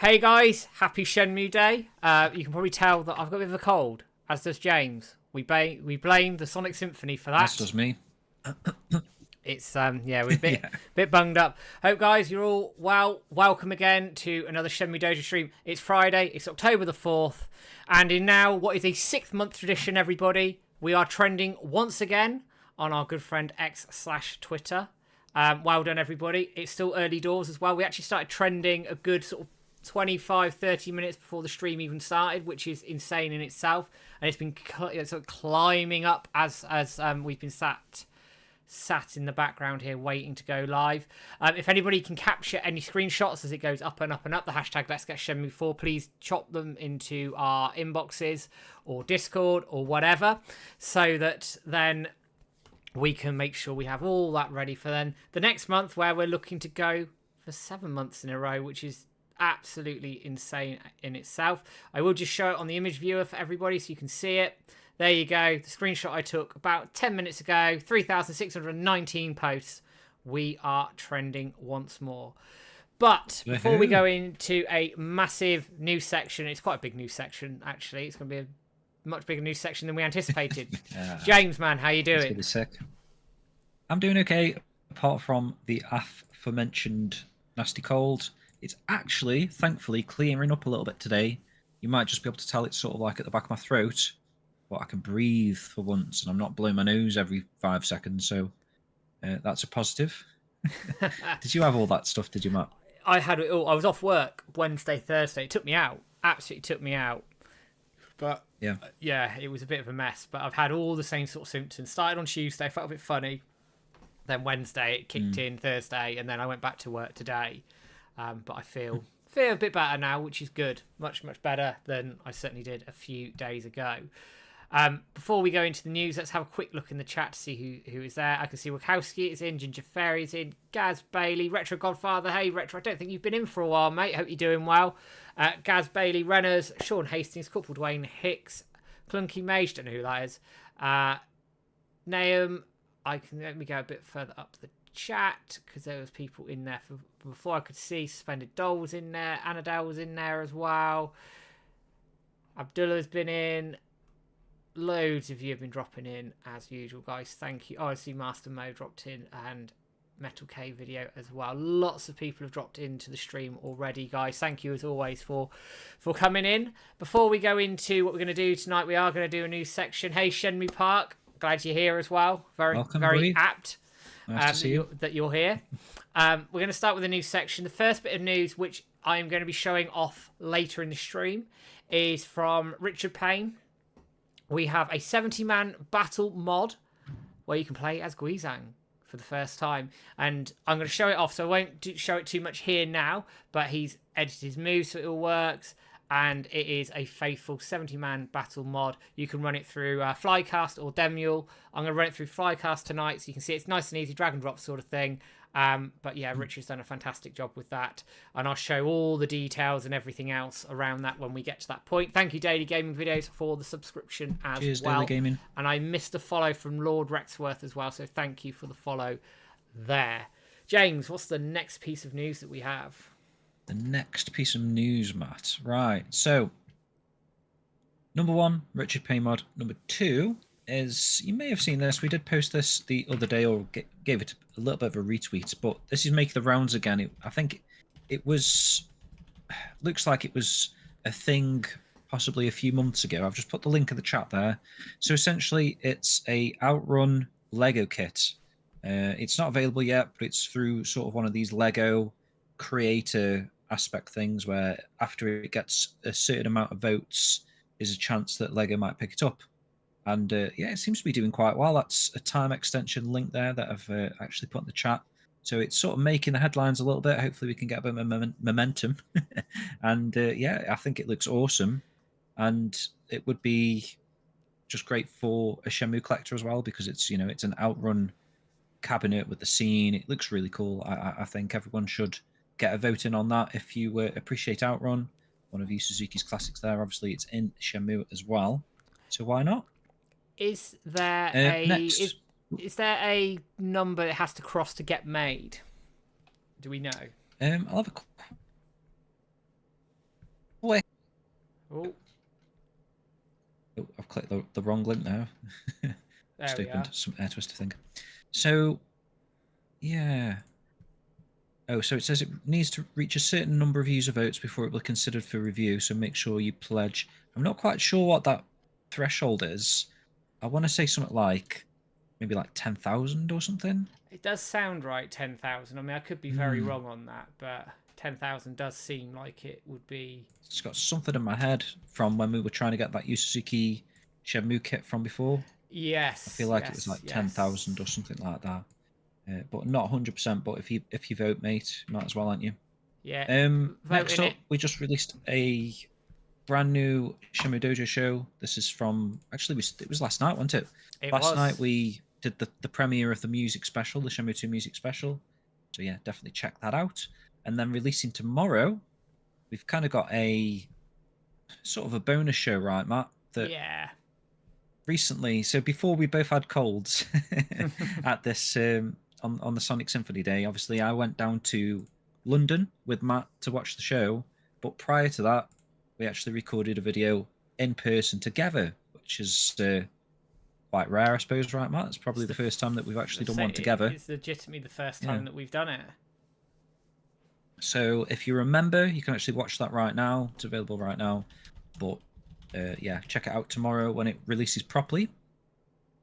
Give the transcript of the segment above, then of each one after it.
Hey guys, happy Shenmue Day. You can probably tell that I've got a bit of a cold, as does James. We blame the Sonic Symphony for that. That's just me. It's we're a Yeah. bit bunged up. Hope guys you're all well. Welcome again to another Shenmue Dojo stream. It's Friday, it's October the 4th, and in now what is a 6th month tradition, everybody, we are trending once again on our good friend X/Twitter. Well done everybody. It's still early doors as well. We actually started trending a good sort of 25-30 minutes before the stream even started, which is insane in itself, and it's been sort of climbing up as we've been sat in the background here waiting to go live. If anybody can capture any screenshots as it goes up and up and up, the hashtag Let's Get Shenmue 4, please chop them into our inboxes or Discord or whatever, so that then we can make sure we have all that ready for then the next month, where we're looking to go for 7 months in a row, which is absolutely insane in itself. I will just show it on the image viewer for everybody so you can see it. There you go, the screenshot I took about 10 minutes ago. 3,619 posts. We are trending once more. But before we go into a massive news section, it's quite a big news section actually. It's going to be a much bigger news section than we anticipated. James, man, how you doing? It's sick. I'm doing okay, apart from the aforementioned nasty cold. It's actually, thankfully, clearing up a little bit today. You might just be able to tell it's sort of like at the back of my throat, but I can breathe for once, and I'm not blowing my nose every 5 seconds, so that's a positive. Did you have all that stuff, did you, Matt? I had it all. I was off work Wednesday, Thursday. It took me out. Absolutely took me out. But yeah, it was a bit of a mess. But I've had all the same sort of symptoms. Started on Tuesday, felt a bit funny. Then Wednesday, it kicked in Thursday, and then I went back to work today. But I feel a bit better now, which is good. Much better than I certainly did a few days ago. Before we go into the news, let's have a quick look in the chat to see who is there. I can see Wachowski is in, Ginger Fairy is in, Gaz Bailey, Retro Godfather. Hey, Retro, I don't think you've been in for a while, mate. Hope you're doing well. Gaz Bailey, Renners, Sean Hastings, Corporal Dwayne Hicks, Clunky Mage, don't know who that is. Nahum, let me go a bit further up the chat because there was people in there before I could see. Suspended Doll was in there, Annadale was in there as well. Abdullah's been in. Loads of you have been dropping in as usual, guys. Thank you. Oh, I see Master Mo dropped in and Metal K video as well. Lots of people have dropped into the stream already, guys. Thank you as always for coming in. Before we go into what we're going to do tonight, we are going to do a new section. Hey, Shenmue Park, glad you're here as well. Welcome, very buddy. apt Nice to see you. that you're here. We're going to start with a new section. The first bit of news, which I'm going to be showing off later in the stream, is from Richard Payne. We have a 70-man battle mod where you can play as Guizhang for the first time. And I'm going to show it off, so I won't show it too much here now, but he's edited his moves so it all works. And it is a faithful 70-man battle mod. You can run it through Flycast or Demule. I'm going to run it through Flycast tonight so you can see it's nice and easy, drag and drop sort of thing. But yeah, Richard's done a fantastic job with that. And I'll show all the details and everything else around that when we get to that point. Thank you, Daily Gaming Videos, for the subscription as Cheers, well. Daily Gaming. And I missed a follow from Lord Rexworth as well, so thank you for the follow there. James, what's the next piece of news that we have? The next piece of news, Matt. Right, so number one, Richard Payne mod. Number two is, you may have seen this, we did post this the other day, or gave it a little bit of a retweet, but this is making the rounds again. I think it was, looks like it was a thing possibly a few months ago. I've just put the link in the chat there. So essentially it's a Outrun Lego kit. It's not available yet, but it's through sort of one of these Lego creator aspect things where after it gets a certain amount of votes, there's a chance that Lego might pick it up. And yeah, it seems to be doing quite well. That's a time extension link there that I've actually put in the chat. So it's sort of making the headlines a little bit. Hopefully we can get a bit of momentum. And yeah, I think it looks awesome. And it would be just great for a Shenmue collector as well, because it's, you know, it's an Outrun cabinet with the scene. It looks really cool. I think everyone should get a vote in on that if you appreciate Outrun. One of Yu Suzuki's classics there. Obviously, it's in Shenmue as well. So why not? Is there is there a number it has to cross to get made? Do we know? I'll have a clicked the wrong link now. Just There we opened are. some Air Twister thing. So, yeah. Oh, so it says it needs to reach a certain number of user votes before it will be considered for review. So make sure you pledge. I'm not quite sure what that threshold is. I want to say something like maybe like 10,000 or something. It does sound right, 10,000. I mean, I could be very wrong on that, but 10,000 does seem like it would be. It's got something in my head from when we were trying to get that Yu Suzuki Shenmue kit from before. I feel Yes, like it was yes, like yes. 10,000 or something like that. But not 100%. But if you vote, mate, might as well, aren't you? Yeah. Next Voting up, it. we just released a brand new Shenmue Dojo show. This is from it was last night, wasn't it? It Last night was. we did the premiere of the music special, the Shenmue 2 music special. So yeah, definitely check that out. And then releasing tomorrow, we've kind of got a sort of a bonus show, right, Matt? That Yeah. recently, so before we both had colds at this on the Sonic Symphony Day, obviously I went down to London with Matt to watch the show. But prior to that, we actually recorded a video in person together, which is quite rare, I suppose, right, Matt? It's probably the first time that we've actually done one together. It's legitimately the first Yeah. time that we've done it. So if you remember, you can actually watch that right now. It's available right now. But yeah, check it out tomorrow when it releases properly.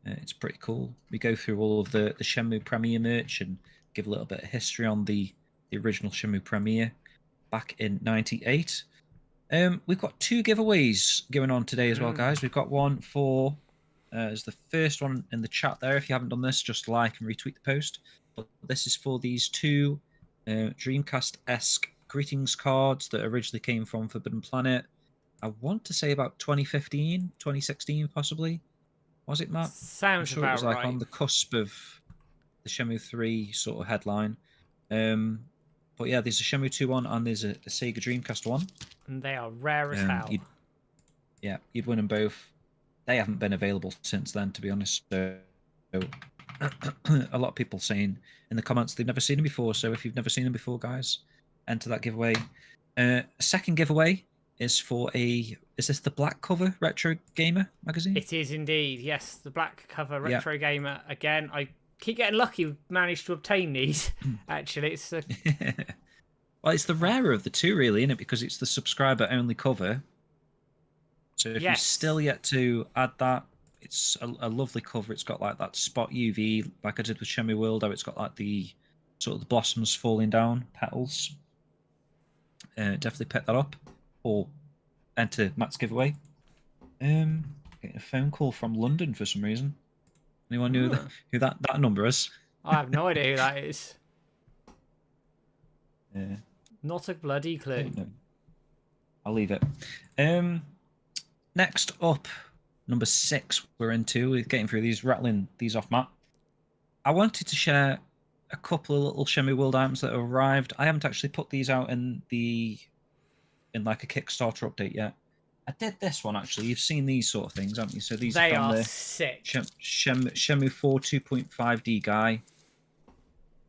It's pretty cool. We go through all of the Shenmue Premiere merch and give a little bit of history on the original Shenmue Premiere back in '98. We've got 2 giveaways going on today as well, guys. We've got one for as the first one in the chat there. If you haven't done this, just like and retweet the post. But this is for these 2 Dreamcast-esque greetings cards that originally came from Forbidden Planet. I want to say about 2015, 2016 possibly. Was it, Matt? I'm Sounds sure it was about like right. on the cusp of the Shenmue 3 sort of headline. But yeah, there's a Shenmue 2 one and there's a Sega Dreamcast one. And they are rare as hell. You'd win them both. They haven't been available since then, to be honest. So a lot of people saying in the comments they've never seen them before. So if you've never seen them before, guys, enter that giveaway. Second giveaway is for is this the black cover Retro Gamer magazine? It is indeed, yes. The black cover Retro Gamer. Again, I keep getting lucky. We've managed to obtain these. Actually, it's well, it's the rarer of the 2, really, isn't it? Because it's the subscriber-only cover. So if you still yet to add that, it's a lovely cover. It's got like that spot UV, like I did with Shenmue World, how it's got like the sort of the blossoms falling down, petals. Definitely pick that up or enter Matt's giveaway. Getting a phone call from London for some reason. Anyone know who that number is? I have no idea who that is. Yeah. Not a bloody clue. I'll leave it. Next up, number 6 we're into. We're getting through these, rattling these off, Matt. I wanted to share a couple of little Shenmue World items that have arrived. I haven't actually put these out in like a Kickstarter update yet. I did this one actually. You've seen these sort of things, haven't you? So these they are from the sick. Shenmue 4 2.5D guy.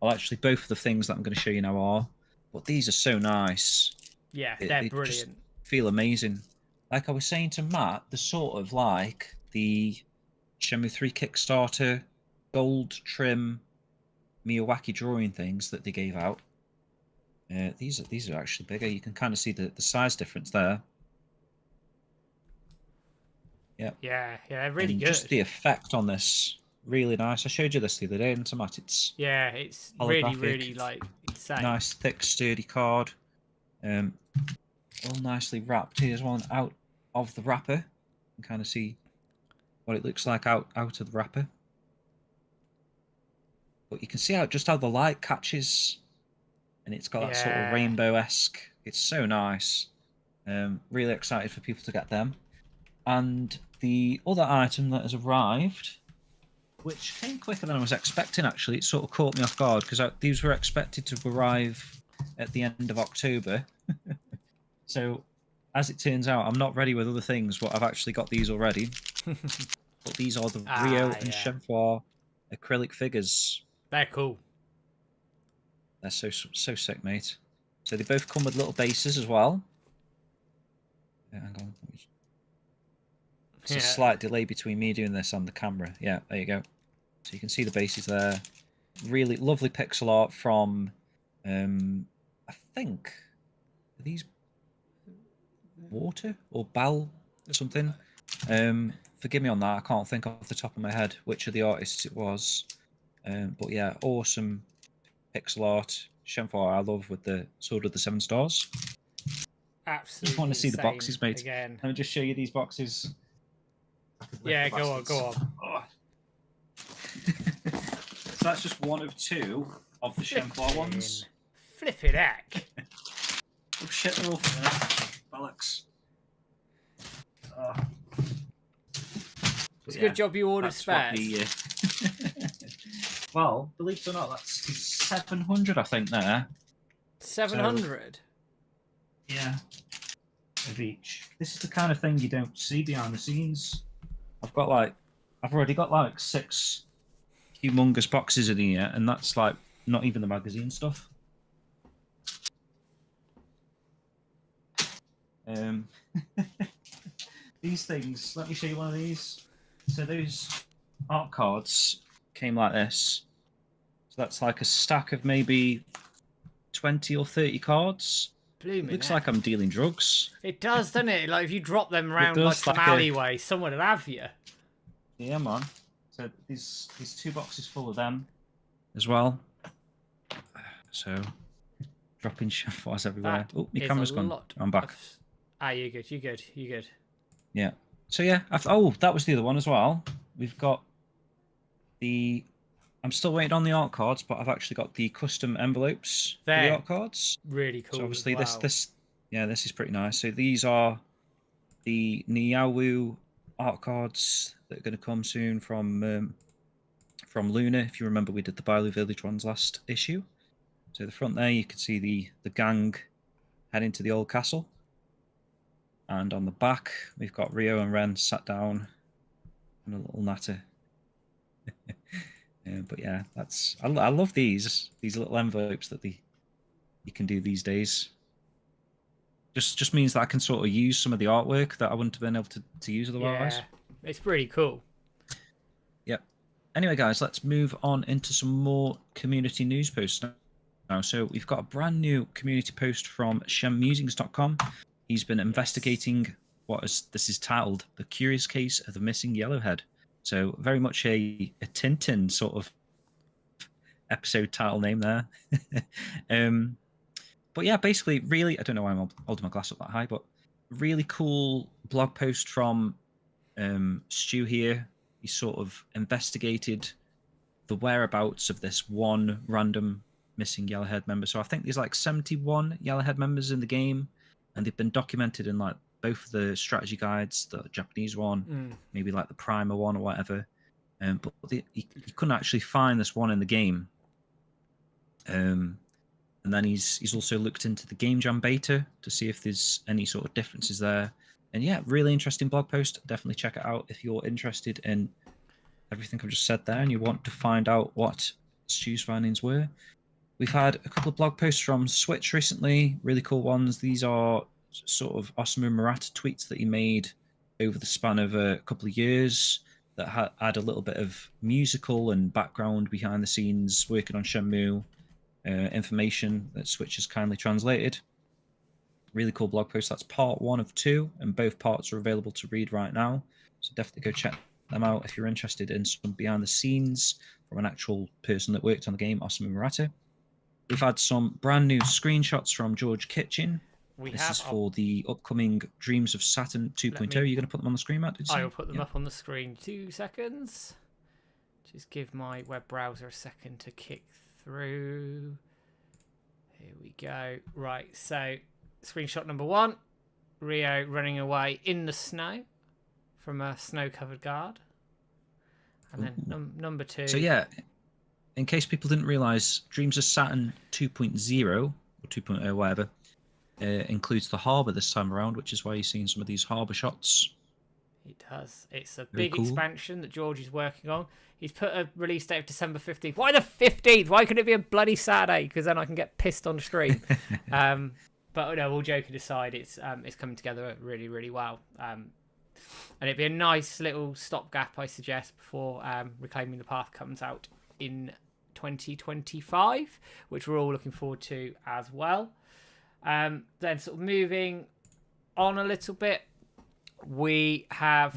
Well, actually, both of the things that I'm going to show you now are, but these are so nice. Yeah, they're brilliant. Just feel amazing. Like I was saying to Matt, they're sort of like the Shenmue 3 Kickstarter gold trim Miyawaki drawing things that they gave out. These are actually bigger. You can kind of see the size difference there. Yeah, they're really good. Just the effect on this, really nice. I showed you this the other day, and Matt, it's it's really like insane. Nice, thick, sturdy card. All nicely wrapped. Here's one out of the wrapper. You can kind of see what it looks like out of the wrapper. But you can see how the light catches, and it's got that sort of rainbow-esque. It's so nice. Really excited for people to get them. And the other item that has arrived, which came quicker than I was expecting, actually, it sort of caught me off guard because these were expected to arrive at the end of October. So, as it turns out, I'm not ready with other things, but I've actually got these already. But these are the Rio and Shenhua acrylic figures. They're cool. They're so sick, mate. So they both come with little bases as well. Yeah, hang on. It's a slight delay between me doing this and the camera. Yeah, there you go. So you can see the bases there. Really lovely pixel art from, I think, are these Water or Bal something? Forgive me on that. I can't think off the top of my head which of the artists it was. But yeah, awesome pixel art. Shenmue I love with the Sword of the Seven Stars. Absolutely. Just want to see the boxes, mate. Again. Let me just show you these boxes. Yeah, go on. Oh. So that's just one of two of the Shenmue ones. Flippin' heck. Oh shit, they're all bollocks. Oh. It's a good job you ordered spares. Well, believe it or not, that's 700, I think, there. 700? So, yeah. Of each. This is the kind of thing you don't see behind the scenes. I've already got like 6 humongous boxes in here, and that's like not even the magazine stuff. These things, let me show you one of these. So those art cards came like this. So that's like a stack of maybe 20 or 30 cards. It looks like I'm dealing drugs. It does, doesn't it? Like if you drop them around like some alleyway, someone will have you. Yeah, man. So these 2 boxes full of them as well. So dropping Shenmues everywhere. Oh, my camera's gone. I'm back. You're good. Yeah. So yeah, that was the other one as well. We've got the. I'm still waiting on the art cards, but I've actually got the custom envelopes for the art cards. Really cool. So obviously this is pretty nice. So these are the Niawu art cards that are going to come soon from Luna. If you remember, we did the Bailu Village ones last issue. So the front there, you can see the gang heading to the old castle. And on the back, we've got Rio and Ren sat down and a little natter. But yeah, I love these little envelopes that you can do these days. Just means that I can sort of use some of the artwork that I wouldn't have been able to use otherwise. Yeah, it's pretty cool. Yep. Anyway, guys, let's move on into some more community news posts now. So we've got a brand new community post from ShemMusings.com. He's been investigating this is titled "The Curious Case of the Missing Yellowhead." So very much a Tintin sort of episode title name there. But yeah, basically, really, I don't know why I'm holding my glass up that high, but really cool blog post from Stu here. He sort of investigated the whereabouts of this one random missing Yellowhead member. So I think there's like 71 Yellowhead members in the game, and they've been documented in like both of the strategy guides, the Japanese one, maybe like the Primer one or whatever. But he couldn't actually find this one in the game. And then he's also looked into the Game Jam beta to see if there's any sort of differences there. And yeah, really interesting blog post. Definitely check it out if you're interested in everything I've just said there and you want to find out what Stu's findings were. We've had a couple of blog posts from Switch recently, really cool ones. These are sort of Osamu Murata tweets that he made over the span of a couple of years that had a little bit of musical and background behind the scenes working on Shenmue information that Switch has kindly translated. Really cool blog post. That's part 1 of 2, and both parts are available to read right now. So definitely go check them out if you're interested in some behind the scenes from an actual person that worked on the game, Osamu Murata. We've had some brand new screenshots from George Kitchen. This is for the upcoming Dreams of Saturn 2.0. Are you going to put them on the screen, Matt? I will put them up on the screen. 2 seconds. Just give my web browser a second to kick through. Here we go. Right, so screenshot number 1. Rio running away in the snow from a snow-covered guard. And then number 2. So yeah, in case people didn't realise, Dreams of Saturn 2.0, or 2.0, whatever, includes the harbour this time around, which is why you're seeing some of these harbour shots. It does. It's a big expansion that George is working on. He's put a release date of December 15th. Why the 15th? Why couldn't it be a bloody Saturday? Because then I can get pissed on stream. But no, all joking aside, it's coming together really, really well. And it'd be a nice little stopgap, I suggest, before Reclaiming the Path comes out in 2025, which we're all looking forward to as well. Then sort of moving on a little bit, we have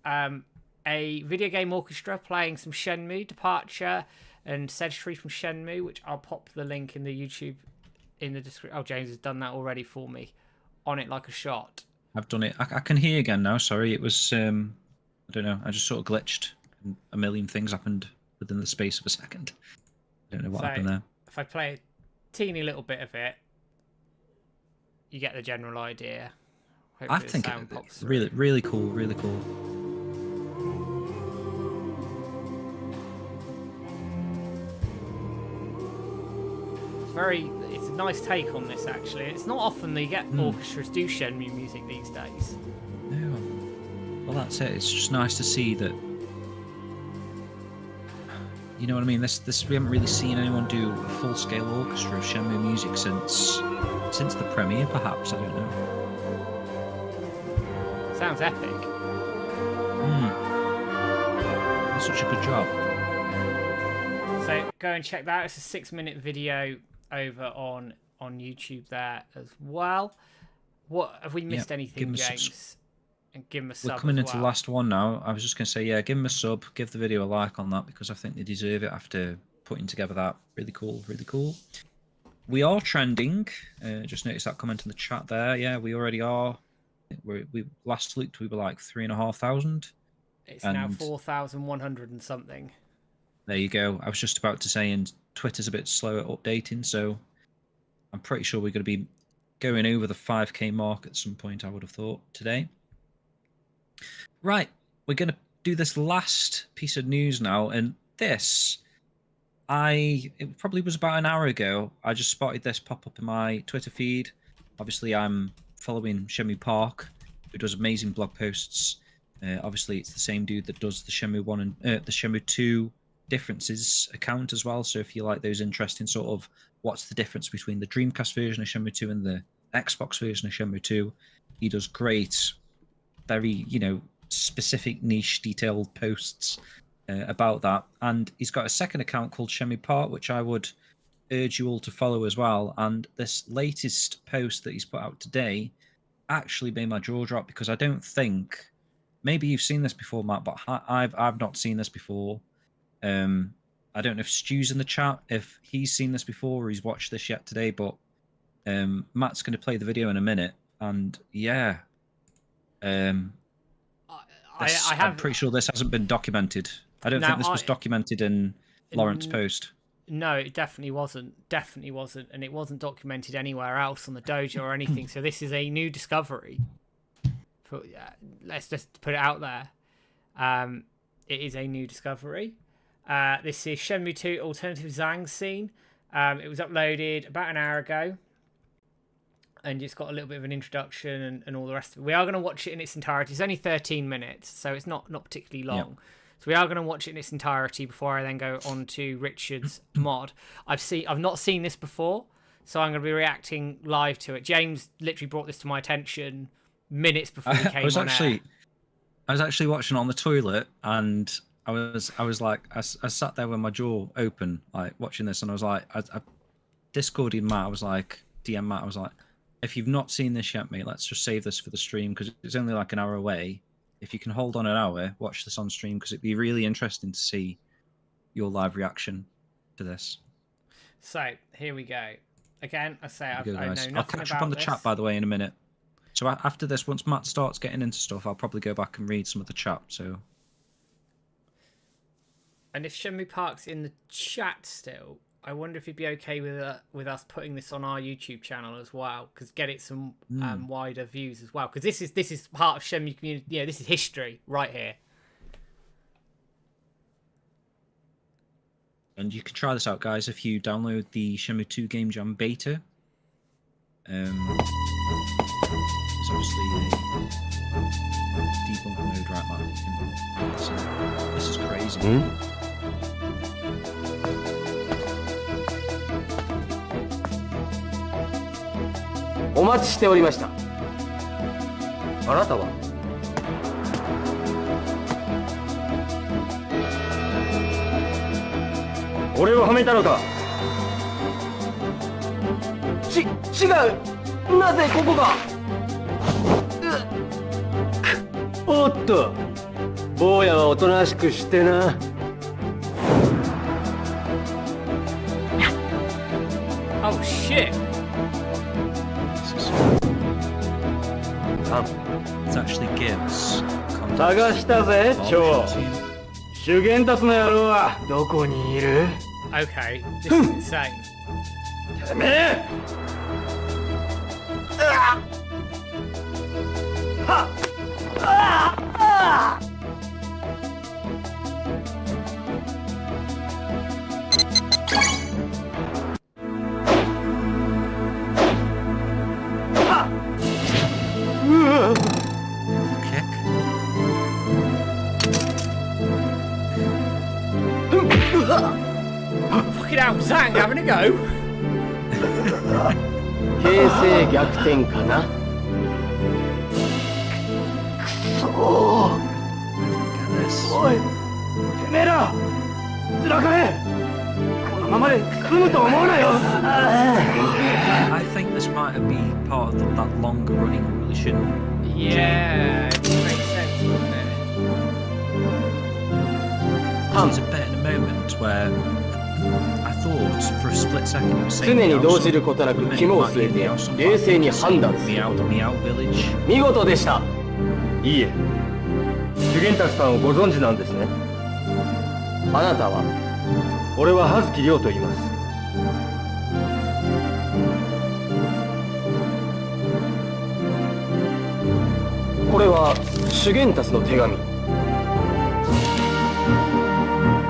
a video game orchestra playing some Shenmue, Departure, and Sedgetree from Shenmue, which I'll pop the link in the YouTube in the description. Oh, James has done that already for me. On it like a shot. I've done it. I can hear you again now. Sorry, it was I don't know. I just sort of glitched. And a million things happened within the space of a second. I don't know what happened there. If I play a teeny little bit of it, you get the general idea. Hopefully I think it's really, really cool. Really cool. It's a nice take on this, actually. It's not often that you get orchestras do Shenmue music these days. No. Well, that's it. It's just nice to see that. You know what I mean? This we haven't really seen anyone do a full-scale orchestra of Shenmue music since the premiere, perhaps. I don't know. Sounds epic. It's such a good job. So go and check that. It's a 6-minute video over on YouTube there as well. What have we missed anything, James? And give them a sub. We're coming into the last one now. I was just going to say, yeah, give them a sub, give the video a like on that, because I think they deserve it after putting together that. Really cool, really cool. We are trending. Just noticed that comment in the chat there. Yeah, we already are. We last looked, we were like 3,500. It's now 4,100 and something. There you go. I was just about to say, and Twitter's a bit slow at updating, so I'm pretty sure we're going to be going over the 5K mark at some point, I would have thought, today. Right, we're going to do this last piece of news now, and this, it probably was about an hour ago, I just spotted this pop up in my Twitter feed. Obviously, I'm following Shenmue Park, who does amazing blog posts. Obviously, it's the same dude that does the Shenmue 1 and the Shenmue 2 differences account as well. So if you like those interesting sort of what's the difference between the Dreamcast version of Shenmue 2 and the Xbox version of Shenmue 2, he does great, very, specific niche detailed posts about that. And he's got a second account called Shenmue Park, which I would urge you all to follow as well. And this latest post that he's put out today actually made my jaw drop, because I don't think, maybe you've seen this before, Matt, but I've not seen this before. I don't know if Stu's in the chat, if he's seen this before or he's watched this yet today, but Matt's going to play the video in a minute, and yeah, I'm pretty sure this hasn't been documented. I don't think this was documented in Lawrence's post. No, it definitely wasn't, and it wasn't documented anywhere else on the dojo or anything, so this is a new discovery. Let's just put it out there. It is a new discovery. This is Shenmue 2 Alternative Zhang Scene. It was uploaded about an hour ago, and it's got a little bit of an introduction and all the rest of it. We are going to watch it in its entirety. It's only 13 minutes, so it's not particularly long. Yep. So we are going to watch it in its entirety before I then go on to Richard's mod. I've not seen this before, so I'm going to be reacting live to it. James literally brought this to my attention minutes before we came on air. I was actually watching on the toilet, and I was like, I sat there with my jaw open, like watching this, and I was like, I Discorded Matt. I was like, DM Matt. I was like, if you've not seen this yet, mate, let's just save this for the stream, because it's only like an hour away. If you can hold on an hour, watch this on stream, because it'd be really interesting to see your live reaction to this. So here we go. Again, I say I know nothing I'll catch up on the chat, by the way, in a minute. So after this, once Matt starts getting into stuff, I'll probably go back and read some of the chat. So. And if Shenmue Park's in the chat still, I wonder if he'd be okay with us putting this on our YouTube channel as well, because get it some wider views as well. Because this is part of Shenmue community. Yeah, this is history right here. And you can try this out, guys, if you download the Shenmue 2 Game Jam beta. It's obviously a debug mode, right, Matt? So, this is crazy. お待ちしておりました。あなたは俺をはめたのか。違う。なぜここが。おっと、坊やはおとなしくしてな。Oh shit! It actually gives 探したぜ、 context 蝶。 to 修験達の野郎はどこにいる？ Okay, this is insane. てめえ！kick. Fucking hell, Zhang having a go. 形勢逆転かな。くそー。 Get this. おい、てめえら、ずらかれ。このままで組むと思うなよ。 I think this might be part of that longer running evolution. Yeah, it makes sense, doesn't it? There's a bit in a moment where I thought for a split second it was saying 常に Meow 動じることなく Something, 肝を but 据え it て might be Meow Something, 冷静に saying 判断する。 Meow the Meow Village. 見事でした。いいえ、修験達さんをご存知なんですね。あなたは？俺は葉月亮と言います。これは修験達の手紙。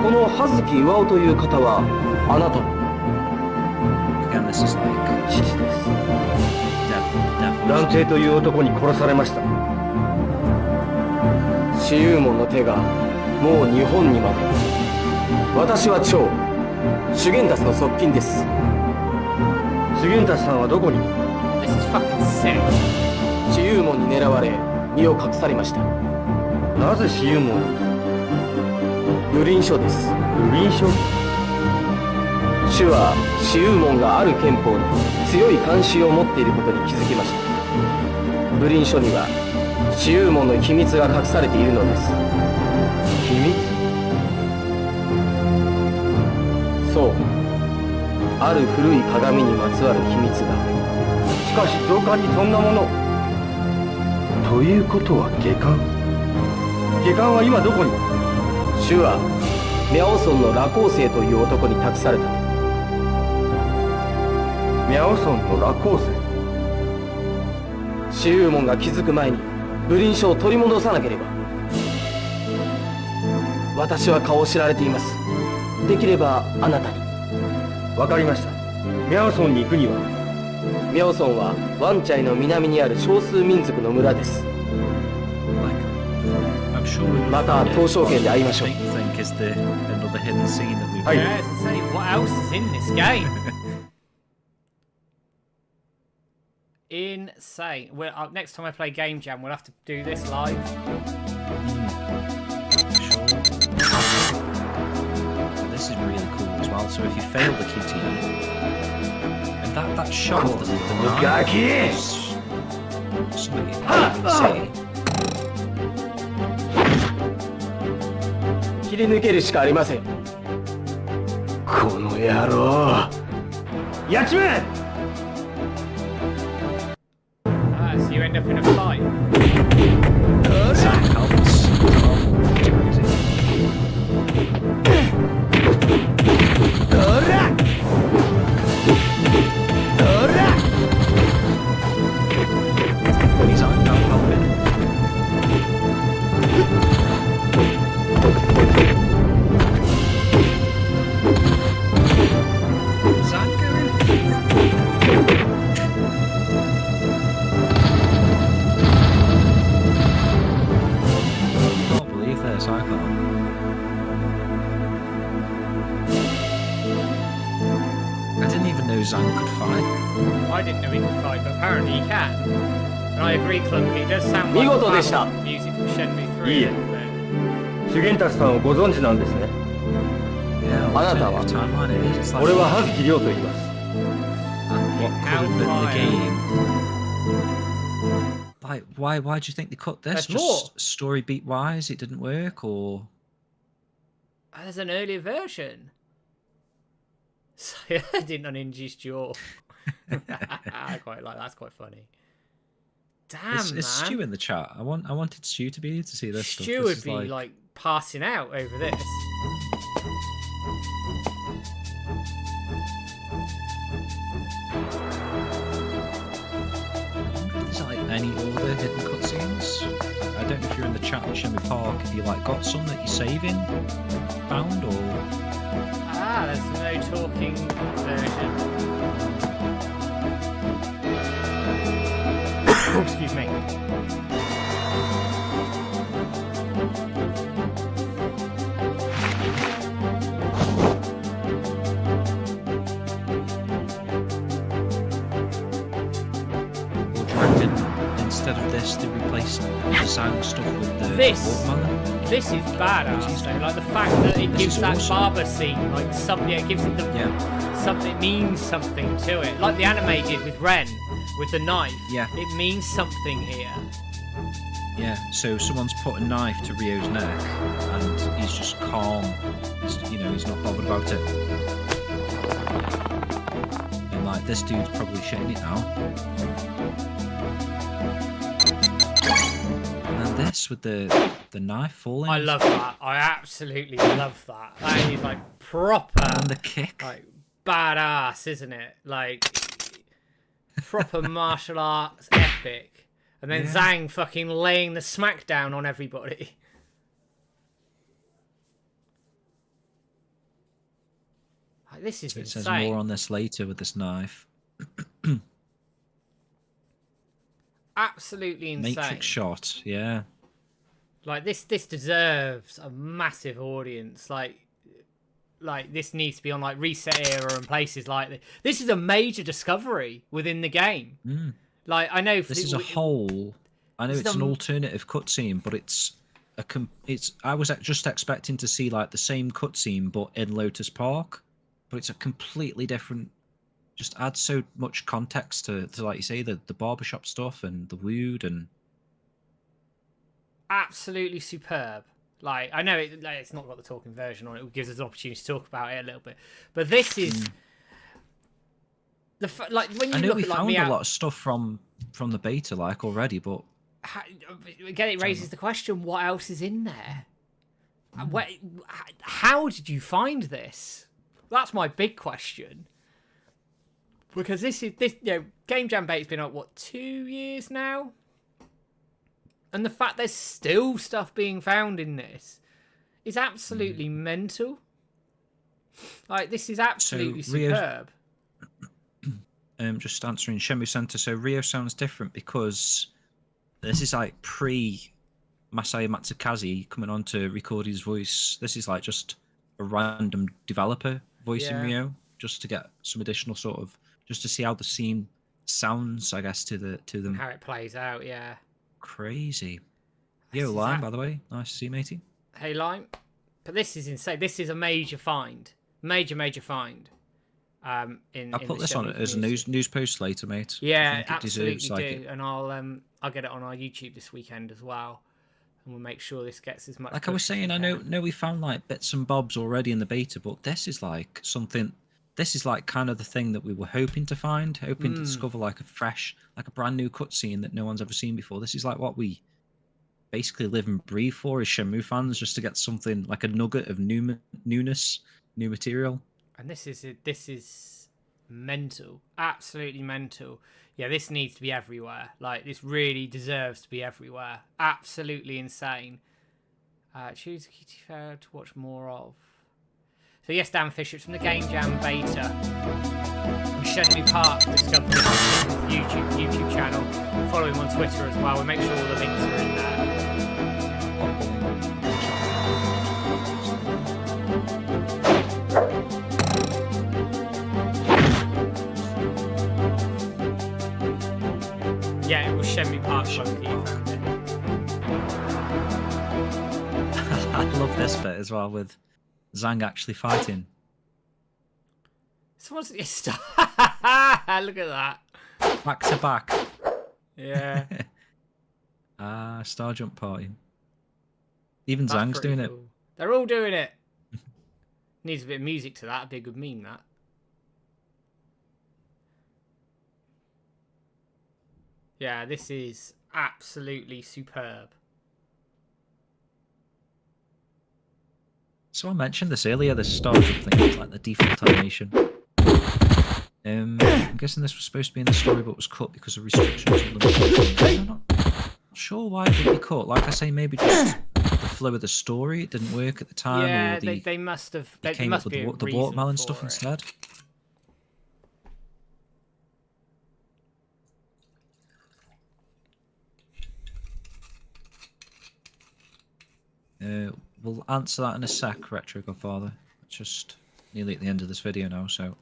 この葉月巌という方はあなたの Again, this is like 父です。 devil. 蘭亭という男に殺されました。紫幽門の手がもう日本にまで。私は長修験達の側近です。修験達さんはどこに？ This is fucking sick. 紫幽門に狙われ身を隠されました。なぜ紫幽門に？武林書です。武林書？主は紫幽門がある憲法に強い関心を持っていることに気づきました。武林書には紫幽門の秘密が隠されているのです。秘密？そう、ある古い鏡にまつわる秘密が。しかし上官にそんなもの。ということは下官？下官は今どこに？主はミャオソンの羅光星という男に託されたと。ミャオソンの羅光星？紫幽門が気づく前に武林書を取り戻さなければ。私は顔を知られています。できればあなたに。わかりました。ミャオソンに行くには？ミャオソンはワンチャイの南にある少数民族の村です。 I'm sure we また東証圏で会いましょう。 think is the another hidden scene that we've Yeah, it's insane. What else is in this game? Insane. Next time I play Game Jam, we'll have to do this live. Sure. This is really cool as well. So if you fail the QTE, and that shot of the knife is something you can see. 切り抜けるしかありません。この野郎。やっちまえ。 Ah, so you end up in a fight. That helps. It's crazy. He's on helping. Can't believe this, I can't. I didn't even know Zhang could fight. I didn't know he could fight, but apparently he can. And I agree, Clunky. It does sound like 見事でした。 music from Shenmue 3 いいえ。 a little bit. 修験達さんをご存知なんですね。Yeah, あなたは alternative timeline it is. It's like 俺は葉月亮と言います what could have been the game. Like, why do you think they cut this? There's Just more. story beat wise, it didn't work, or There's an earlier version. So, I didn't unhinge his jaw. I quite like that's quite funny. Damn, is man. Stu in the chat? I wanted Stu to be here to see this stuff. Stu This would is be like passing out over this. There's like any other hidden cutscenes. I don't know if you're in the chat in Shenmue Park. Have you like got some that you're saving, found, or Ah, there's no talking version. Excuse me. or do you reckon instead of this they replaced Guizhang stuff with the This- Watermelon? This is badass though. Like the fact that it This gives is that awesome. barber scene like something. It gives it the Yeah, something. It means something to it. Like the anime did with Ren, with the knife. Yeah. It means something here. yeah. So someone's put a knife to Ryo's neck, and he's just calm. He's not bothered about it. And like this dude's probably shitting it now. And this with the knife falling. I love that. I absolutely love that. That is like proper, And the kick. like badass, isn't it? Like proper martial arts epic. And then Yeah. Zhang fucking laying the smackdown on everybody. Like, this is It insane. says more on this later with this knife. Absolutely insane. Matrix shot, yeah. Like this deserves a massive audience. Like this needs to be on like Reset Era and places like this. This is a major discovery within the game. Mm. Like I know This is a whole. I know This it's is an a- alternative cutscene, but it's. I was just expecting to see like the same cutscene, but in Lotus Park. But it's a completely different. Just adds so much context to like you say, the barbershop stuff and the wood and. absolutely superb. Like I know it's not got the talking version on it. It gives us an opportunity to talk about it a little bit. But this is like when you I know look we at like found Meow- a lot of stuff from the beta like already, but again, it raises the question: what else is in there? How did you find this? That's my big question. Because this Game Jam Bait's been out what 2 years now, and the fact there's still stuff being found in this is absolutely mental. Like this is absolutely Rio's- superb. just answering Shenmue Center. So Rio sounds different because this is like pre Masaya Matsukaze coming on to record his voice. This is like just a random developer voicing Yeah. Rio, just to get some additional sort of, just to see how the scene sounds, I guess, to them. How it plays out, yeah. Crazy. This Yo, is Lime, that- by the way, nice to see you, matey. Hey, Lime. But this is insane. This is a major find. Major find. I'll In put the this on Shenmue as a community. news post later, mate. Yeah, I think it absolutely deserves, do. like, it. And I'll get it on our YouTube this weekend as well, and we'll make sure this gets as much. Like I was push as we saying, I can. know we found like bits and bobs already in the beta, but this is like something. This is like kind of the thing that we were hoping to find, hoping to discover like a fresh, like a brand new cutscene that no one's ever seen before. This is like what we basically live and breathe for as Shenmue fans, just to get something like a nugget of newness, new material. And this is mental, absolutely mental. Yeah, this needs to be everywhere. Like this really deserves to be everywhere. Absolutely insane. Choose a kitty fair to watch more of. So yes, Dan Fisher, it's from the Game Jam beta. And Shenmue Park discovered this on his YouTube channel. Follow him on Twitter as well. We'll make sure all the links are in there. Yeah, it was Shenmue Park Monkey who found it. I love this bit as well with Zhang actually fighting. Someone's look at that. Back to back. Yeah. Star jump party. Even That's Zhang's pretty doing cool. They're all doing it. Needs a bit of music to that. A big good meme, that. Yeah, this is absolutely superb. So I mentioned this earlier, this star jump thing is like the default animation. I'm guessing this was supposed to be in the story but was cut because of restrictions and limitations. I'm not sure why it would be cut. Like I say, maybe just the flow of the story, it didn't work at the time. Yeah, or they must have. They came up with the watermelon stuff instead. We'll answer that in a sec, Retro Godfather. It's just nearly at the end of this video now, so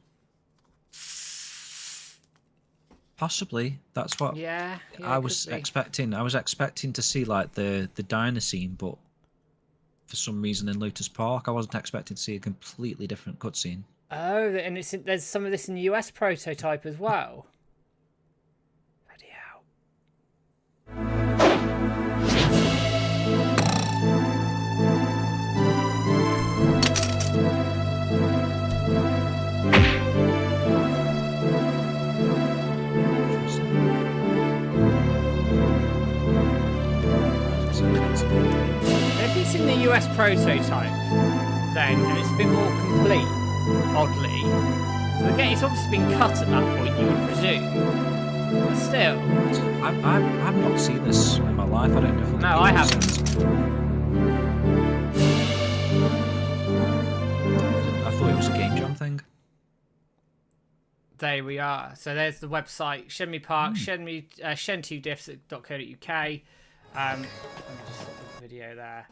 possibly that's what I was expecting. I was expecting to see like the diner scene, but for some reason in Lotus Park, I wasn't expecting to see a completely different cutscene. Oh, and there's some of this in the US prototype as well. Bloody hell. If it's in the US prototype, then, and it's a bit more complete, oddly. So again, it's obviously been cut at that point, you would presume. But still. I've not seen this in my life. I don't know if No, I haven't. I thought it was a game jam thing. There we are. So there's the website, Shenmue Park, shen2diffs.co.uk. Let me just put the video there.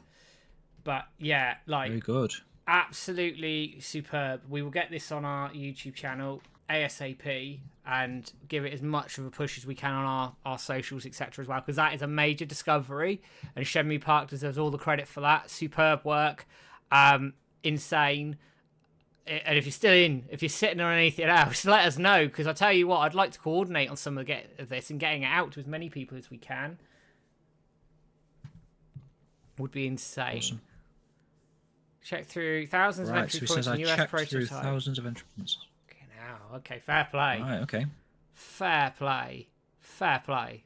But yeah, like very good. Absolutely superb. We will get this on our YouTube channel ASAP and give it as much of a push as we can on our socials, etc. as well, because that is a major discovery and Shenmue Park deserves all the credit for that. Superb work. Insane. And if you're sitting on anything else, let us know, because I tell you what, I'd like to coordinate on some of this and getting it out to as many people as we can. Would be insane. Awesome. Check through thousands of entry points in US prototype. Through thousands of entry points. Okay, now, okay, fair play. Right, okay. Fair play. Fair play.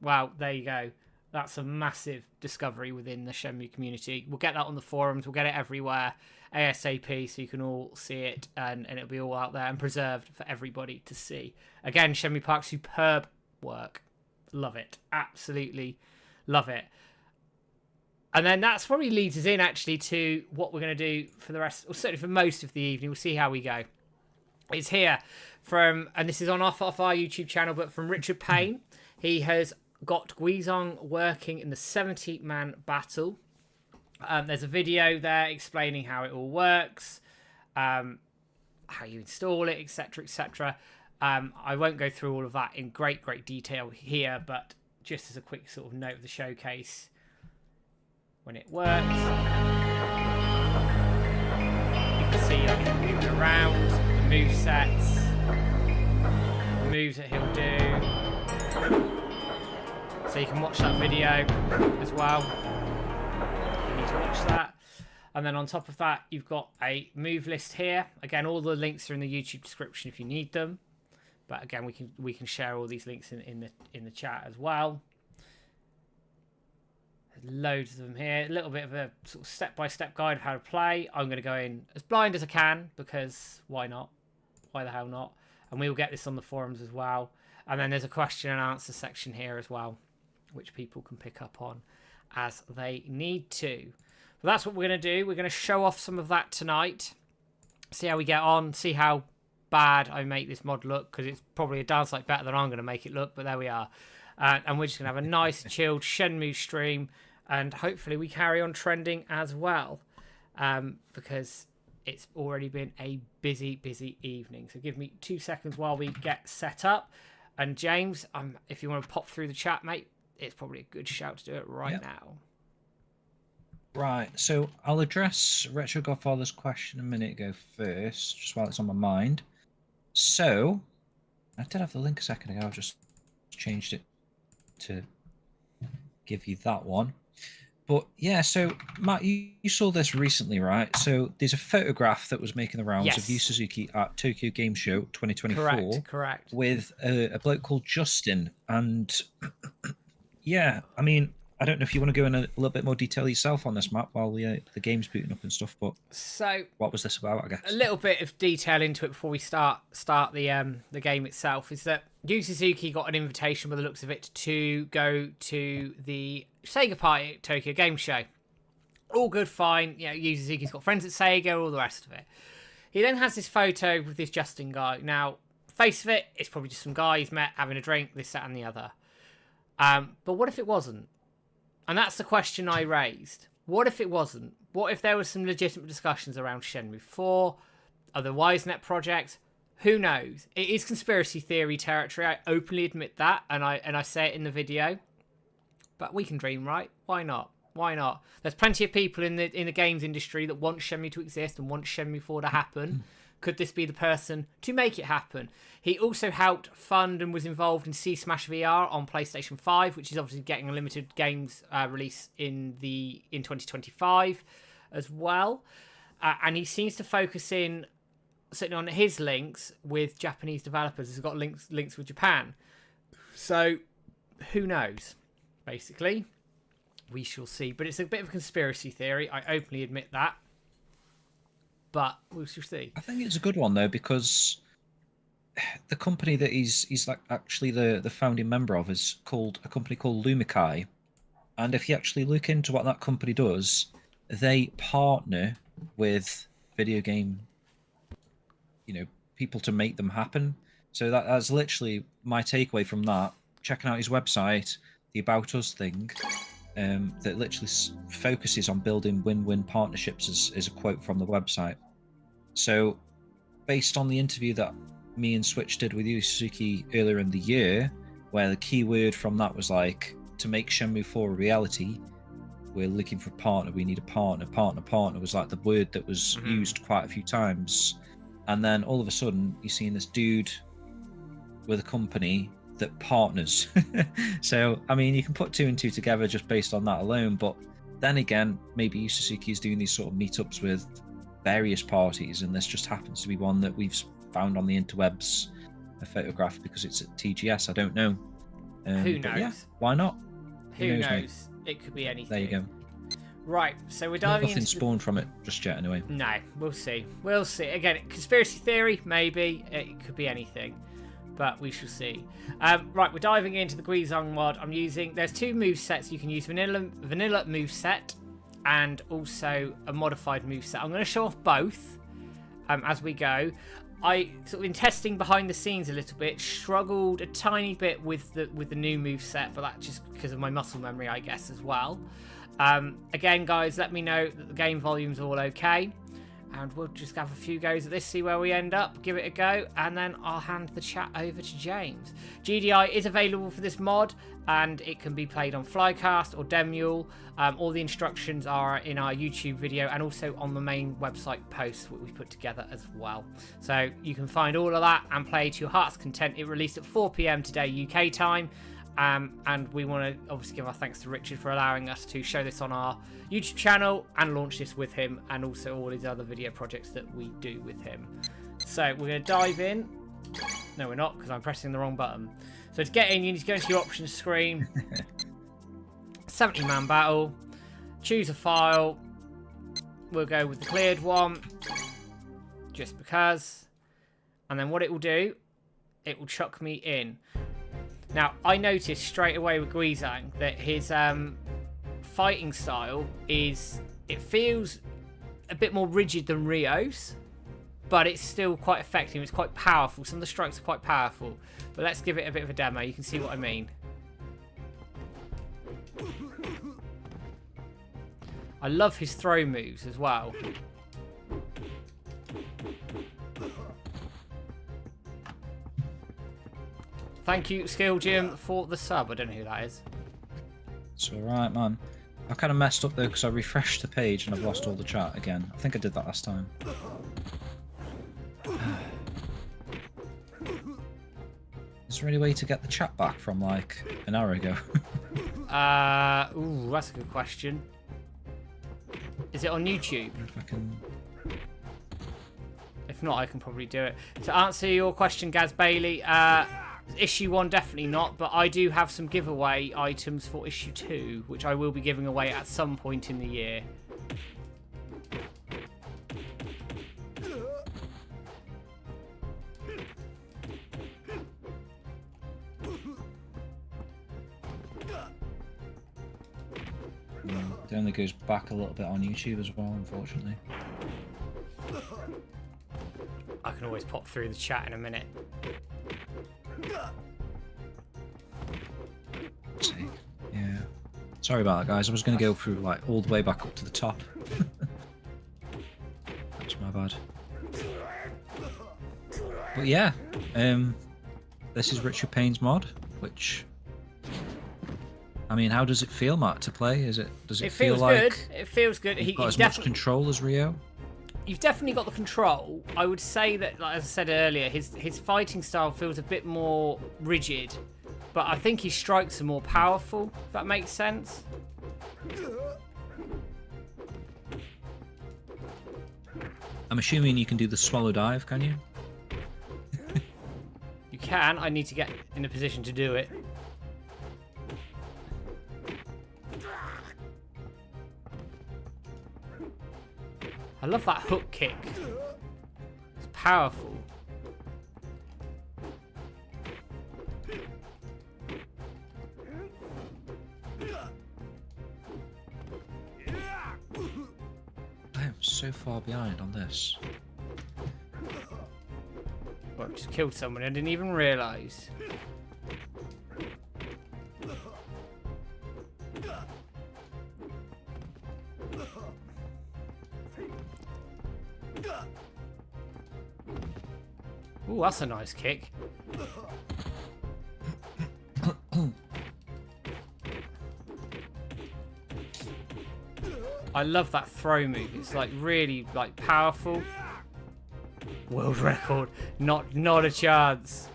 Wow, there you go. That's a massive discovery within the Shenmue community. We'll get that on the forums. We'll get it everywhere ASAP so you can all see it and it'll be all out there and preserved for everybody to see. Again, Shenmue Park, superb work. Love it. Absolutely love it. And then that's probably leads us in actually to what we're going to do for the rest, or certainly for most of the evening. We'll see how we go. It's here from, and this is off our YouTube channel, but from Richard Payne. He has got Guizhang working in the 70-man battle. There's a video there explaining how it all works, how you install it, etc., etc. I won't go through all of that in great detail here, but just as a quick sort of note of the showcase, when it works, you can see like he's moving around, the movesets, the moves that he'll do. So you can watch that video as well. You need to watch that. And then on top of that, you've got a move list here. Again, all the links are in the YouTube description if you need them. But again, we can share all these links in the chat as well. There's loads of them here. A little bit of a sort of step-by-step guide of how to play. I'm going to go in as blind as I can because why not? Why the hell not? And we will get this on the forums as well. And then there's a question and answer section here as well, which people can pick up on as they need to. But that's what we're going to do. We're going to show off some of that tonight. See how we get on. See how bad I make this mod look, because it's probably a downside better than I'm going to make it look, but there we are. And we're just going to have a nice chilled Shenmue stream, and hopefully we carry on trending as well, because it's already been a busy evening. So give me 2 seconds while we get set up. And James, if you want to pop through the chat, mate, it's probably a good shout to do it right now. Right, so I'll address Retro Godfather's question a minute ago first, just while it's on my mind. So, I did have the link a second ago, I just changed it to give you that one. But yeah, so Matt, you saw this recently, right? So there's a photograph that was making the rounds of Yu Yes. Suzuki at Tokyo Game Show 2024 Correct. with a bloke called Justin. And yeah, I mean, I don't know if you want to go in a little bit more detail yourself on this, Matt, while the game's booting up and stuff. But So what was this about? I a guess. little bit of detail into it before we start the game itself is that Yu Suzuki got an invitation, by the looks of it, to go to the Sega party at Tokyo Game Show. All good, fine. You know, Yu Suzuki's got friends at Sega, all the rest of it. He then has this photo with this Justin guy. Now, face of it, it's probably just some guy he's met having a drink, this, that, and the other. But what if it wasn't? And that's the question I raised. What if it wasn't? What if there was some legitimate discussions around Shenmue 4, other WiseNet projects? Who knows? It is conspiracy theory territory. I openly admit that, and I say it in the video. But we can dream, right? Why not? Why not? There's plenty of people in the games industry that want Shenmue to exist and want Shenmue 4 to happen. Could this be the person to make it happen? He also helped fund and was involved in C Smash VR on PlayStation 5, which is obviously getting a limited games release in 2025 as well. And he seems to focus in, sitting on his links with Japanese developers. He's got links with Japan. So who knows? Basically, we shall see. But it's a bit of a conspiracy theory. I openly admit that. But we shall see. I think it's a good one though, because the company that he's like actually the founding member of is called a company called Lumikai, and if you actually look into what that company does, they partner with video game, people to make them happen. So that's literally my takeaway from that. Checking out his website, the About Us thing, that literally focuses on building win-win partnerships is a quote from the website. So based on the interview that me and Switch did with Yu Suzuki earlier in the year, where the key word from that was like, to make Shenmue 4 a reality, we're looking for a partner, we need a partner was like the word that was used quite a few times. And then all of a sudden you're seeing this dude with a company that partners. So I mean, you can put two and two together just based on that alone, but then again, maybe Yu Suzuki is doing these sort of meetups with various parties, and this just happens to be one that we've found on the interwebs, a photograph because it's at TGS. I don't know. Who knows? Yeah, why not? Who knows? Mate? It could be anything. There you go. Right, so we're diving Nothing into spawned from it just yet, anyway. No, we'll see. We'll see. Again, conspiracy theory, maybe. It could be anything. But we shall see. Right, we're diving into the Guizhang mod. There's two move sets you can use: vanilla move set and also a modified move set. I'm going to show off both as we go. I sort of, in testing behind the scenes a little bit, struggled a tiny bit with the new move set, but that's just because of my muscle memory, I guess, as well. Again, guys, let me know that the game volume's all okay, and we'll just have a few goes at this, see where we end up, give it a go, and then I'll hand the chat over to James. GDI is available for this mod, and it can be played on Flycast or Demule. All the instructions are in our YouTube video and also on the main website post that we put together as well. So you can find all of that and play to your heart's content. It released at 4 PM today, UK time. And we want to obviously give our thanks to Richard for allowing us to show this on our YouTube channel and launch this with him, and also all his other video projects that we do with him. So we're going to dive in. No, we're not, because I'm pressing the wrong button. So to get in, you need to go into your options screen. 70-man battle. Choose a file. We'll go with the cleared one, just because. And then what it will do, it will chuck me in. Now, I noticed straight away with Guizhang that his fighting style it feels a bit more rigid than Rio's, but it's still quite effective. It's quite powerful. Some of the strikes are quite powerful. But let's give it a bit of a demo. You can see what I mean. I love his throw moves as well. Thank you, Skill Jim, for the sub. I don't know who that is. It's all right, man. I kind of messed up though because I refreshed the page and I've lost all the chat again. I think I did that last time. Is there any way to get the chat back from like an hour ago? Ooh, that's a good question. Is it on YouTube? If I can... If not, I can probably do it. To answer your question, Gaz Bailey, issue 1 definitely not, but I do have some giveaway items for issue 2, which I will be giving away at some point in the year. It only goes back a little bit on YouTube as well, unfortunately. I can always pop through the chat in a minute. Yeah. Sorry about that, guys. I was going to go through like all the way back up to the top. That's my bad. But yeah, this is Richard Payne's mod, which... I mean, how does it feel, Matt, to play? Does it feel like good? It feels good. You've got as much control as Rio? You've definitely got the control. I would say that, like as I said earlier, his fighting style feels a bit more rigid, but I think his strikes are more powerful, if that makes sense. I'm assuming you can do the swallow dive, can you? You can. I need to get in a position to do it. I love that hook kick. It's powerful. I am so far behind on this. Well, I just killed someone. I didn't even realise. Ooh, that's a nice kick. I love that throw move. It's like really like powerful. World record. Not a chance.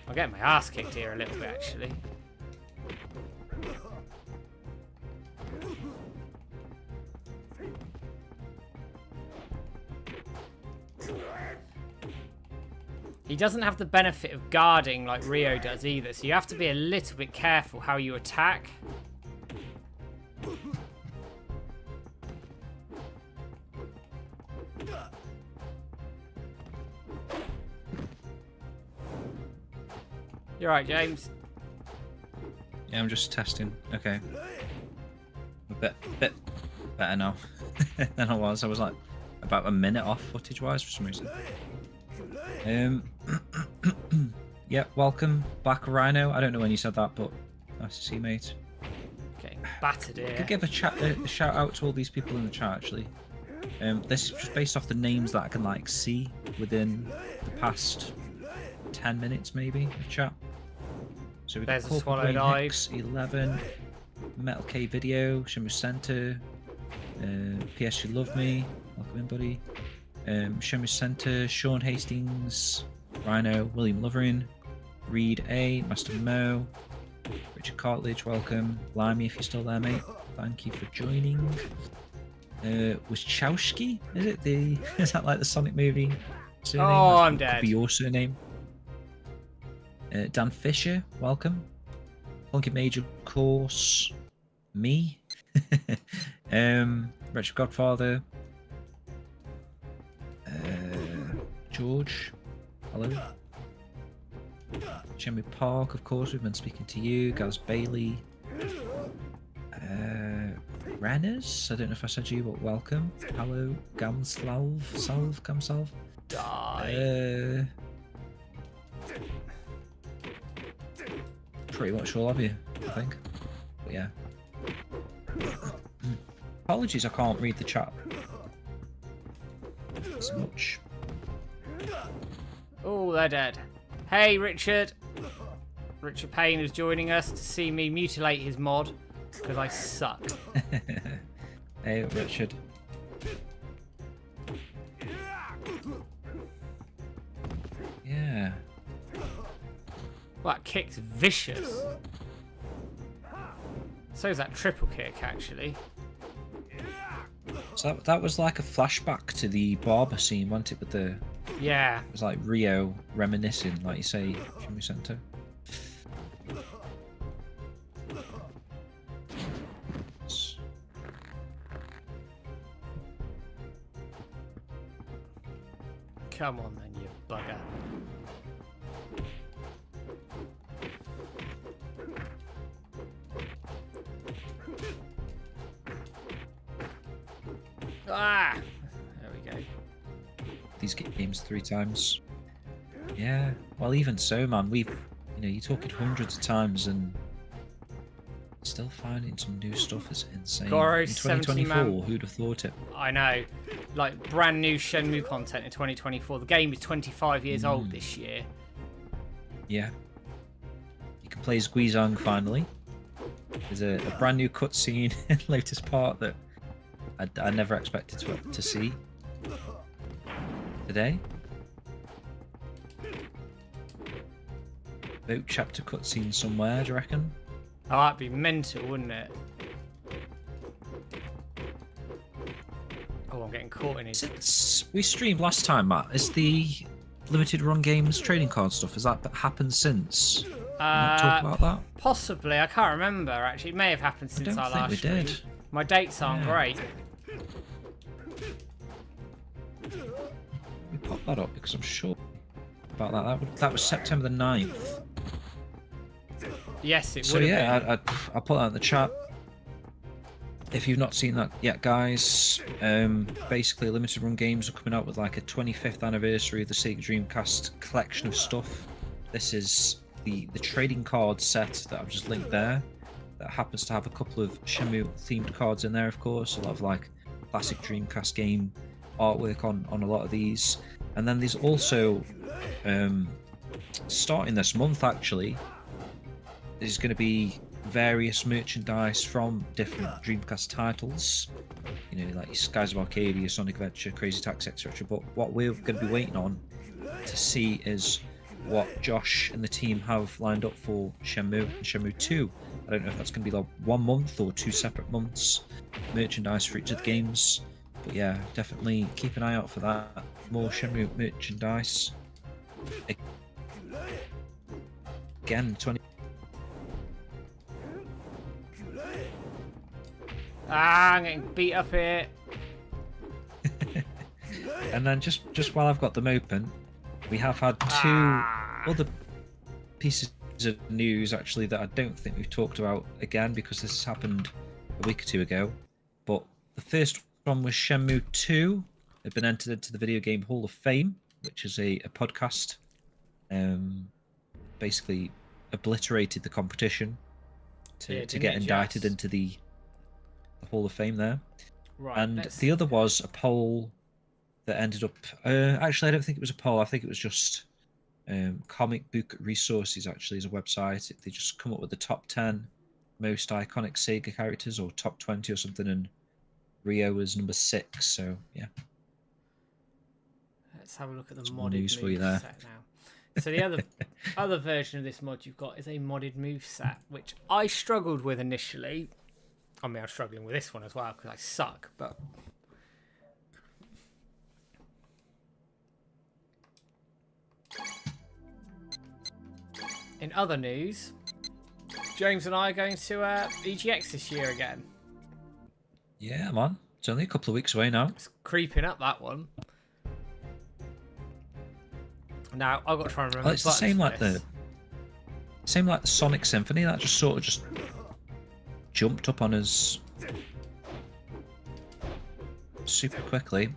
I'll get my ass kicked here a little bit actually. He doesn't have the benefit of guarding like Rio does either, so you have to be a little bit careful how you attack. You're right, James. Yeah, I'm just testing. Okay. A bit better now than I was. I was like about a minute off footage-wise for some reason. Yeah, welcome back, Rhino. I don't know when you said that, but nice to see you, mate. Getting battered here. I could give a shout out to all these people in the chat, actually. This is just based off the names that I can like see within the past 10 minutes, maybe, of chat. So we've got There's a swallow dive. 11, Metal K Video, Shenmue Center, PS You Love Me, welcome in, buddy. Shenmue Center, Sean Hastings, Rhino, William Lovering, Reed A, Master Mo, Richard Cartledge, welcome. Limey, if you're still there, mate. Thank you for joining. Wachowski? Is it the? Is that like the Sonic movie surname? Oh, I'm Could dead. be your surname. Dan Fisher, welcome. Funky Major, of course. Me. Richard Godfather. George, hello. Shenmue Park, of course, we've been speaking to you. Gaz Bailey. Renners, I don't know if I said you, but welcome. Hello. Gamsalv. Die. Pretty much all of you, I think. But yeah. Apologies, I can't read the chat as much. Oh, they're dead. Hey, Richard. Richard Payne is joining us to see me mutilate his mod. because I suck. Hey, Richard. Yeah. Well, that kick's vicious. So is that triple kick, actually. So that was like a flashback to the barber scene, wasn't it? With the Yeah. it was like Rio reminiscing, like you say, Shenmue Center. Come on then, you bugger. Ah! There we go. These games 3 times. Yeah. Well, even so, man, you're talking hundreds of times and still finding some new stuff is insane. Goro, In 2024, who'd have thought it? I know. Like, brand new Shenmue content in 2024. The game is 25 years old this year. Yeah. You can play as Guizhang finally. There's a brand new cutscene in the latest part that I never expected to see today. Boat chapter cutscene somewhere, do you reckon? Oh, that'd be mental, wouldn't it? Oh, I'm getting caught in it. Since we streamed last time, Matt, is the limited run games trading card stuff, has that happened since? Not talk about that? Possibly. I can't remember, actually. It may have happened since I last streamed. Did. My dates aren't great. We pop that up because I'm sure about that. That was September the 9th. Yes, it So would have yeah, been. I'll put that in the chat. If you've not seen that yet, guys, basically limited run games are coming out with like a 25th anniversary of the Sega Dreamcast collection of stuff. This is the trading card set that I've just linked there. That happens to have a couple of Shenmue themed cards in there, of course. A lot of like classic Dreamcast game artwork on a lot of these. And then there's also, starting this month actually, there's going to be various merchandise from different Dreamcast titles. You know, like your Skies of Arcadia, Sonic Adventure, Crazy Taxi, etc. But what we're going to be waiting on to see is what Josh and the team have lined up for Shenmue and Shenmue 2. I don't know if that's going to be like 1 month or 2 separate months merchandise for each of the games. But yeah, definitely keep an eye out for that. More Shenmue merchandise. Again, 20. Ah, I'm getting beat up here. And then just while I've got them open, we have had 2 other pieces of news actually that I don't think we've talked about again because this has happened a week or 2 ago. But the first one was Shenmue 2 had been entered into the Video Game Hall of Fame, which is a podcast. Basically obliterated the competition to get indicted into the Hall of Fame there. Right, and the other was a poll that ended up actually I don't think it was a poll, I think it was just Comic Book Resources actually is a website. They just come up with the top 10 most iconic Sega characters or top 20 or something, and Rio was number 6, so yeah. Let's have a look at the Some more modded news for you there. moveset now. So the other version of this mod you've got is a modded moveset, which I struggled with initially. I mean, I'm struggling with this one as well because I suck, but in other news, James and I are going to EGX this year again. Yeah, man. It's only a couple of weeks away now. It's creeping up, that one. Now I've got to try and remember. Well, it's the same like the Sonic Symphony that just sort of just jumped up on us super quickly.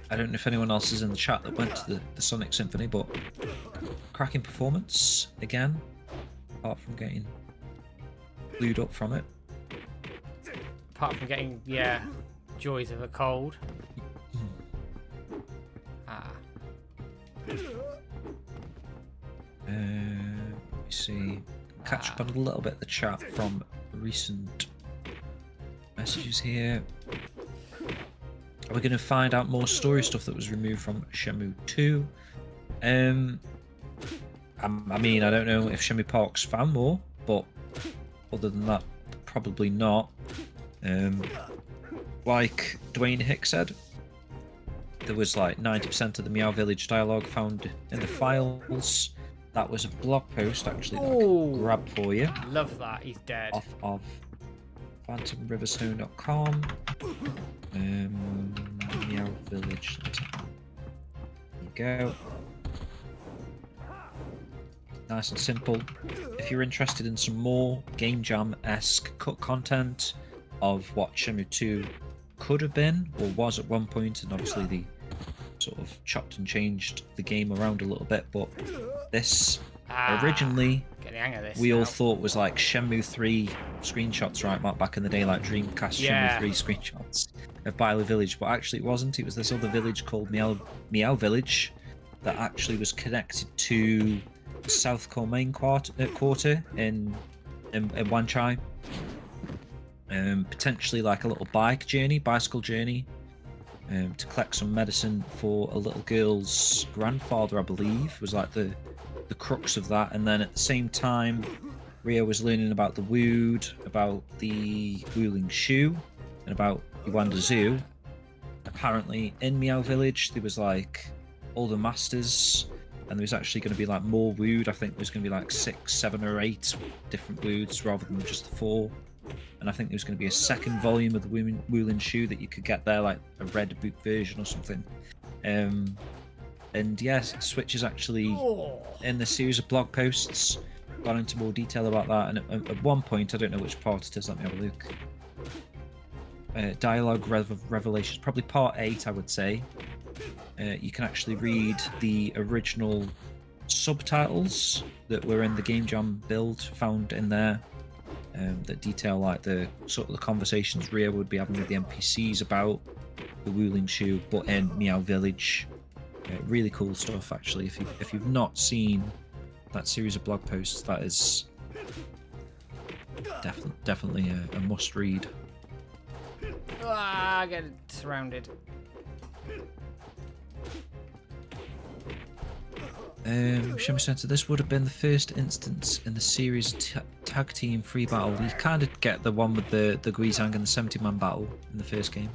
I don't know if anyone else is in the chat that went to the Sonic Symphony, but cracking performance again, apart from getting glued up from it. Apart from getting, yeah, joys of a cold. Let me see. Catch up on a little bit of the chat from recent messages here. Are we going to find out more story stuff that was removed from Shenmue 2? I mean, I don't know if Shenmue Parks found more, but other than that, probably not. Like Dwayne Hicks said, there was like 90% of the Meow Village dialogue found in the files. That was a blog post, actually, that I can grab for you. Love that. He's dead. Off of phantomriverstone.com. Meow Village. There you go. Nice and simple. If you're interested in some more Game Jam-esque cut content of what Shenmue 2 could have been, or was at one point, and obviously they sort of chopped and changed the game around a little bit, but this originally Get the hang of this we now. all thought was like Shenmue 3 screenshots, right, Mark, back in the day, like Dreamcast Shenmue 3 screenshots of Bailu Village, but actually it wasn't. It was this other village called Meow Village that actually was connected to the South Core main quarter in Wanchai. Potentially like a little bicycle journey, to collect some medicine for a little girl's grandfather, I believe, was like the crux of that. And then at the same time, Rio was learning about the Wood, about the Wuling Shu, and about Iwanda Zoo. Apparently in Meow Village there was like all the masters, and there was actually going to be like more Wood. I think there's going to be like 6, 7 or 8 different Woods rather than just the 4. And I think there's going to be a second volume of the Wuling Shu that you could get there, like a red book version or something. And yes, Switch is actually in the series of blog posts gone into more detail about that. And at one point, I don't know which part it is, let me have a look. Dialogue Revelations, probably part 8, I would say. You can actually read the original subtitles that were in the Game Jam build found in there. That detail like the sort of the conversations Rio would be having with the NPCs about the Wuling Shu, but in Meow Village. Really cool stuff, actually. If you've not seen that series of blog posts, that is definitely a must read. I get surrounded. Shenmue Center, this would have been the first instance in the series tag team free battle. You kind of get the one with the Guizhang and the 70-man battle in the first game.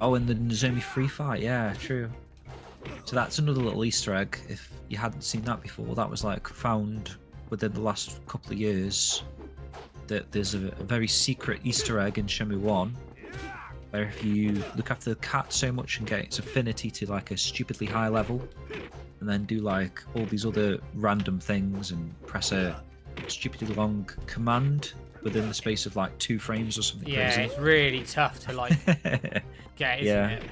Oh, and the Nozomi free fight, yeah, true. So that's another little Easter egg. If you hadn't seen that before, that was like found within the last couple of years. That there's a very secret Easter egg in Shenmue 1, where if you look after the cat so much and get its affinity to like a stupidly high level, and then do like all these other random things and press a stupidly long command within the space of like 2 frames or something Yeah, crazy. it's really tough to like get, isn't it?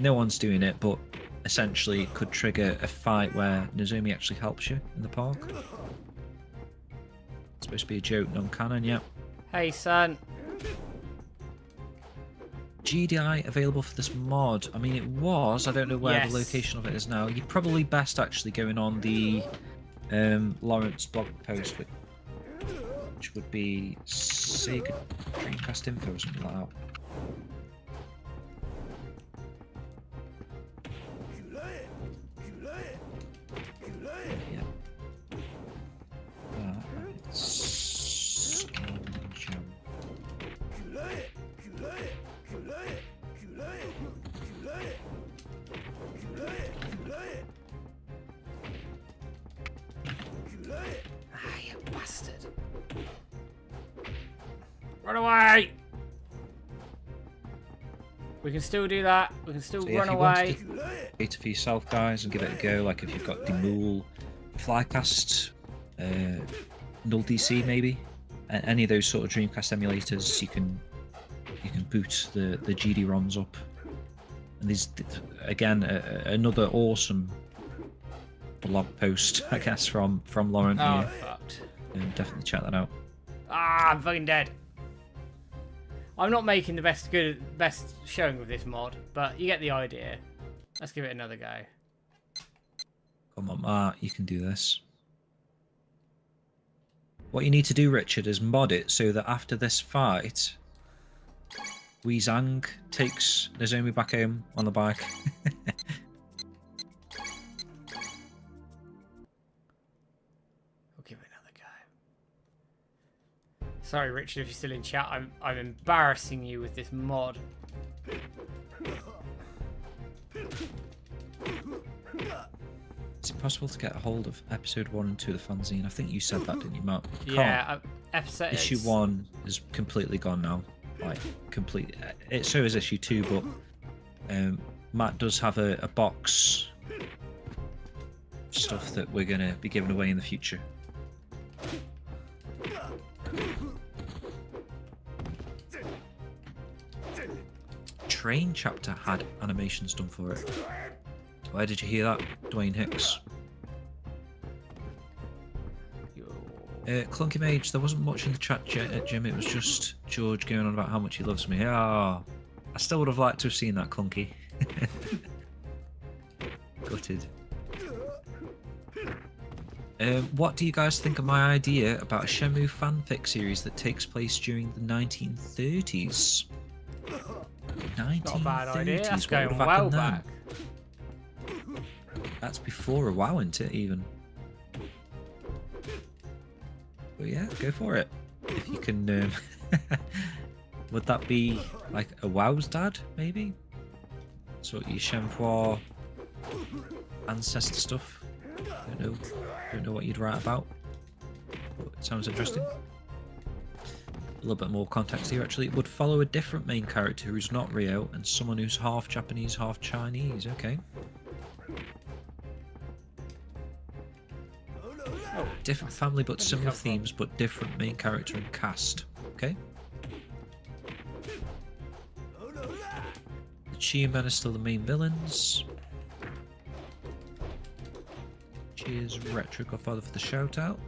No one's doing it, but essentially it could trigger a fight where Nozomi actually helps you in the park. It's supposed to be a joke, non-canon, yeah. Hey, son. GDI available for this mod. I mean, it was. I don't know where the location of it is now. You're probably best actually going on the Lawrence blog post, which would be Sega Dreamcast Info or something like that. Yeah. It's Game Jam. Ah, you bastard. Run away! We can still do that. We can still run away. Create it for yourself, guys, and give it a go. Like if you've got Demul, Flycast, Null DC maybe, any of those sort of Dreamcast emulators, you can boot the GD ROMs up. And these, again, another awesome blog post, I guess, from Lauren Oh, here. fucked. Definitely check that out. Ah, I'm fucking dead. I'm not making the best showing with this mod, but you get the idea. Let's give it another go. Come on, Mark, you can do this. What you need to do, Richard, is mod it so that after this fight, Guizhang takes Nozomi back home on the bike. We'll give it another go. Sorry, Richard, if you're still in chat, I'm embarrassing you with this mod. Is it possible to get a hold of episode 1 and 2 of the fanzine? I think you said that, didn't you, Matt? Yeah, episode... Issue 1 is completely gone now. Like, complete. So is issue 2, but Matt does have a box stuff that we're going to be giving away in the future. Train chapter had animations done for it. Where did you hear that, Dwayne Hicks? Clunky Mage, there wasn't much in the chat, Jim. It was just George going on about how much he loves me. I still would have liked to have seen that, Clunky. Gutted. What do you guys think of my idea about a Shenmue fanfic series that takes place during the 1930s? 1930s. Not a bad idea. That's What would going have well happened back. then? That's before a WoW, isn't it, even? But yeah, go for it. If you can... would that be like a WoW's dad, maybe? Sort of your Shenmue ancestor stuff. Don't know what you'd write about. But it sounds interesting. A little bit more context here, actually. It would follow a different main character who's not Ryo and someone who's half Japanese, half Chinese. Okay. Different family but similar themes, but different main character and cast. Okay. The Chia men are still the main villains. Cheers, Retro Godfather, for the shout out.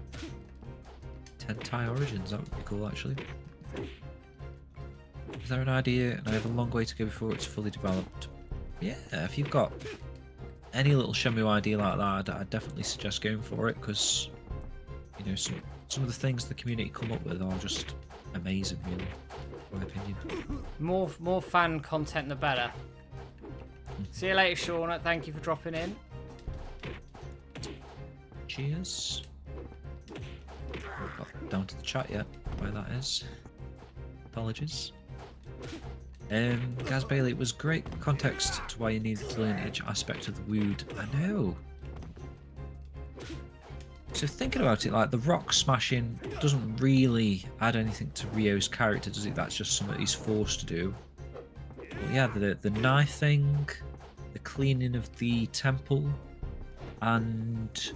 Tentai Origins, that would be cool actually. Is there an idea? And I have a long way to go before it's fully developed. Yeah, if you've got any little Shenmue idea like that, I'd definitely suggest going for it, because you know, some of the things the community come up with are just amazing, really, in my opinion. More fan content, the better. See you later, Shauna. Thank you for dropping in. Cheers. Not got down to the chat yet, where that is. Apologies. Gaz Bailey, it was great context to why you needed to learn each aspect of the wood. I know. So thinking about it, like the rock smashing doesn't really add anything to Ryo's character, does it? That's just something he's forced to do. But yeah, the knife thing, the cleaning of the temple, and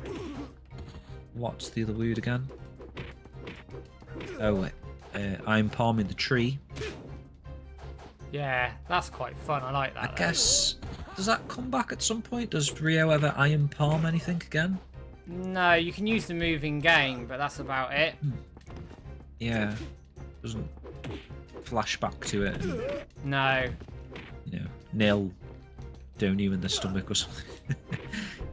what's the other wood again? Oh, I'm palming the tree. Yeah, that's quite fun. I like that. I guess, does that come back at some point? Does Ryo ever iron palm anything again? No, you can use the move in game, but that's about it. Yeah, doesn't flash back to it. And, No. you know, nail down you in the stomach or something.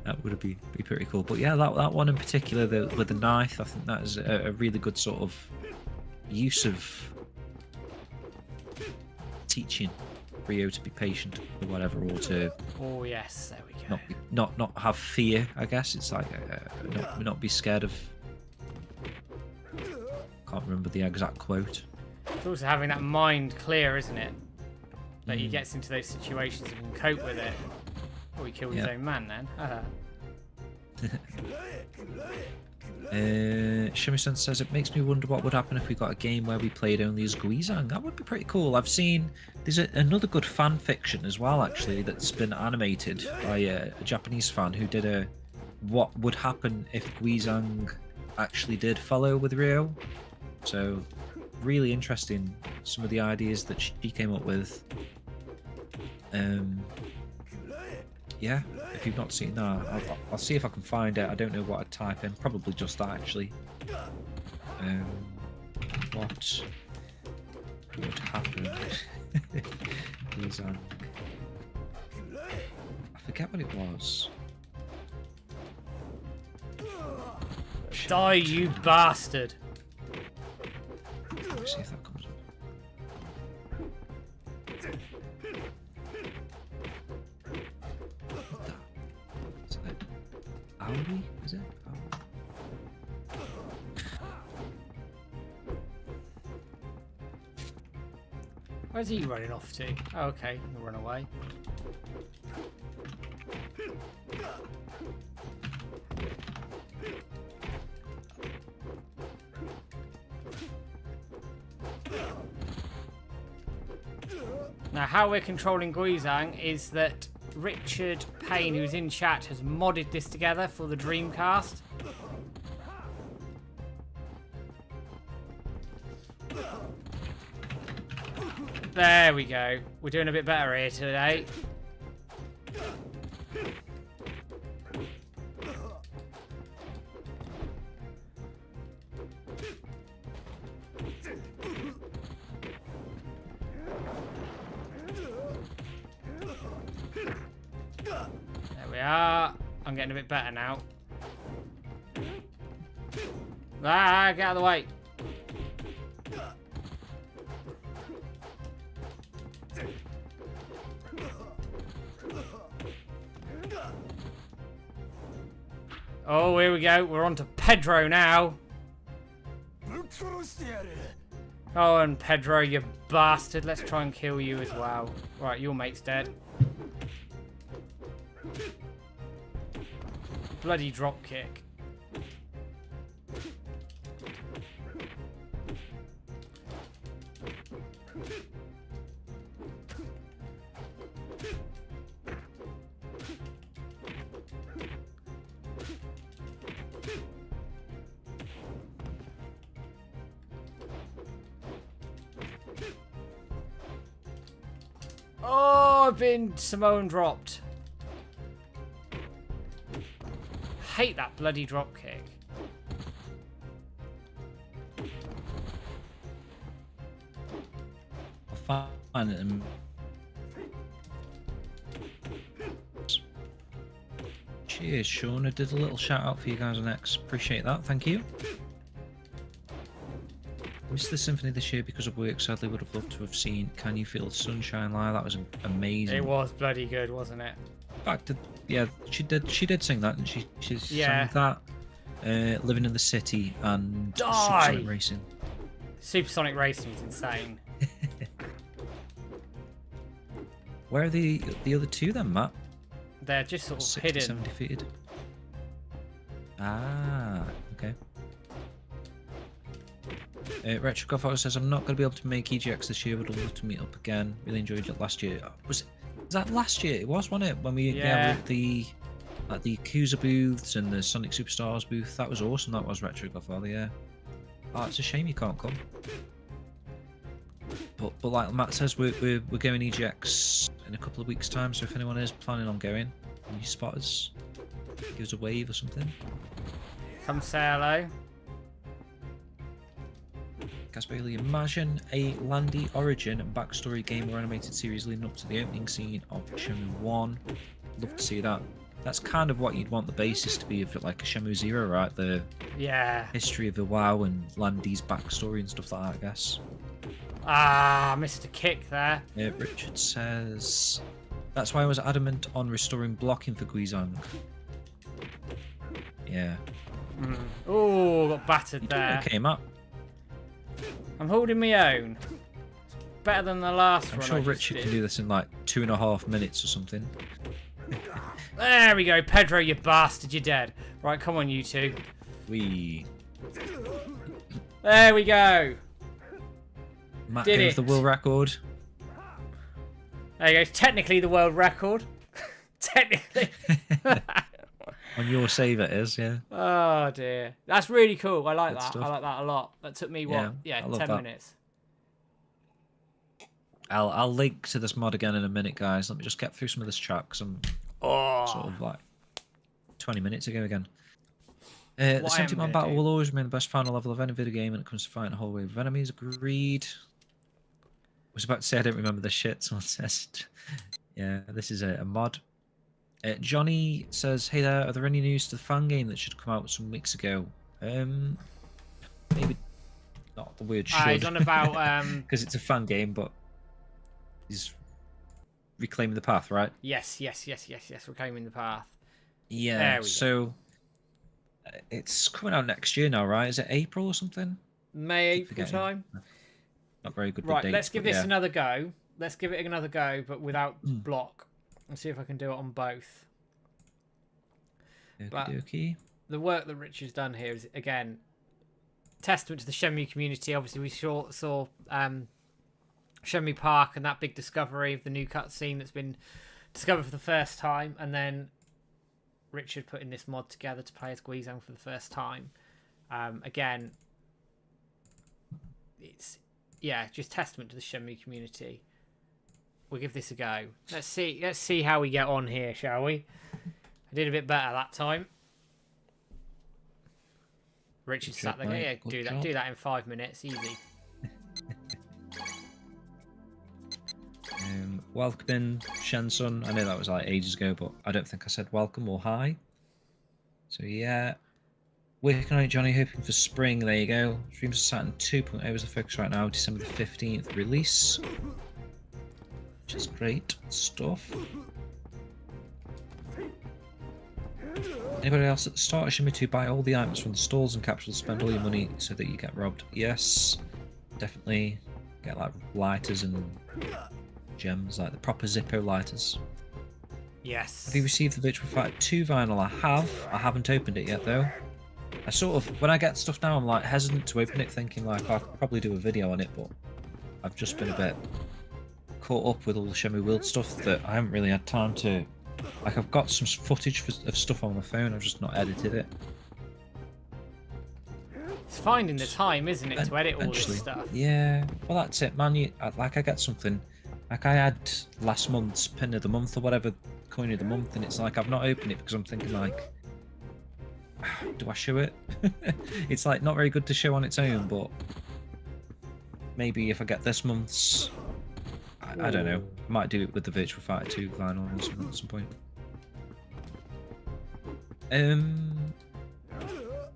That would be pretty cool. But yeah, that one in particular, with the knife, I think that is a really good sort of use of teaching Ryo to be patient or whatever, or to Oh yes, there we go. not have fear. I guess it's like not be scared of. Can't remember the exact quote. It's also having that mind clear, isn't it? That he gets into those situations and can cope with it. Or he killed his own man then. Shimmy-san says, it makes me wonder what would happen if we got a game where we played only as Guizhang. That would be pretty cool. I've seen there's another good fan fiction as well, actually, that's been animated by a Japanese fan who did a what would happen if Guizhang actually did follow with Ryo. So really interesting, some of the ideas that she came up with. Yeah, if you've not seen that, I'll see if I can find it. I don't know what I'd type in. Probably just that, actually. What would happen? Guizhang. I forget what it was. Die, you bastard! Let's see if that comes up. Is it Audi? Is it? Where's he running off to? Oh, okay, he'll run away. Now, how we're controlling Guizhang is that Richard Payne, who's in chat, has modded this together for the Dreamcast. There we go. We're doing a bit better here today. There we are. I'm getting a bit better now. Ah, get out of the way. Oh, here we go. We're on to Pedro now. Oh, and Pedro, you bastard. Let's try and kill you as well. Right, your mate's dead. Bloody drop kick. Oh, I've been Simone dropped. Hate that bloody drop kick. I'll find it. Cheers, Sean. I did a little shout out for you guys on X. Appreciate that. Thank you. Missed the symphony this year because of work. Sadly, would have loved to have seen Can You Feel the Sunshine live. That was amazing. It was bloody good, wasn't it? In fact, yeah, she did sing that, and she Yeah. sang that. Living in the City and Die! Supersonic Racing. Supersonic Racing is insane. Where are the other two then, Matt? They're just sort of 67 hidden. defeated. Ah, okay. Retro Godfather says, I'm not going to be able to make EGX this year, but I'd love to meet up again. Really enjoyed it last year. Was that last year? It was, wasn't it? When we with the Yakuza booths and the Sonic Superstars booth. That was awesome. That was Retro Godfather, yeah. Oh, it's a shame you can't come. But like Matt says, we're going EGX in a couple of weeks' time, so if anyone is planning on going, and you spot us, give us a wave or something. Come say hello. Gaz Bailey, imagine a Landy origin and backstory game or animated series leading up to the opening scene of Shenmue 1. Love to see that. That's kind of what you'd want the basis to be of like a Shenmue Zero, right? The history of the WoW and Landy's backstory and stuff like that, I guess. Ah, missed a kick there. Yeah, Richard says, that's why I was adamant on restoring blocking for Guizhang. Yeah. Oh, got battered there. Okay, Matt. I'm holding my own. It's better than the last one. I'm sure Richard can do this in like 2.5 minutes or something. There we go, Pedro, you bastard, you're dead. Right, come on, you two. There we go. Matt Did goes it. the world record. There you go. Technically the world record. Technically. On your save it is, yeah. Oh dear. That's really cool. I like Good that. stuff. I like that a lot. That took me what? Yeah, I love 10 that. minutes. I'll link to this mod again in a minute, guys. Let me just get through some of this chat because I'm sort of like 20 minutes ago again. The What I am 70-man gonna battle do- will always remain the best final level of any video game when it comes to fighting a whole wave of enemies. Agreed. I was about to say I don't remember this shit. Someone says, yeah, this is a mod. Johnny says, hey there, are there any news to the fan game that should come out some weeks ago? Maybe not at a weird should. He's on about because it's a fun game, but he's reclaiming the path, right? yes. Reclaiming the path. Yeah. There we go. So it's coming out next year now, right? Is it April or something? May, Keep April forgetting. time. Not very good. Right, with dates, let's give but this yeah. another go. Let's give it another go, but without block. And see if I can do it on both. But Okey-dokey. the work that Richard's done here is, again, testament to the Shenmue community. Obviously, we saw Shenmue Park and that big discovery of the new cutscene that's been discovered for the first time, and then Richard putting this mod together to play as Guizhang for the first time. Again, it's just testament to the Shenmue community. We'll give this a go. Let's see how we get on here, shall we? I did a bit better that time. Richard sat there. Yeah, do that in 5 minutes, easy. Welcome in, Shensun. I know that was like ages ago, but I don't think I said welcome or hi. So yeah, working on it, Johnny. Hoping for spring. There you go. Dreams of Saturn 2.0 is the focus right now. December the 15th release, which is great stuff. Anybody else at the start of Shenmue 2 buy all the items from the stalls and capsules, spend all your money so that you get robbed? Yes, definitely. Get like lighters and gems, like the proper Zippo lighters. Yes. Have you received the Virtual Fighter 2 vinyl? I have. I haven't opened it yet though. I sort of, when I get stuff now, I'm like hesitant to open it, thinking like I could probably do a video on it, but I've just been a bit caught up with all the Shenmue World stuff that I haven't really had time to. Like, I've got some footage of stuff on my phone, I've just not edited it. It's finding the time, isn't it, to edit all this stuff? Yeah, well that's it, man. I get something. Like I had last month's pin of the month or whatever, coin of the month, and it's like I've not opened it because I'm thinking like, do I show it? It's like not very good to show on its own, but maybe if I get this month's, I don't know. I might do it with the Virtual Fighter 2 vinyl or something at some point.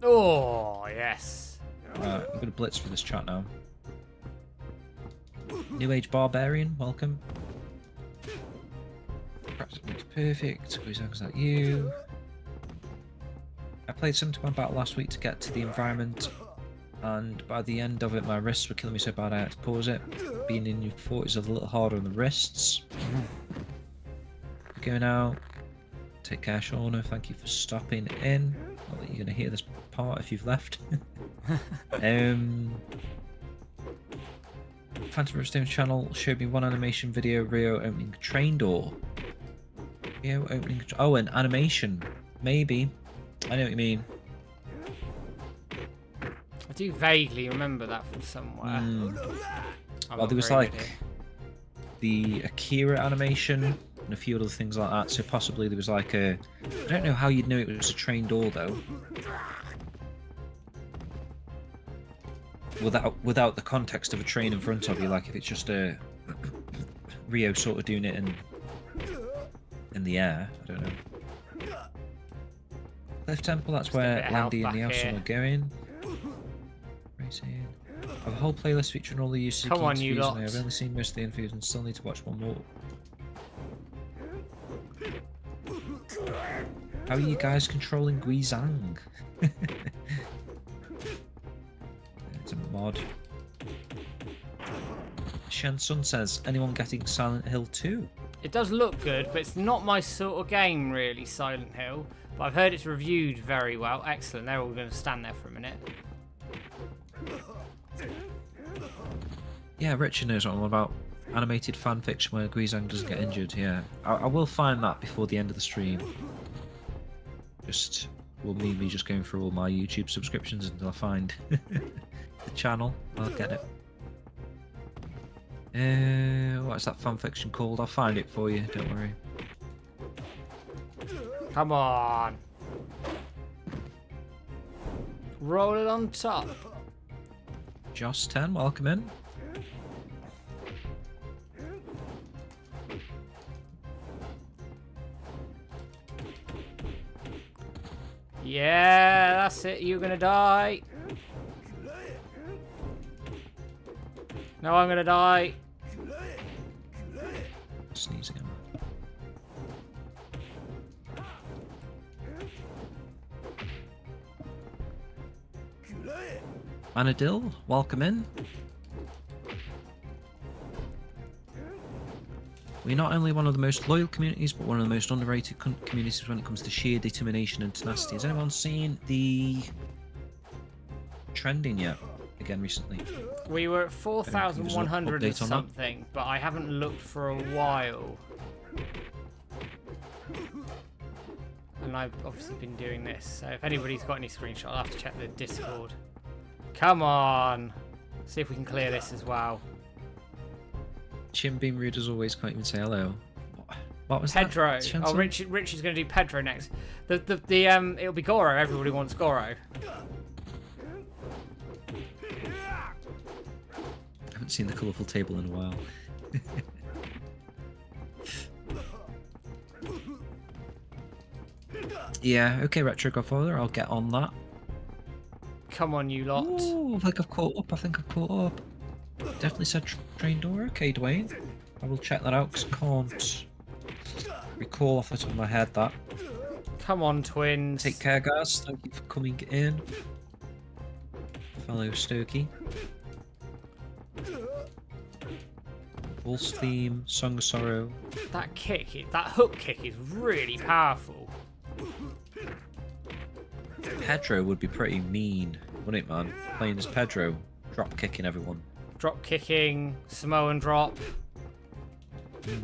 Oh yes. I'm gonna blitz for this chat now. New Age Barbarian, welcome. Practice makes perfect. Guizhang's like you. I played some to my battle last week to get to the environment, and by the end of it, my wrists were killing me so bad I had to pause it. Being in your 40s is a little harder on the wrists. Going out. Take care, Shauna. Thank you for stopping in. Not that you're going to hear this part if you've left. Phantom Ripstone's channel showed me one animation video, Rio opening a train door. Rio opening... Oh, an animation. Maybe. I know what you mean. I do vaguely remember that from somewhere. Well, there was like the Akira animation and a few other things like that, so possibly there was like a... I don't know how you'd know it was a train door though. Without the context of a train in front of you, like if it's just a Rio sort of doing it in the air, I don't know. Cliff Temple, that's where Landy and the Elson are going. Racing. I have a whole playlist featuring all the uses. Come on, you lot. I've only seen most of the interviews and still need to watch one more. How are you guys controlling Guizhang? It's a mod. Shensun says, anyone getting Silent Hill 2? It does look good, but it's not my sort of game, really, Silent Hill. But I've heard it's reviewed very well. Excellent. They're all going to stand there for a minute. Yeah, Richard knows what I'm about. Animated fan fiction where Guizhang doesn't get injured. Yeah, I will find that before the end of the stream. Will need me just going through all my YouTube subscriptions until I find the channel. I'll get it. What's that fan fiction called? I'll find it for you. Don't worry. Come on. Roll it on top. Joss 10, welcome in. Yeah, that's it. You're gonna die. No, I'm gonna die. Sneeze again. Anadil, welcome in. We're not only one of the most loyal communities, but one of the most underrated communities when it comes to sheer determination and tenacity. Has anyone seen the trending yet? Again, recently. We were at 4,100 and update on that? something, but I haven't looked for a while. And I've obviously been doing this, so if anybody's got any screenshots, I'll have to check the Discord. Come on! See if we can clear this as well. Chim being rude as always, can't even say hello. What was Pedro. that? Oh, Richard's going to do Pedro next. It'll be Goro. Everybody wants Goro. I haven't seen the colourful table in a while. Yeah, okay, Retro Godfather, I'll get on that. Come on, you lot. Ooh, I think I've caught up. Definitely said train door. Okay, Dwayne. I will check that out because I can't recall off the top of my head that. Come on, twins. Take care, guys. Thank you for coming in. Fellow Stokey. Wolf's theme, Song of Sorrow. That that hook kick is really powerful. Pedro would be pretty mean, wouldn't it, man? Playing as Pedro, drop kicking everyone. Drop kicking, Samoan drop. Okay,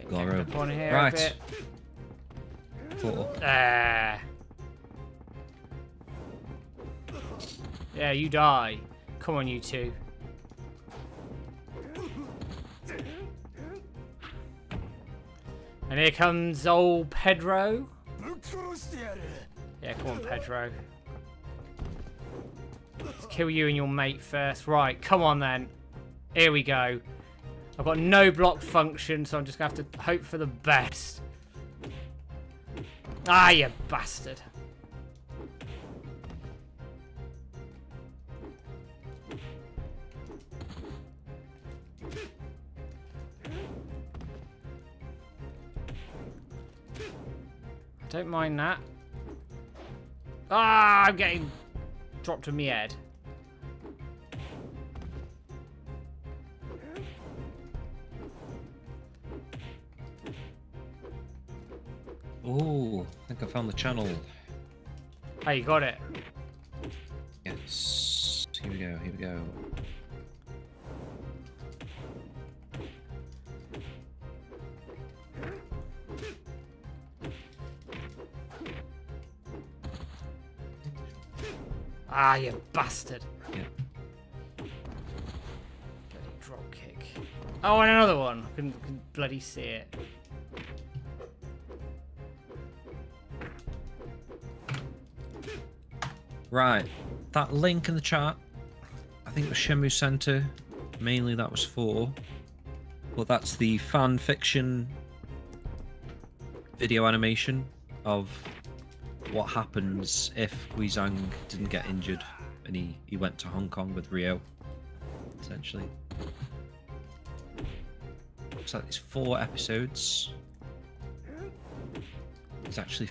Goro. up on here Right. a bit. Caught up. Yeah, you die. Come on, you two. And here comes old Pedro. Yeah, come on, Pedro. Let's kill you and your mate first. Right, come on then. Here we go. I've got no block function, so I'm just going to have to hope for the best. Ah, you bastard. Don't mind that. Ah, I'm getting dropped on my head. Oh, I think I found the channel. Oh, you got it. Yes. Here we go. Ah, you bastard. Yeah. Bloody drop kick. Oh, and another one. I can bloody see it. Right. That link in the chat, I think the Shenmue Center, mainly that was for. But that's the fan fiction video animation of what happens if Guizhang didn't get injured and he went to Hong Kong with Rio, essentially. Looks like there's 4 episodes. There's actually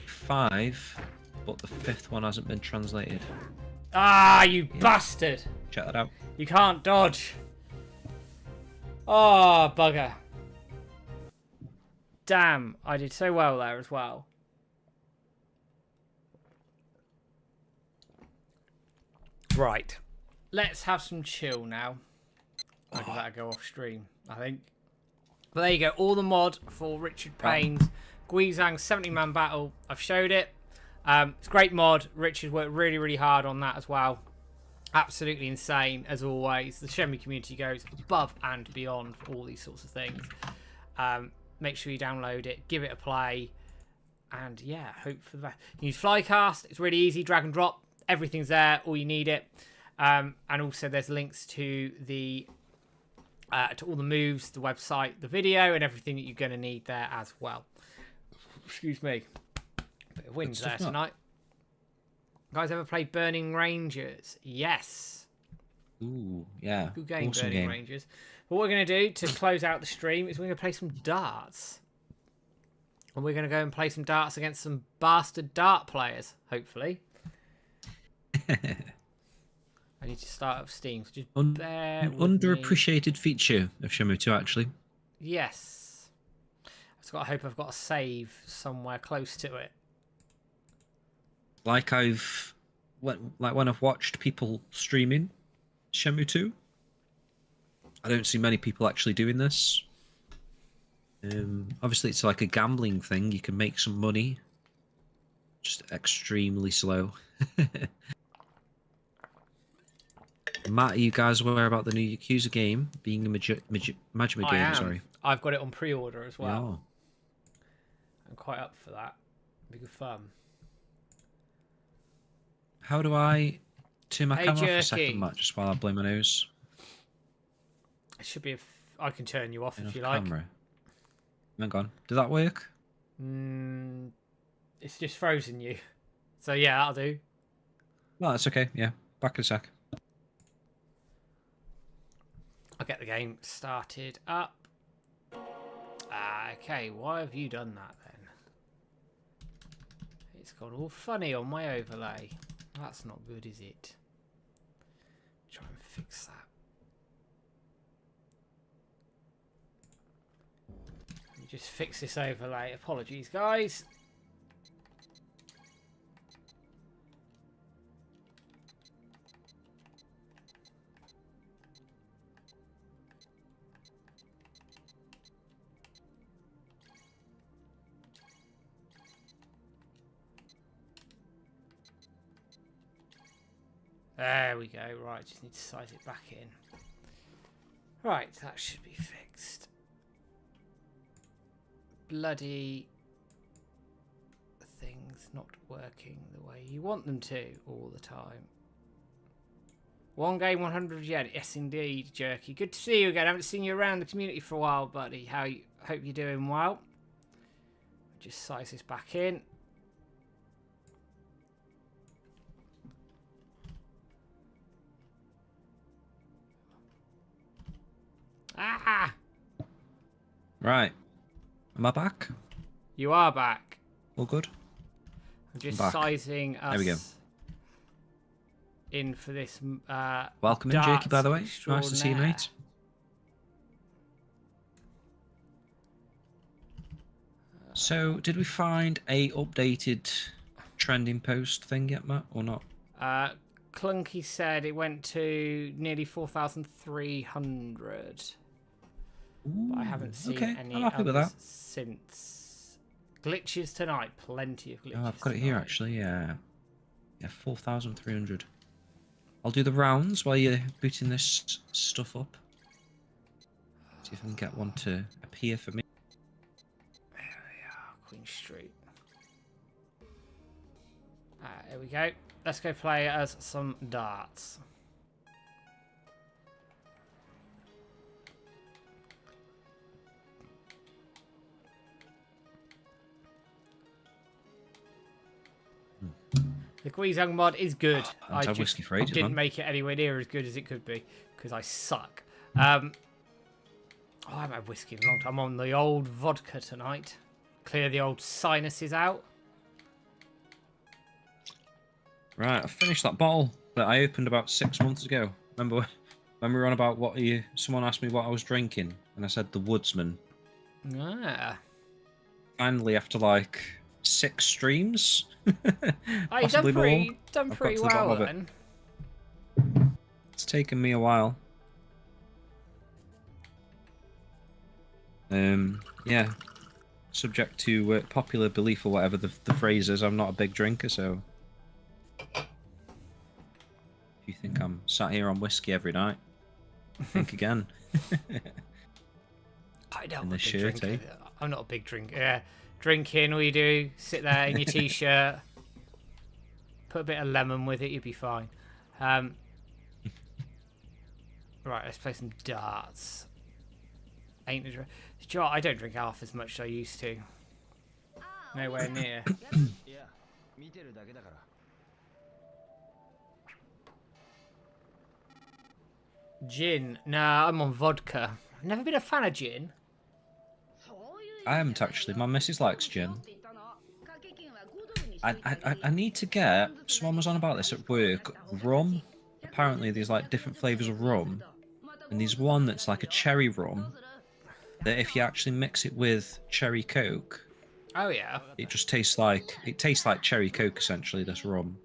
5, but the 5th one hasn't been translated. Ah, you bastard. Check that out. You can't dodge. Oh, bugger. Damn, I did so well there as well. Right. Let's have some chill now. I can let go off stream, I think. But there you go. All the mod for Richard Payne's Guizhang 70-man battle. I've showed it. It's a great mod. Richard worked really, really hard on that as well. Absolutely insane, as always. The Shenmue community goes above and beyond for all these sorts of things. Make sure you download it, give it a play, and yeah, hope for the best. You use Flycast. It's really easy. Drag and drop. Everything's there. All you need it. And also, there's links to the to all the moves, the website, the video, and everything that you're going to need there as well. Excuse me. Bit of wind there tonight. Guys, ever played Burning Rangers? Yes. Ooh, yeah. Good game, Awesome Burning game. Rangers. What we're going to do to close out the stream is we're going to play some darts. And we're going to go and play some darts against some bastard dart players, hopefully. I need to start up Steam, so just bear An with me. underappreciated feature of Shenmue 2, actually. Yes. I hope I've got a save somewhere close to it. Like when I've watched people streaming Shenmue 2, I don't see many people actually doing this. Obviously, it's like a gambling thing. You can make some money. Just extremely slow. Matt, are you guys aware about the new Yakuza game being a Majima game? Sorry. I've got it on pre-order as well. Yeah. I'm quite up for that. It'll be good fun. How do I turn my camera off Jerky. a second, Matt, just while I blow my nose? It should be. I can turn you off Turn if off you like. camera. Hang on. Did that work? It's just frozen you. So yeah, that'll do. No, that's okay. Yeah. Back in a sec. I'll get the game started up. Okay, why have you done that then? It's got all funny on my overlay. That's not good, is it? Try and fix that. Let me just fix this overlay. Apologies, guys. There we go. Right, just need to size it back in. Right, that should be fixed. Bloody things not working the way you want them to all the time. One game, 100 yen. Yes, indeed, Jerky. Good to see you again. I haven't seen you around the community for a while, buddy. Hope you're doing well. Just size this back in. Ah! Right. Am I back? You are back. All good? I'm just back. sizing us There we go. in for this. Welcome in, Jakey, by the way. Nice to see you, extraordinaire. mate. So, did we find a updated trending post thing yet, Matt, or not? Clunky said it went to nearly 4,300. But I haven't seen any I'm happy with others that. since. Glitches tonight. Plenty of glitches. Oh, I've got it here, tonight. actually, yeah. Yeah, 4,300. I'll do the rounds while you're booting this stuff up. See if I can get one to appear for me. There we are, Queen Street. Here we go. Let's go play as some darts. The Guizhang mod is good. I just whiskey for ages, didn't man. make it anywhere near as good as it could be because I suck. I haven't had whiskey in a long time. I'm on the old vodka tonight. Clear the old sinuses out. Right, I finished that bottle that I opened about 6 months ago. Remember when we were on about what you? Someone asked me what I was drinking, and I said the Woodsman. Ah. Finally, after like 6 streams, Oh, you've possibly more, done I've pretty got to the bottom well of it. then. It's taken me a while. Yeah. Subject to popular belief or whatever the phrase is, I'm not a big drinker, so if you think I'm sat here on whiskey every night, think again. I In don't. the shirt, eh? I'm not a big drinker. Yeah, drinking. All you do, sit there in your t-shirt, put a bit of lemon with it, you'll be fine. Right, let's play some darts. Ain't a Joe, I don't drink half as much as I used to. Nowhere near. Gin. Nah, I'm on vodka. I've never been a fan of gin. I haven't actually. My missus likes gin. I need to get. Someone was on about this at work. Rum. Apparently, there's like different flavors of rum, and there's one that's like a cherry rum. That if you actually mix it with cherry coke, Oh yeah. it just tastes like cherry coke essentially. This rum,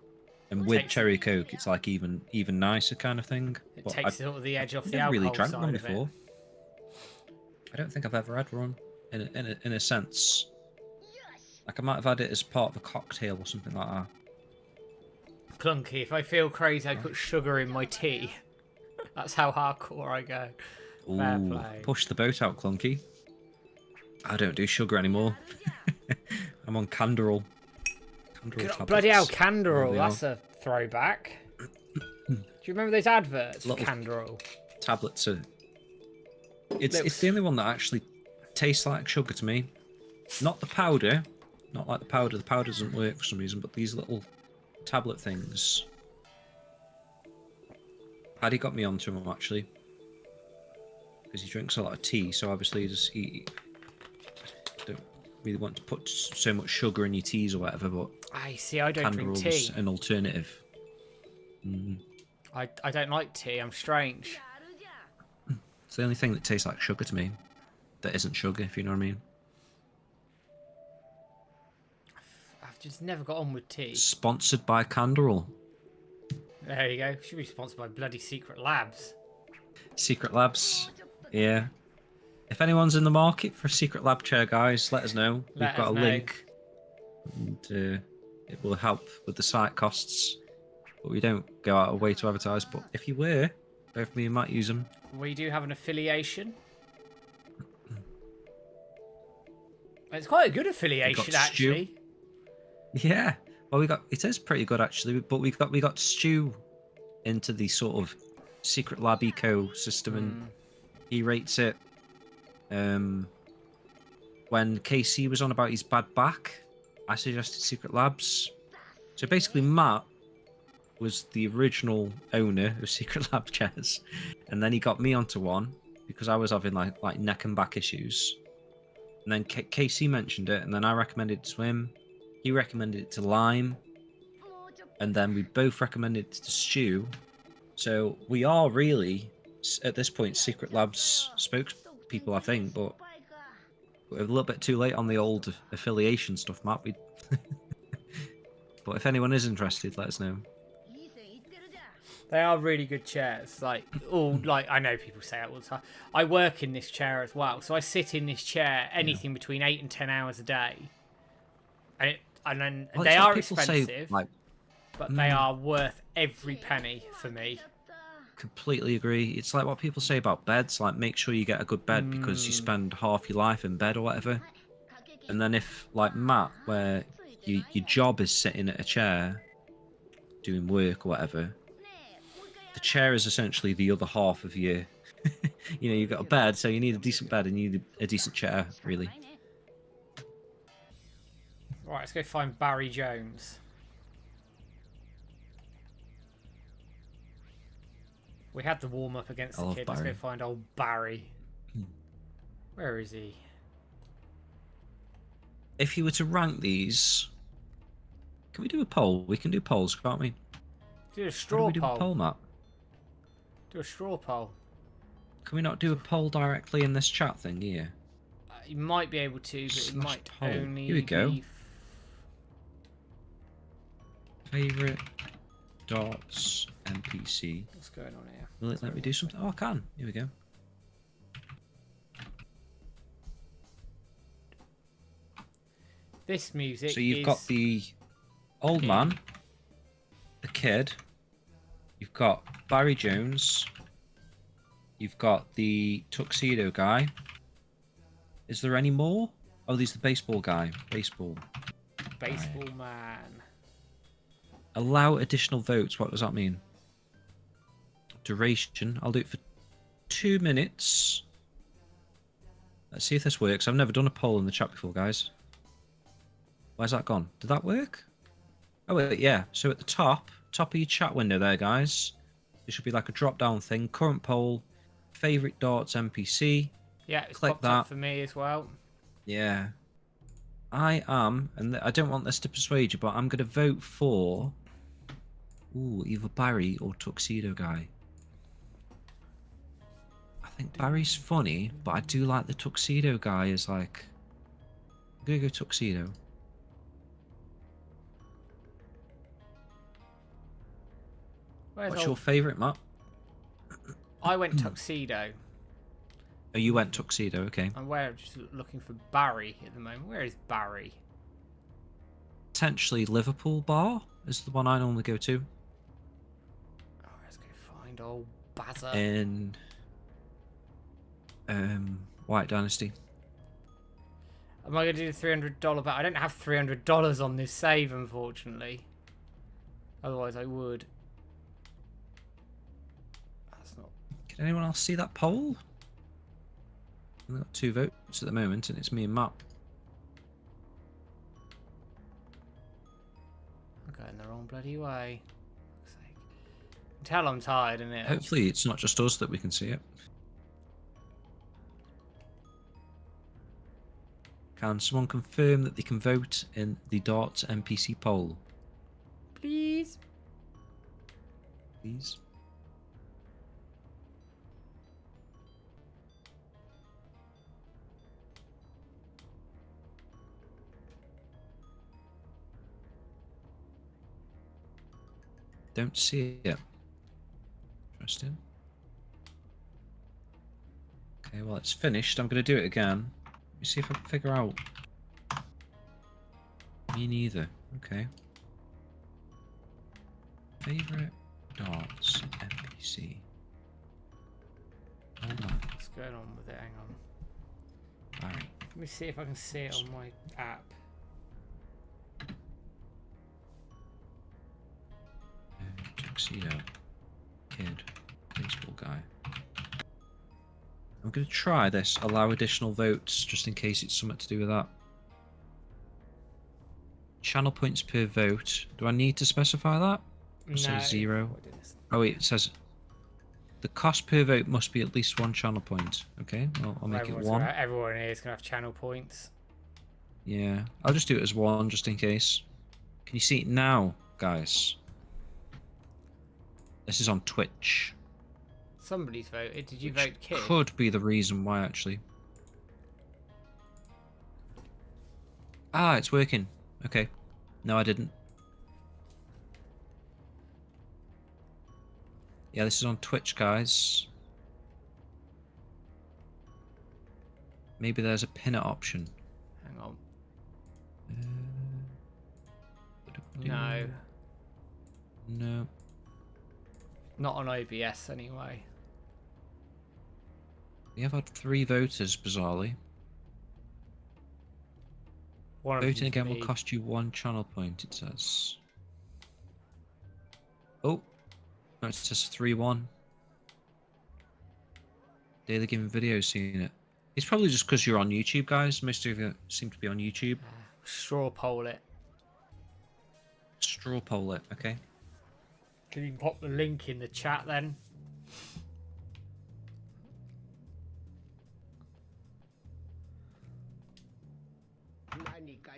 and with cherry coke, it's like even nicer kind of thing. It But takes sort of the edge off I've the never alcohol really drank side rum of before. I don't think I've ever had rum in a sense. Like I might have had it as part of a cocktail or something like that. Clunky. If I feel crazy, I put sugar in my tea. That's how hardcore I go. Fair Ooh, play. push the boat out, Clunky. I don't do sugar anymore. I'm on Canderel. Bloody hell, There Canderel. we That's a throwback. Do you remember those adverts for Little Canderel? Tablets are. It's the only one that actually tastes like sugar to me. Not the powder. Not like the powder. The powder doesn't work for some reason, but these little tablet things. Paddy got me onto them actually. Because he drinks a lot of tea, so obviously he don't really want to put so much sugar in your teas or whatever, but I see, I don't drink Canderel's tea. an alternative. Mm. I don't like tea, I'm strange. It's the only thing that tastes like sugar to me. That isn't sugar, if you know what I mean. I've just never got on with tea. Sponsored by Canderel. There you go. Should be sponsored by bloody Secret Labs. Secret Labs. Yeah. If anyone's in the market for a Secret Lab chair, guys, let us know. We've got a link. And it will help with the site costs. But we don't go out of our way to advertise. But if you were, both me and Matt use them. We do have an affiliation. It's quite a good affiliation, actually. Yeah. Well, it is pretty good actually, but we got Stu into the sort of Secret Lab ecosystem, and he rates it. When KC was on about his bad back, I suggested Secret Labs. So basically, Matt was the original owner of Secret Lab chairs, and then he got me onto one because I was having like neck and back issues. And then KC mentioned it, and then I recommended it to him. He recommended it to Lime, and then we both recommended it to Stu. So we are really, at this point, Secret Labs spokespeople, I think, but we're a little bit too late on the old affiliation stuff, Matt. But if anyone is interested, let us know. They are really good chairs. Like I know people say it all the time. I work in this chair as well, so I sit in this chair anything between 8 and 10 hours a day. And then they are expensive, but they are worth every penny for me. Completely agree. It's like what people say about beds. Like, make sure you get a good bed because you spend half your life in bed or whatever. And then if, like Matt, where your job is sitting at a chair doing work or whatever, the chair is essentially the other half of you. You know, you've got a bed, so you need a decent bed and you need a decent chair, really. Right, let's go find Barry Jones. We had the warm up against the kid. Let's go find old Barry. Where is he? If you were to rank these, can we do a poll? We can do polls, can't we? Do a straw How do we do poll. a poll, Matt? Do a straw poll. Can we not do a poll directly in this chat thing here? You might be able to, but it might poll. only Here we go. be Favorite dots NPC. What's going on here? Will it let me do something? Oh, I can. Here we go. This music. So you've got the old man, the kid. You've got Barry Jones. You've got the tuxedo guy. Is there any more? Oh, there's the baseball guy. Baseball Man. Allow additional votes. What does that mean? Duration. I'll do it for 2 minutes. Let's see if this works. I've never done a poll in the chat before, guys. Where's that gone? Did that work? Oh, wait, yeah. So at the top of your chat window there, guys, It should be like a drop-down thing. Current poll, favorite darts NPC. Yeah, it's Click popped up that. for me as well. Yeah. I am, and I don't want this to persuade you, but I'm going to vote for either Barry or Tuxedo Guy. I think Barry's funny, but I do like the Tuxedo Guy as like... I'm going to go Tuxedo. What's your favourite, Matt? I went Tuxedo. Oh, you went Tuxedo, okay. I'm just looking for Barry at the moment. Where is Barry? Potentially Liverpool Bar is the one I normally go to. Oh, let's go find old Bazza. In White Dynasty. Am I going to do the $300 bet? I don't have $300 on this save, unfortunately. Otherwise, I would. That's not... Can anyone else see that poll? We've got 2 votes at the moment, and it's me and Matt. I'm going the wrong bloody way. Fuck's sake. You can tell I'm tired, innit? Hopefully it's not just us that we can see it. Can someone confirm that they can vote in the Darts NPC poll? Please. Please. Don't see it. Interesting. Okay, well, it's finished. I'm going to do it again. Let me see if I can figure out. Me neither. Okay. Favorite darts NPC. Hold on. What's going on with it? Hang on. Alright. Let me see if I can see it on my app. Tuxedo. Kid. Baseball guy. I'm going to try this. Allow additional votes, just in case it's something to do with that. Channel points per vote. Do I need to specify that? Or say 0? Oh wait, it says... The cost per vote must be at least 1 channel point. Okay, well, I'll make it 1. Everyone here is going to have channel points. Yeah, I'll just do it as 1, just in case. Can you see it now, guys? This is on Twitch. Somebody's voted. Did you vote Kid? Could be the reason why, actually. Ah, it's working. Okay. No, I didn't. Yeah, this is on Twitch, guys. Maybe there's a pinner option. Hang on. No. No. Not on OBS, anyway. We have had 3 voters, bizarrely. Voting again will cost you 1 channel point, it says. Oh. No, it says 3-1. Daily Gaming Video's seen it. It's probably just because you're on YouTube, guys. Most of you seem to be on YouTube. Straw poll it. Straw poll it, okay. Can you pop the link in the chat then?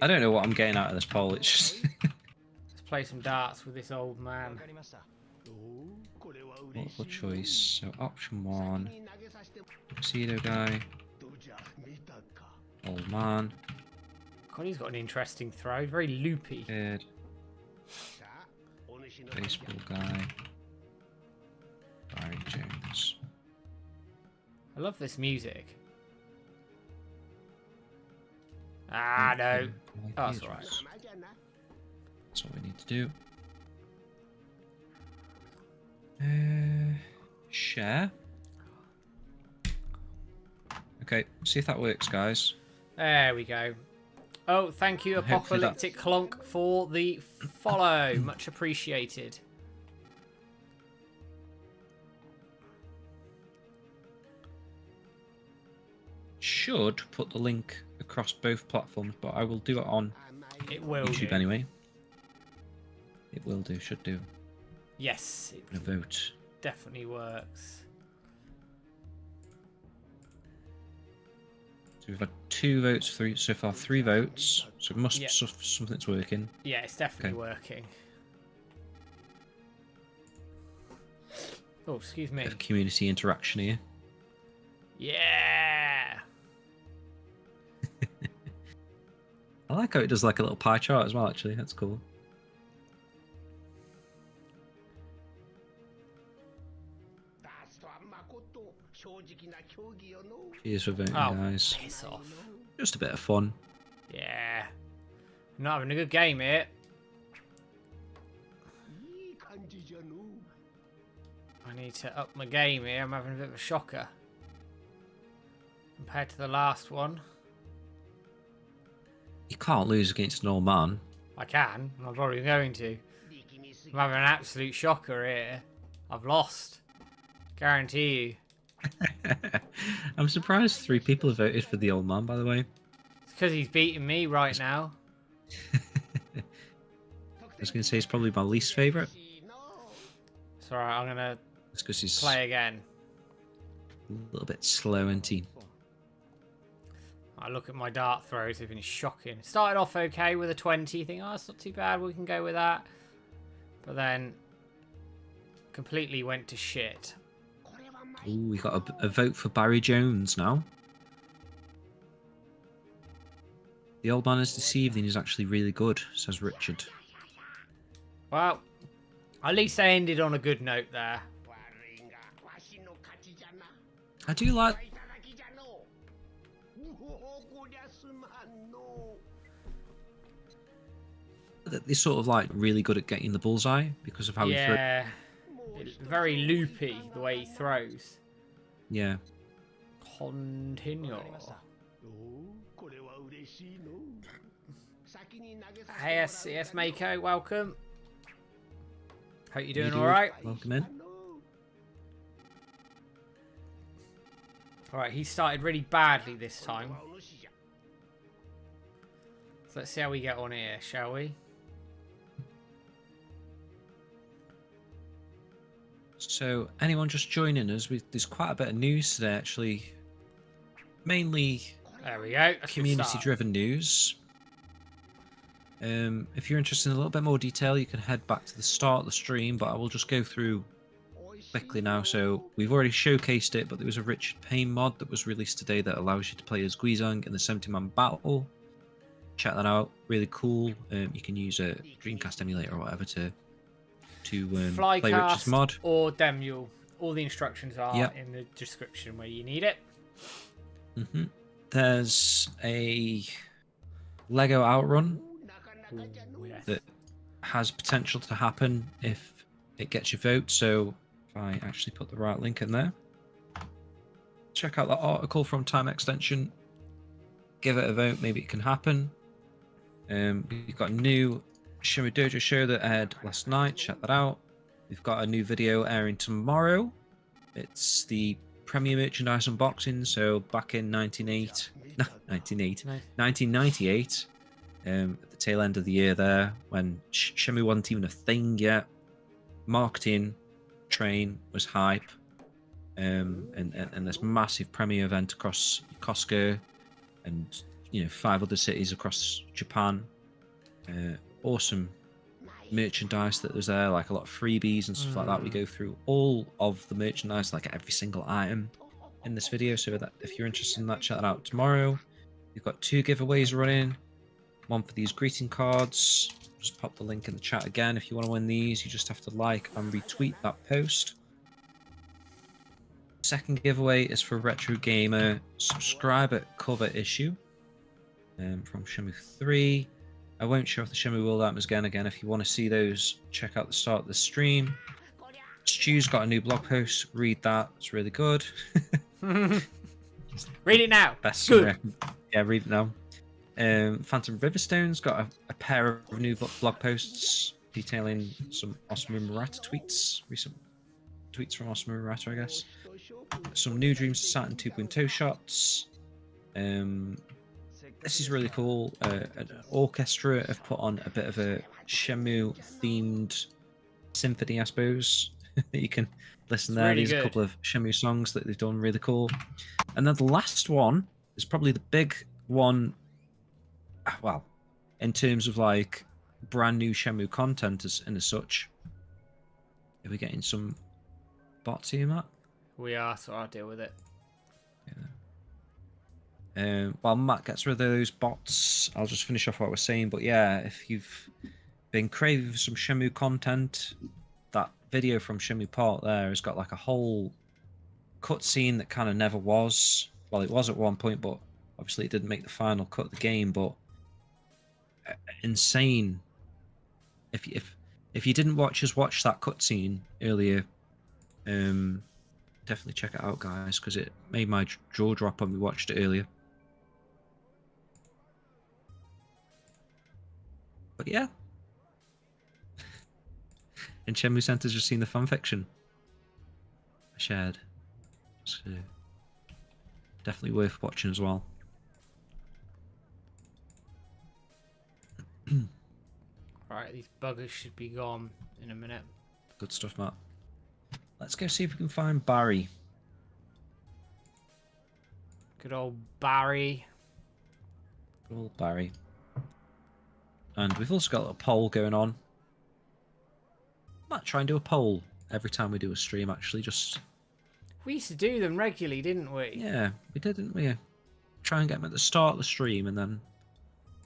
I don't know what I'm getting out of this poll. It's just... Let's play some darts with this old man. Multiple choice. So option 1. Tuxedo guy. Old man. God, he's got an interesting throw. Very loopy. Kid. Baseball guy. Barry Jones. I love this music. Ah, no. Oh, that's alright. That's what we need to do. Share. Okay, see if that works, guys. There we go. Oh, thank you, Apocalyptic Clonk, for the follow. Much appreciated. Should put the link across both platforms, but I will do it on YouTube anyway. It will do, should do. Yes. A vote. definitely works. So we've had 2 votes, so far 3 votes. So it must Yeah. be something that's working. Yeah, it's definitely Okay. working. Oh, excuse me. Bit of community interaction here. Yeah. I like how it does like a little pie chart as well, actually. That's cool. Cheers for voting, Oh, guys. piss off. Just a bit of fun. Yeah. Not having a good game here. I need to up my game here. I'm having a bit of a shocker. Compared to the last one. You can't lose against an old man. I can. I'm probably going to. I'm having an absolute shocker here. I've lost. Guarantee you. I'm surprised 3 people have voted for the old man, by the way. It's because he's beating me right now. I was going to say he's probably my least favourite. It's alright, I'm going to It's because he's play again. a little bit slow, isn't he? I look at my dart throws, they've been shocking. Started off okay with a 20, think, oh, it's not too bad, we can go with that. But then, completely went to shit. Ooh, we got a vote for Barry Jones now. The old man is deceived and he's actually really good, says Richard. Well, at least I ended on a good note there. I do like... that they're sort of like really good at getting the bullseye because of how he throws. Yeah, very loopy the way he throws. Yeah. Continue. Hey, SCS Mako, welcome. Hope you're doing alright. Welcome in. Alright, he started really badly this time. So let's see how we get on here, shall we? So, anyone just joining us? There's quite a bit of news today, actually. Mainly There we go. That's community-driven news. If you're interested in a little bit more detail, you can head back to the start of the stream, but I will just go through quickly now. So, we've already showcased it, but there was a Richard Payne mod that was released today that allows you to play as Guizhang in the 70-man battle. Check that out. Really cool. You can use a Dreamcast emulator or whatever to play Richard's mod. Or Demule. All the instructions are in the description where you need it. There's a Lego Outrun that has potential to happen if it gets your vote. So if I actually put the right link in there, check out that article from Time Extension. Give it a vote. Maybe it can happen. We've got a new Shenmue Dojo show that aired last night. Check that out. We've got a new video airing tomorrow. It's the premiere merchandise unboxing. So back in 1998, at the tail end of the year there, when Shenmue wasn't even a thing yet, marketing train was hype, and this massive premiere event across Costco and 5 other cities across Japan. Awesome merchandise that was there, like a lot of freebies and stuff like that. We go through all of the merchandise, like every single item in this video. So that if you're interested in that, check that out tomorrow. We've got 2 giveaways running. One for these greeting cards. Just pop the link in the chat again. If you want to win these, you just have to like and retweet that post. Second giveaway is for Retro Gamer subscriber cover issue from Shenmue 3. I won't show off the Shenmue World items again. If you want to see those, check out the start of the stream. Stu's got a new blog post. Read that. It's really good. Read it now. Best Good. Yeah, read it now. Phantom Riverstone's got a pair of new blog posts detailing some Osamu Murata tweets. Recent tweets from Osamu Murata, I guess. Some new Dreams of Saturn 2.0 shots. This is really cool. An orchestra have put on a bit of a Shenmue themed symphony, I suppose. that you can listen It's there. really These are a good. couple of Shenmue songs that they've done really cool. And then the last one is probably the big one. Well, in terms of like brand new Shenmue content and as such. Are we getting some bots here, Matt? We are, so I'll deal with it. While Matt gets rid of those bots, I'll just finish off what we're saying. But yeah, if you've been craving for some Shenmue content, that video from Shenmue Park there has got like a whole cutscene that kind of never was. Well, it was at one point, but obviously it didn't make the final cut of the game. But insane. If you didn't watch that cutscene earlier, definitely check it out, guys, because it made my jaw drop when we watched it earlier. But yeah. And Shenmue Center's just seen the fanfiction I shared. So definitely worth watching as well. Right, these buggers should be gone in a minute. Good stuff, Matt. Let's go see if we can find Barry. Good old Barry. Good old Barry. And we've also got a poll going on. Might try and do a poll every time we do a stream, actually. Just We used to do them regularly, didn't we? yeah, we did, didn't we? Try and get them at the start of the stream and then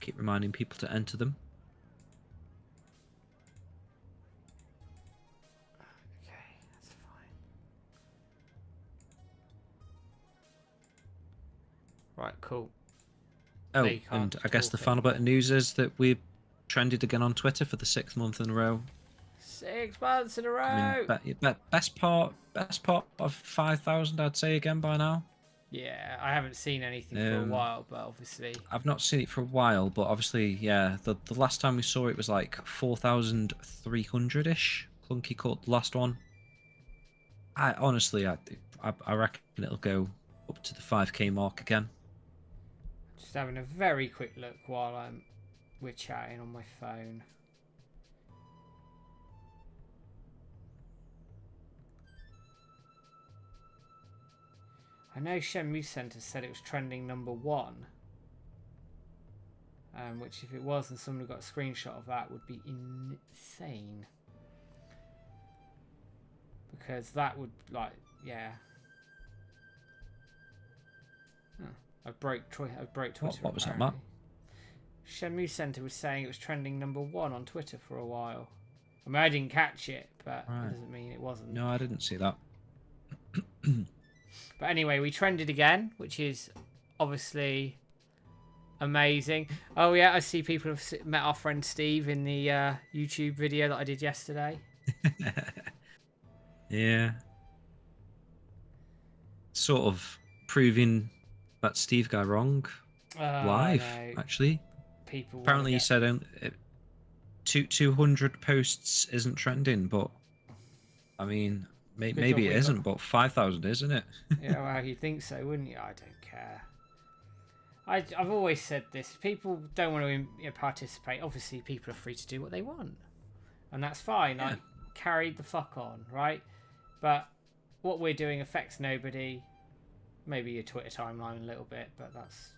keep reminding people to enter them. Okay, that's fine. Right, cool. Oh, They can't and I guess the talk final bit of news is that we trended again on Twitter for the 6th month in a row. 6 months in a row. I mean, best part of 5,000, I'd say again by now. Yeah, I haven't seen anything for a while, but obviously I've not seen it for a while, but obviously, yeah, the last time we saw it was like 4,300-ish. Clunky caught the last one. I honestly, I reckon it'll go up to the 5K mark again. just having a very quick look while we're chatting on my phone. I know Shenmue Center said it was trending #1. Which if it was and someone got a screenshot of that would be insane. Because that would, like, yeah. Huh. I broke Twitter. What was that, apparently. Matt? Shenmue Center was saying it was trending #1 on Twitter for a while. I mean, I didn't catch it, but Right. it doesn't mean it wasn't. No, I didn't see that. But anyway, we trended again, which is obviously amazing. Oh yeah, I see people have met our friend Steve in the YouTube video that I did yesterday. Yeah. Sort of proving that Steve guy wrong live, actually. People Apparently he said 200 posts isn't trending, but I mean, maybe it isn't, but 5,000 is, isn't it? Yeah, well, you'd think so, wouldn't you? I don't care. I've always said this. If people don't want to participate, obviously people are free to do what they want. And that's fine. Yeah. Like, carry the fuck on, right? But what we're doing affects nobody. Maybe your Twitter timeline a little bit, but that's...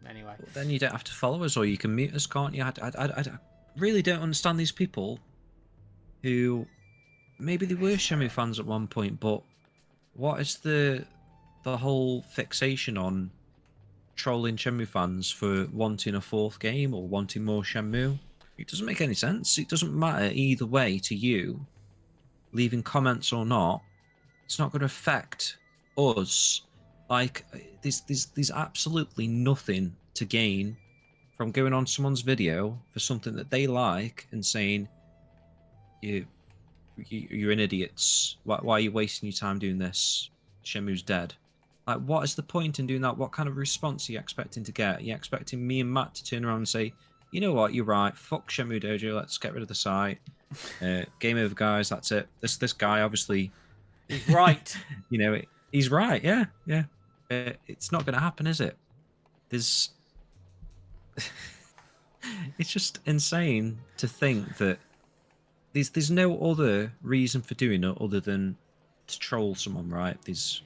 Anyway. Well, then you don't have to follow us, or you can mute us, can't you? I really don't understand these people who... Maybe they were Shenmue fans at one point, but what is the whole fixation on trolling Shenmue fans for wanting a 4th game or wanting more Shenmue? It doesn't make any sense. It doesn't matter either way to you, leaving comments or not. It's not going to affect us. Like, there's absolutely nothing to gain from going on someone's video for something that they like and saying, you're an idiots. Why are you wasting your time doing this? Shenmue's dead. Like, what is the point in doing that? What kind of response are you expecting to get? Are you expecting me and Matt to turn around and say, you know what, you're right, fuck Shenmue Dojo, let's get rid of the site. Game over, guys, that's it. This guy, obviously... He's right. He's right, yeah. It's not going to happen, is it? There's... It's just insane to think that there's no other reason for doing it other than to troll someone, right? There's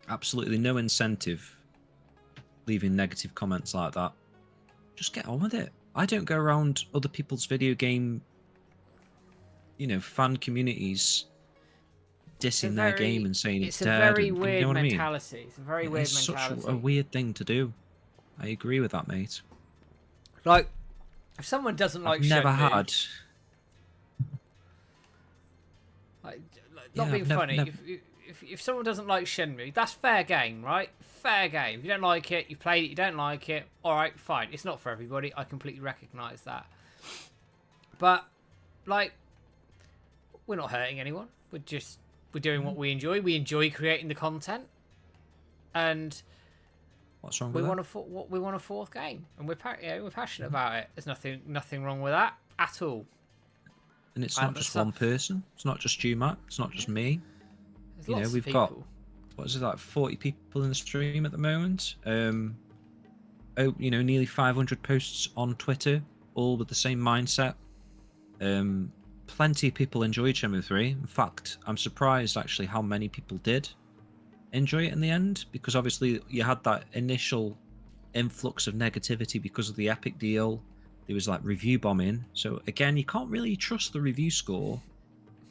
absolutely no incentive leaving negative comments like that. Just get on with it. I don't go around other people's video game, fan communities dissing their game and saying it's a dead. very And, weird you know what mentality. I mean? It's a very weird mentality. Such a weird thing to do. I agree with that, mate. Like, if someone doesn't like I've never Shenmue, had. like, not being funny, if someone doesn't like Shenmue, that's fair game, right? Fair game. If you don't like it, you played it, you don't like it, alright, fine. It's not for everybody. I completely recognise that. But, like, we're not hurting anyone. We're doing what we enjoy. We enjoy creating the content. And what's wrong we with want a fourth game. And we're passionate about it. There's nothing wrong with that at all. And it's not just one person. It's not just you, Matt. It's not just me. We've got, what is it, like 40 people in the stream at the moment. Nearly 500 posts on Twitter, all with the same mindset. Plenty of people enjoyed Shenmue 3. In fact, I'm surprised actually how many people did enjoy it in the end, because obviously you had that initial influx of negativity because of the Epic deal. There was like review bombing. So again, you can't really trust the review score.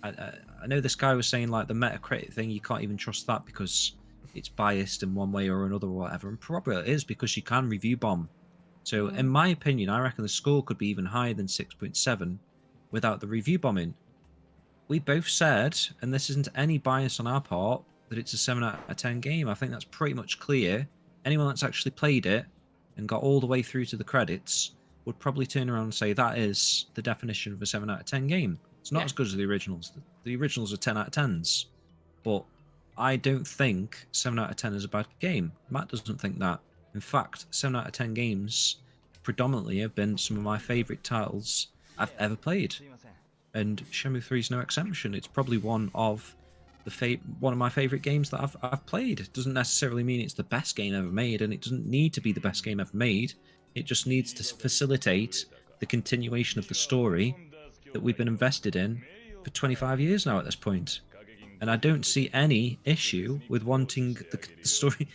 I know this guy was saying like the Metacritic thing, you can't even trust that because it's biased in one way or another or whatever. And probably it is because you can review bomb. So in my opinion, I reckon the score could be even higher than 6.7 without the review bombing. We both said, and this isn't any bias on our part, that it's a 7 out of 10 game. I think that's pretty much clear. Anyone that's actually played it and got all the way through to the credits would probably turn around and say that is the definition of a 7 out of 10 game. It's not as good as the originals. The originals are 10 out of 10s. But I don't think 7 out of 10 is a bad game. Matt doesn't think that. In fact, 7 out of 10 games predominantly have been some of my favourite titles I've ever played. And Shenmue 3 is no exception. It's probably one of my favourite games that I've played. It doesn't necessarily mean it's the best game ever made, and it doesn't need to be the best game ever made. It just needs to facilitate the continuation of the story that we've been invested in for 25 years now at this point. And I don't see any issue with wanting the story,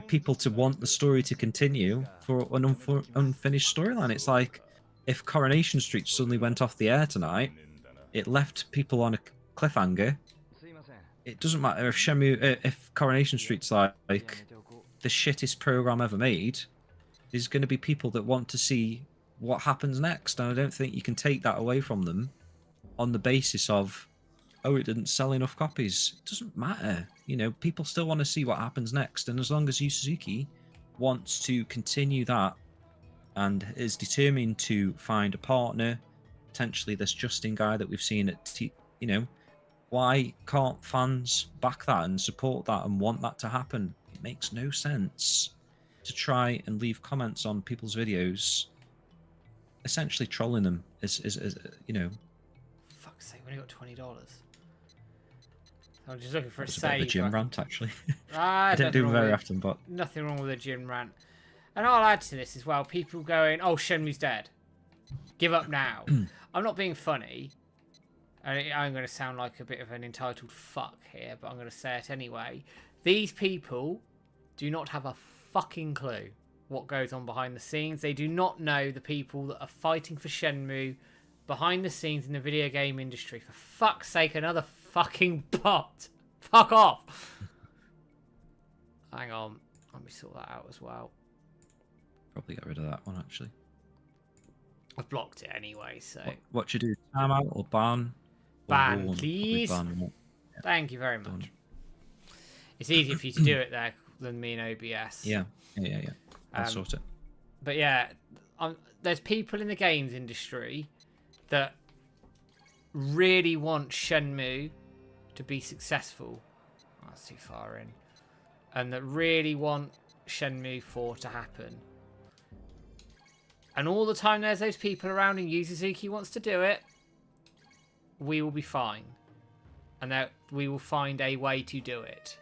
people to want the story to continue for an unfinished storyline. It's like if Coronation Street suddenly went off the air tonight, it left people on a cliffhanger. It doesn't matter if Coronation Street's like the shittest program ever made. There's going to be people that want to see what happens next, and I don't think you can take that away from them on the basis of, oh, it didn't sell enough copies. It doesn't matter. People still want to see what happens next, and as long as Yu Suzuki wants to continue that and is determined to find a partner, potentially this Justin guy that we've seen at why can't fans back that and support that and want that to happen? It makes no sense to try and leave comments on people's videos essentially trolling them is Fuck's sake, we only got $20. I'm just looking for a bit save. of a gym rant, actually. I don't do it very often, but nothing wrong with a gym rant. And I'll add to this as well. People going, "Oh, Shenmue's dead. Give up now." I'm not being funny. I'm going to sound like a bit of an entitled fuck here, but I'm going to say it anyway. These people do not have a fucking clue what goes on behind the scenes. They do not know the people that are fighting for Shenmue behind the scenes in the video game industry. For fuck's sake, another fucking bot. Fuck off. Hang on. Let me sort that out as well. Probably get rid of that one, actually. I've blocked it anyway, so... What should you do? Timeout or ban? Ban, please. Ban. Thank you very much. It's easier for you to do it there than me in OBS. Yeah. I'll sort it. But yeah, there's people in the games industry that really want Shenmue to be successful. Oh, that's too far in. And that really want Shenmue 4 to happen. And all the time there's those people around and Yu Suzuki wants to do it, we will be fine. And that we will find a way to do it.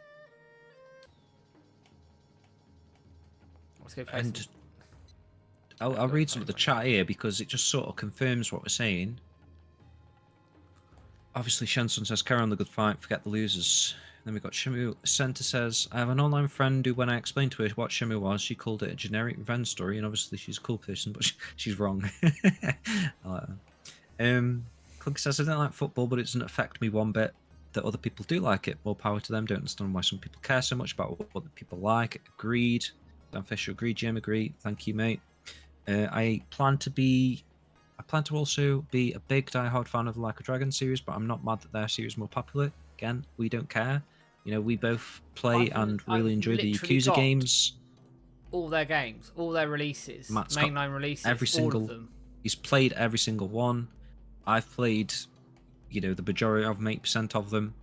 Let's go play and I'll read some of the chat here because it just sort of confirms what we're saying. Obviously, Shensun says, carry on the good fight, forget the losers. Then we've got Shenmue Center says, I have an online friend who, when I explained to her what Shenmue was, she called it a generic revenge story, and obviously she's a cool person, but she's wrong. I like that. Clunky says, I don't like football, but it doesn't affect me one bit that other people do like it. More power to them. Don't understand why some people care so much about what other people like. Agreed. Dan Fisher agreed. Jim agreed. Thank you, mate. I plan to also be a big die-hard fan of the Like a Dragon series, but I'm not mad that their series is more popular. Again, we don't care. You know, we both play and really enjoy the Yakuza games. All their games, all their releases, Matt's mainline releases, all of them. He's played every single one. I've played, you know, the majority of them, 8% of them.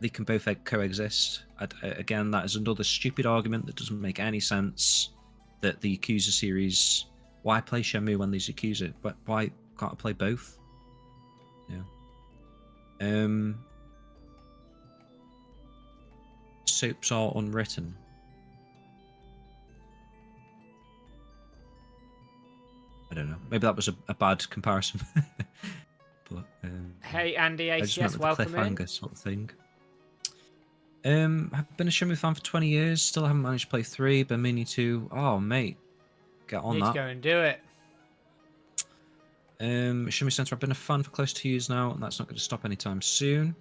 They can both coexist. Again, that is another stupid argument that doesn't make any sense. That the Yakuza series, why play Shenmue when there's Yakuza? But why can't I play both? Yeah. Soaps are unwritten. I don't know. Maybe that was a bad comparison. But hey, Andy I just ACS, meant the welcome in. cliffhanger sort of thing. I've been a Shenmue fan for 20 years. Still haven't managed to play 3. Been meaning to. Oh, mate, get on Need that. to go and do it. Shenmue Center. I've been a fan for close to 2 years now, and that's not going to stop anytime soon.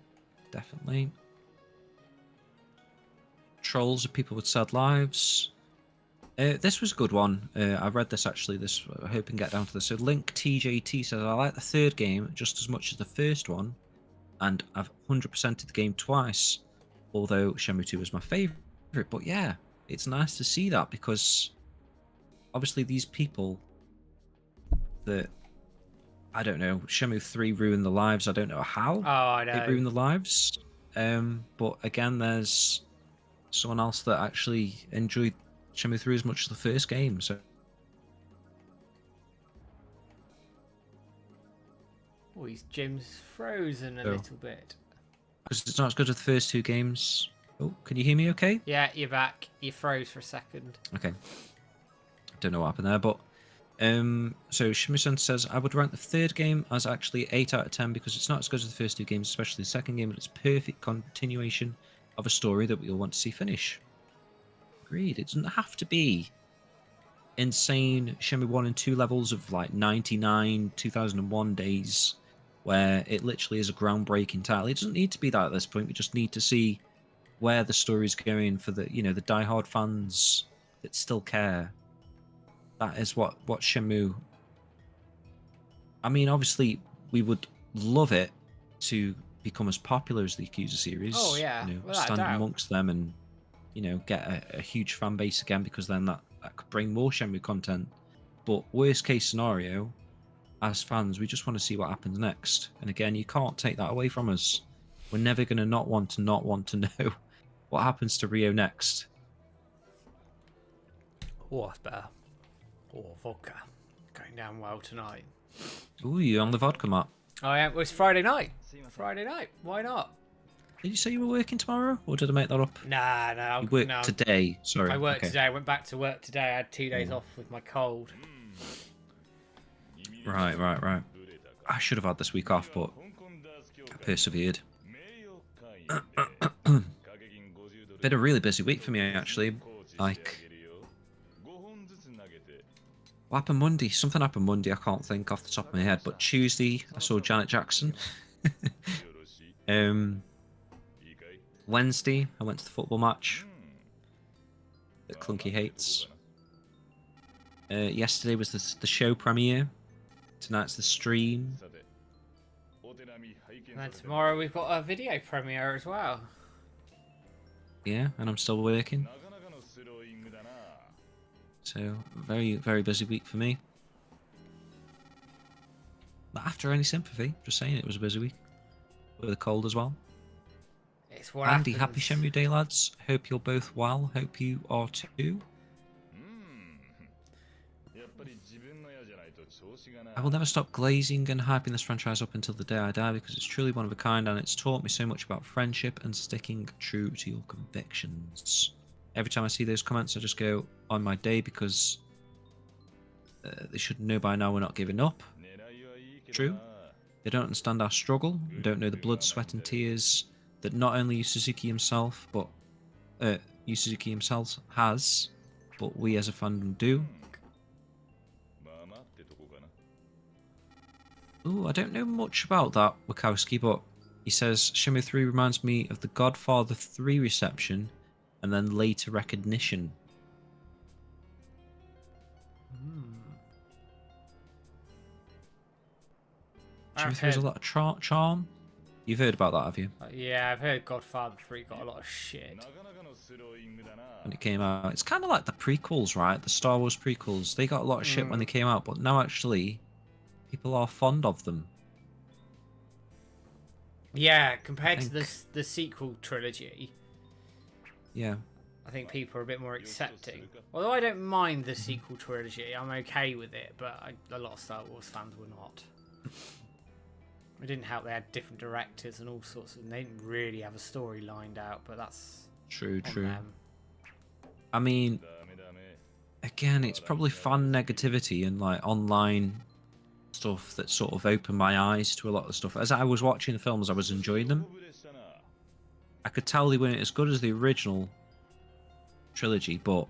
Definitely. Trolls are people with sad lives. This was a good one. I read this actually. I hope I can get down to this. So Link TJT says, I like the third game just as much as the first one, and I've 100%ed the game twice, although Shenmue 2 was my favourite. But yeah, it's nice to see that, because obviously these people that, I don't know, Shenmue 3 ruined the lives. I don't know how I know. it ruined the lives. But again, there's someone else that actually enjoyed Shenmue 3 as much as the first game. So Oh, Jim's frozen a little bit. because it's not as good as the first 2 games. Oh, can you hear me okay? Yeah, you're back. You froze for a second. Okay. Don't know what happened there, but so Shimison says, I would rank the third game as actually 8 out of 10 because it's not as good as the first 2 games, especially the second game, but it's perfect continuation of a story that we all want to see finish. Agreed. It doesn't have to be insane Shenmue 1 and 2 levels of like 99, 2001 days where it literally is a groundbreaking title. It doesn't need to be that at this point. We just need to see where the story's going for the, you know, the diehard fans that still care. That is what Shenmue... I mean, obviously, we would love it to become as popular as the Yakuza series. Oh, yeah. You know, without a stand doubt. amongst them and, you know, get a huge fan base again, because then that could bring more Shenmue content. But worst case scenario, as fans, we just want to see what happens next. And again, you can't take that away from us. We're never going to not want to know what happens to Rio next. Oh, that's better. Oh, vodka. Going down well tonight. Ooh, you on the vodka, Matt? Oh, yeah. Well, it's Friday night. Friday night. Why not? Did you say you were working tomorrow, or did I make that up? Nah. You work no. today. Sorry. I worked okay. today. I went back to work today. I had 2 days off with my cold. Right. I should have had this week off, but I persevered. Been a really busy week for me, actually. Like, what happened Monday? Something happened Monday. I can't think off the top of my head. But Tuesday, I saw Janet Jackson. Wednesday, I went to the football match that Clunky hates. Yesterday was the show premiere. Tonight's the stream. And then tomorrow we've got a video premiere as well. Yeah, and I'm still working. So, very, very busy week for me. Not after any sympathy, just saying it was a busy week. With a cold as well. It's what Andy, happens. happy Shenmue Day, lads. Hope you're both well. Hope you are too. I will never stop glazing and hyping this franchise up until the day I die, because it's truly one of a kind and it's taught me so much about friendship and sticking true to your convictions. Every time I see those comments, I just go on my day, because they should know by now we're not giving up. True. They don't understand our struggle, and don't know the blood, sweat, and tears that not only Yu Suzuki himself, but Yu Suzuki himself has, but we as a fandom do. Ooh, I don't know much about that, Wachowski, but he says Shenmue 3 reminds me of the Godfather 3 reception and then later recognition. Shenmue 3 has a lot of charm. You've heard about that, have you? Yeah, I've heard Godfather 3 got a lot of shit. When it came out, it's kind of like the prequels, right? The Star Wars prequels. They got a lot of shit when they came out, but now actually, people are fond of them. Yeah, compared to the sequel trilogy. Yeah. I think people are a bit more accepting. Although I don't mind the sequel trilogy, I'm okay with it, but a lot of Star Wars fans were not. It didn't help they had different directors and all sorts of... They didn't really have a story lined out, but that's... True. Them. I mean, again, it's probably fan negativity and like online stuff that sort of opened my eyes to a lot of stuff. As I was watching the films, I was enjoying them. I could tell they weren't as good as the original trilogy, but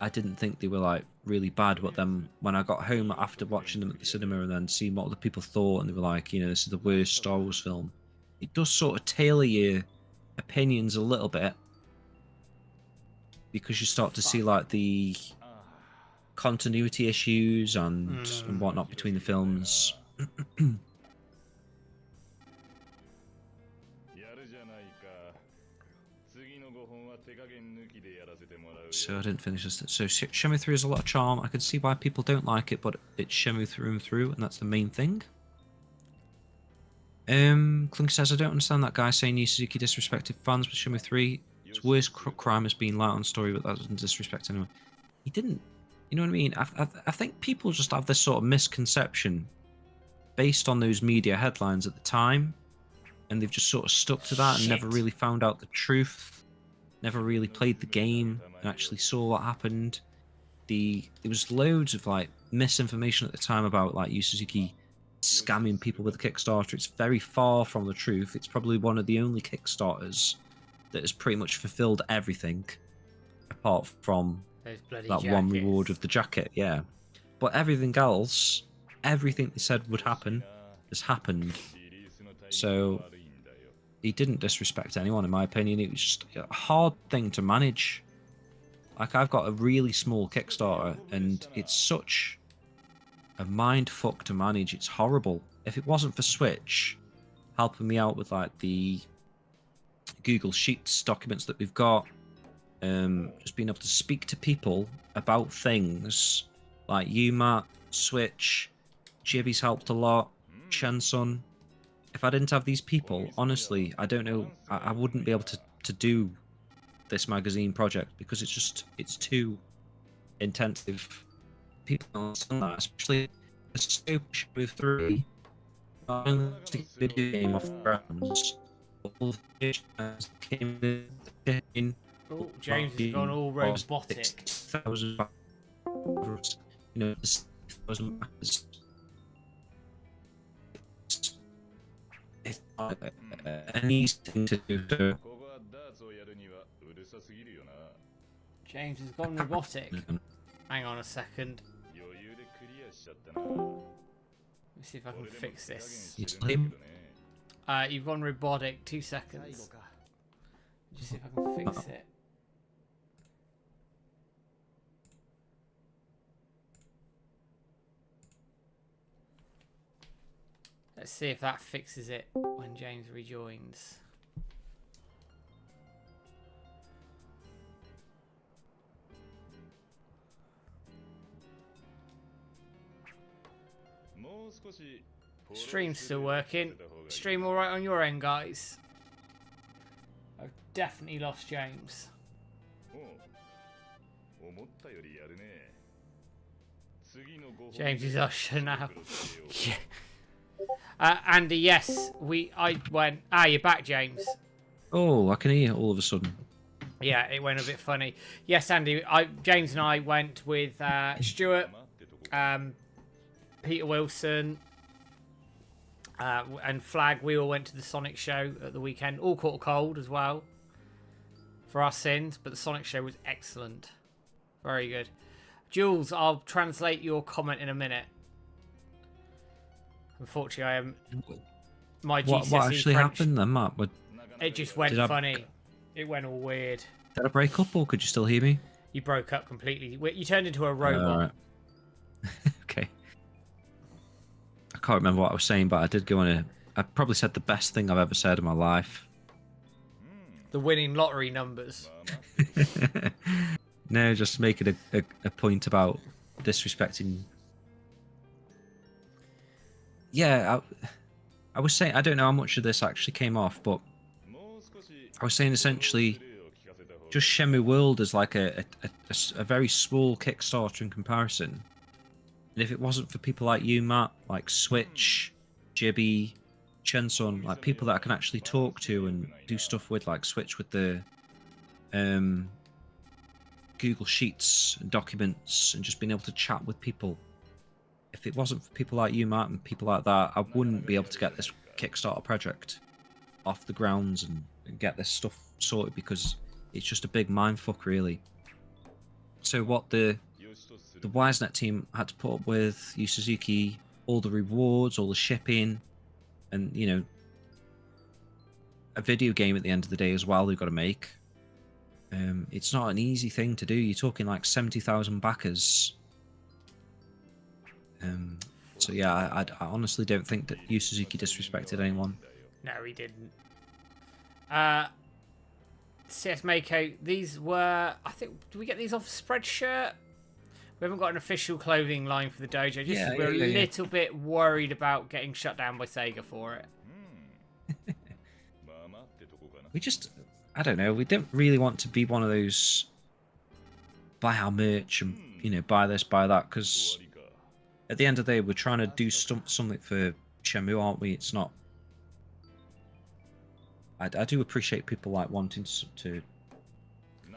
I didn't think they were like really bad. But then when I got home after watching them at the cinema and then seeing what other people thought, and they were like, you know, this is the worst Star Wars film, it does sort of tailor your opinions a little bit, because you start to see like the continuity issues and whatnot between the films. So I didn't finish this. So Shenmue 3 has a lot of charm. I can see why people don't like it, but it's Shenmue through and through, and that's the main thing. Clink says, I don't understand that guy saying Yu Suzuki disrespected fans with Shenmue 3. His worst crime has been light on story, but that doesn't disrespect anyone. He didn't. You know what I mean? I think people just have this sort of misconception based on those media headlines at the time, and they've just sort of stuck to that and never really found out the truth. Never really played the game and actually saw what happened. There was loads of like misinformation at the time about like Yu Suzuki scamming people with a Kickstarter. It's very far from the truth. It's probably one of the only Kickstarters that has pretty much fulfilled everything apart from that one reward of the jacket. Yeah, but everything else, everything they said would happen has happened. So he didn't disrespect anyone, in my opinion. It was just a hard thing to manage. Like, I've got a really small Kickstarter, and it's such a mind fuck to manage. It's horrible. If it wasn't for Switch helping me out with like the Google Sheets documents that we've got, just being able to speak to people about things like you, Matt, Switch, Chibi's helped a lot, Shensun. If I didn't have these people, honestly, I don't know, I wouldn't be able to do this magazine project, because it's too intensive. People don't understand that, especially the Shenmue 3. Not only was the video game off the grounds, but all the visuals came in. Oh, James has gone all robotic. 6,000, you know, 6,000 backers. It's not an easy thing to do. So James has gone robotic. Hang on a second. Let me see if I can fix this. You've gone robotic. 2 seconds. Just see if I can fix it. Let's see if that fixes it when James rejoins. Stream's still working. Stream alright on your end, guys? I've definitely lost James. James is Usher now. Yeah. Andy, yes, I went. You're back, James. Oh, I can hear all of a sudden. Yeah, it went a bit funny. Yes, Andy, James and I went with Stuart, Peter Wilson, And Flag, we all went to the Sonic show at the weekend. All caught a cold as well for our sins, but the Sonic show was excellent. Very good. Jules, I'll translate your comment in a minute. Unfortunately, I am... My GCSE what actually French, happened then, Matt? it just went funny. It went all weird. Did I break up, or could you still hear me? You broke up completely. You turned into a robot. Right. Okay. I can't remember what I was saying, but I did go on a... I probably said the best thing I've ever said in my life. The winning lottery numbers. No, just making a point about disrespecting... Yeah, I was saying... I don't know how much of this actually came off, but... I was saying essentially... Just Shenmue World is like a very small Kickstarter in comparison. And if it wasn't for people like you, Matt, like Switch, Jibby, Chenson, like people that I can actually talk to and do stuff with, like Switch with the Google Sheets and documents and just being able to chat with people. If it wasn't for people like you, Matt, and people like that, I wouldn't be able to get this Kickstarter project off the grounds and get this stuff sorted, because it's just a big mindfuck, really. So what the WiseNet team had to put up with, Yu Suzuki, all the rewards, all the shipping, and, you know, a video game at the end of the day as well they've got to make. It's not an easy thing to do. You're talking like 70,000 backers. So yeah, I honestly don't think that Yu Suzuki disrespected anyone. No, he didn't. CS Mako, these were... I think... Did we get these off Spreadshirt? We haven't got an official clothing line for the dojo. We're a little bit worried about getting shut down by Sega for it. We just... I don't know. We don't really want to be one of those... Buy our merch and, you know, buy this, buy that, because... At the end of the day, we're trying to do something for Shenmue, aren't we? It's not... I do appreciate people like wanting to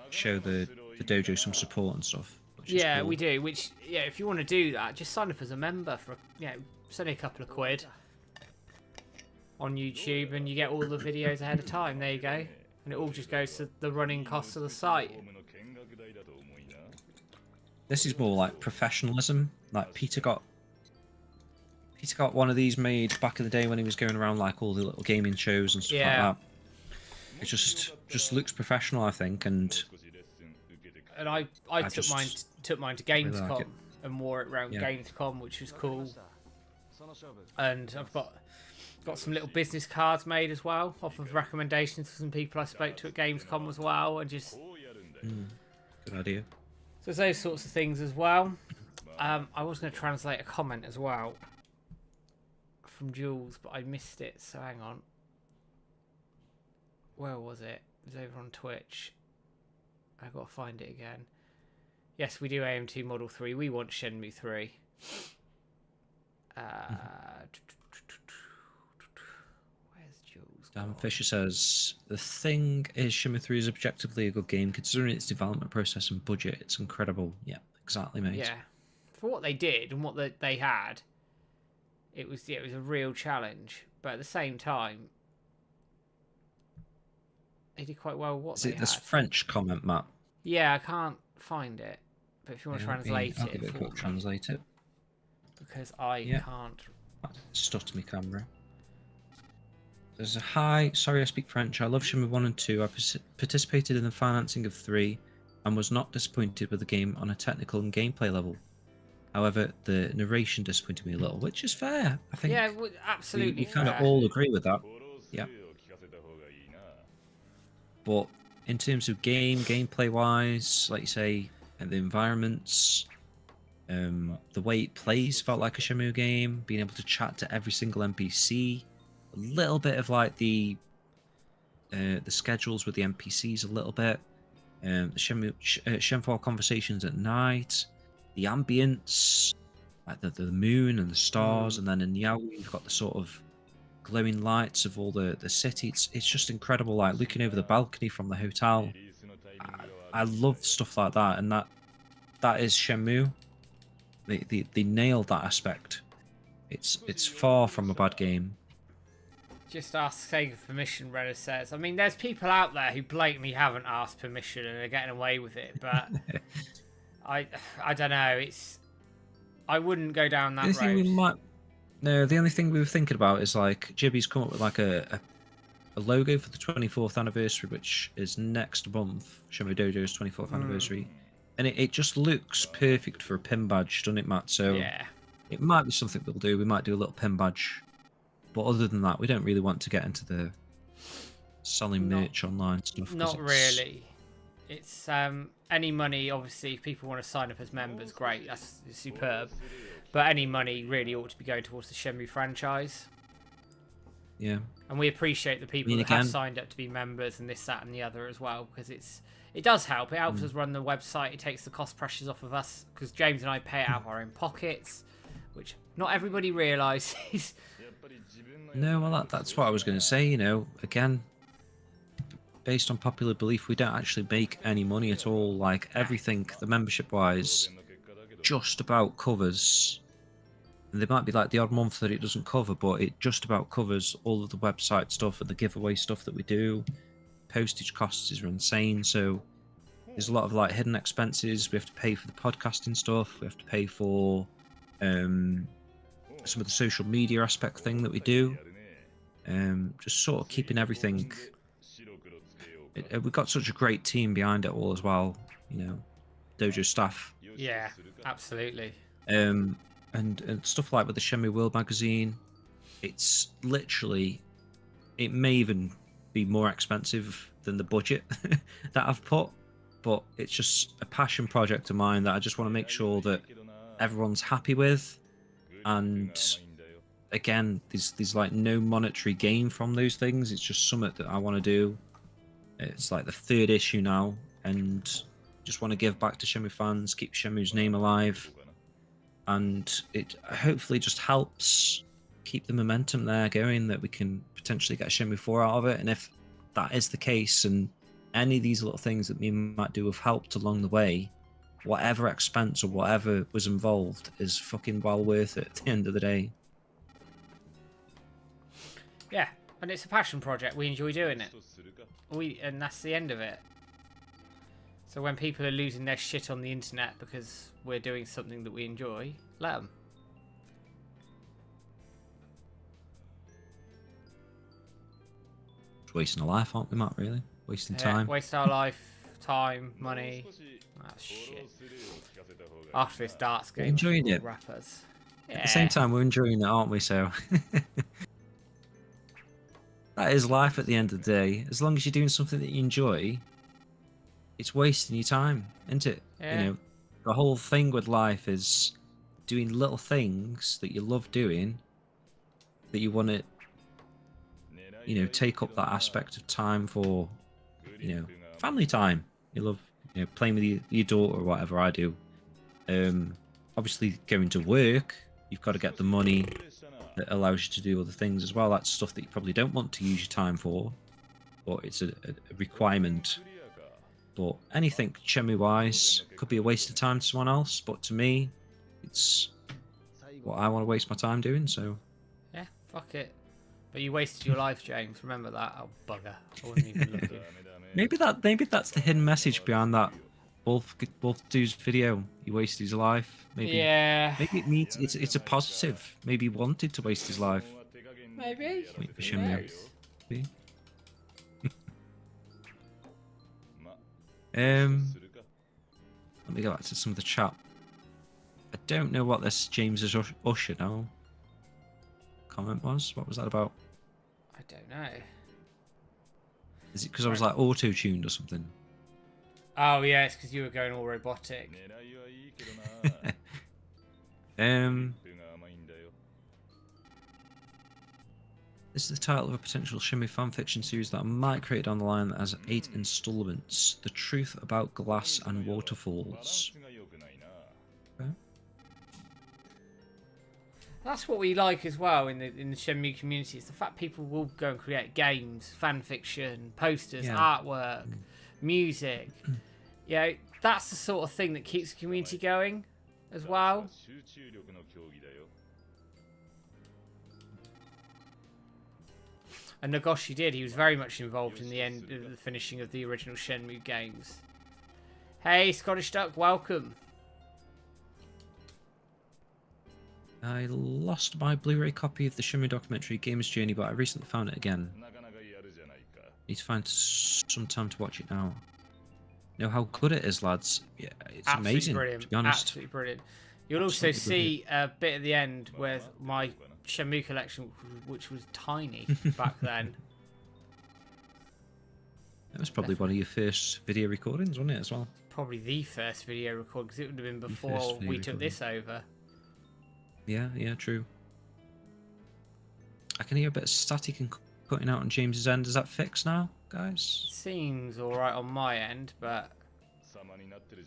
show the dojo some support and stuff. Yeah, cool. we do. Which, yeah, if you want to do that, just sign up as a member for, you know, it's only a couple of quid on YouTube, and you get all the videos ahead of time. There you go, and it all just goes to the running costs of the site. This is more like professionalism. Like Peter got one of these made back in the day when he was going around like all the little gaming shows and stuff like that. It just looks professional, I think, and I took mine to Gamescom, really like and wore it around Gamescom, which was cool. And I've got some little business cards made as well, off of recommendations from some people I spoke to at Gamescom as well, and just good idea. So there's those sorts of things as well. I was going to translate a comment as well from Jules, but I missed it, so hang on. Where was it? It was over on Twitch. I've got to find it again. Yes, we do AM2 Model 3. We want Shenmue 3. Where's Jules? Dan Fisher says, the thing is, Shenmue 3 is objectively a good game. Considering its development process and budget, it's incredible. Yeah, exactly, mate. Yeah. For what they did and what they had, it was a real challenge. But at the same time, they did quite well with what they had. Is it this French comment, Matt? Yeah, I can't find it. But if you want to translate I'll it, give it a quick translate it. Because I can't. Stutter me camera. There's a hi. Sorry, I speak French. I love Shenmue 1 and 2. I participated in the financing of 3 and was not disappointed with the game on a technical and gameplay level. However, the narration disappointed me a little, which is fair, I think. Yeah, absolutely. We kind of all agree with that. Yeah. But in terms of gameplay-wise, like you say, and the environments, the way it plays felt like a Shenmue game. Being able to chat to every single NPC, a little bit of like the schedules with the NPCs, a little bit. The Shenmue conversations at night, the ambience, like the moon and the stars, and then in Yao you've got the sort of glowing lights of all the city. It's just incredible, like looking over the balcony from the hotel. I love stuff like that, and that is Shenmue. They nailed that aspect. It's far from a bad game. Just ask Sega permission, Renner says. I mean, there's people out there who blatantly haven't asked permission and are getting away with it, but I don't know. I wouldn't go down that road. The only thing we were thinking about is like Jibby's come up with like a logo for the 24th anniversary, which is next month. Shenmue Dojo's 24th anniversary, and it just looks perfect for a pin badge, doesn't it, Matt? So yeah, it might be something we'll do. We might do a little pin badge. But other than that, we don't really want to get into the selling merch online stuff. Not really. It's any money, obviously, if people want to sign up as members, great. That's superb. But any money really ought to be going towards the Shenmue franchise. Yeah. And we appreciate the people that have signed up to be members and this, that, and the other as well, because it does help. It helps us run the website. It takes the cost pressures off of us, because James and I pay it out of our own pockets, which not everybody realises. No, well, that's what I was going to say. You know, again, based on popular belief, we don't actually make any money at all. Like everything, the membership-wise, just about covers. And there might be like the odd month that it doesn't cover, but it just about covers all of the website stuff and the giveaway stuff that we do. Postage costs are insane, so there's a lot of like hidden expenses. We have to pay for the podcasting stuff. We have to pay for some of the social media aspect thing that we do. Just sort of keeping everything. We've got such a great team behind it all as well. You know, dojo staff. Yeah, absolutely. And stuff like with the Shenmue World magazine, it's literally, it may even be more expensive than the budget that I've put, but it's just a passion project of mine that I just want to make sure that everyone's happy with. And again, there's like no monetary gain from those things. It's just something that I want to do. It's like the 3rd issue now, and just want to give back to Shenmue fans, keep Shenmue's name alive, and it hopefully just helps keep the momentum there going, that we can potentially get Shenmue 4 out of it. And if that is the case, and any of these little things that me might do have helped along the way, whatever expense or whatever was involved is fucking well worth it at the end of the day. Yeah, and it's a passion project. We enjoy doing it. And that's the end of it. So when people are losing their shit on the internet because we're doing something that we enjoy, let them. Just wasting a life, aren't we, Matt? Really? Wasting time. Waste our life, time, money. That's shit. After this darts game, enjoying it. Rappers. Yeah. At the same time, we're enjoying it, aren't we? So that is life at the end of the day. As long as you're doing something that you enjoy, it's wasting your time, isn't it? Yeah. You know, the whole thing with life is doing little things that you love doing, that you want to, you know, take up that aspect of time for, you know, family time. You love, you know, playing with your daughter or whatever I do. Obviously, going to work, you've got to get the money that allows you to do other things as well. That's stuff that you probably don't want to use your time for, but it's a requirement. But anything Shenmue-wise could be a waste of time to someone else, but to me, it's what I want to waste my time doing, so... Yeah, fuck it. But you wasted your life, James. Remember that? Oh, bugger. I wasn't even looking. Maybe that's the hidden message behind that Wolf dude's video. He wasted his life. Maybe, yeah. Maybe it means it's a positive. Maybe he wanted to waste his life. Maybe. Wait for Shenmue. Maybe. Let me go back to some of the chat. I don't know what this James's Usher now comment was. What was that about? I don't know. Is it because I was like auto-tuned or something? Oh yeah, it's because you were going all robotic. This is the title of a potential Shenmue fanfiction series that I might create down the line that has 8 installments. The truth about glass and waterfalls. Okay. That's what we like as well in the Shenmue community. It's the fact people will go and create games, fan fiction, posters, artwork, music. You know, that's the sort of thing that keeps the community going as well. And Nagoshi did. He was very much involved in the end of the finishing of the original Shenmue games. Hey, Scottish Duck, welcome. I lost my Blu-ray copy of the Shenmue documentary Gamer's Journey, but I recently found it again. Need to find some time to watch it now. You know how good it is, lads. Yeah, it's Absolutely amazing. Brilliant. To be honest, Absolutely brilliant. You'll also see a bit at the end with my Shenmue collection, which was tiny back then. That was probably one of your first video recordings, wasn't it, as well? Probably the first video record, because it would have been before we took this over. Yeah, true. I can hear a bit of static and cutting out on James's end. Is that fixed now, guys? Seems alright on my end, but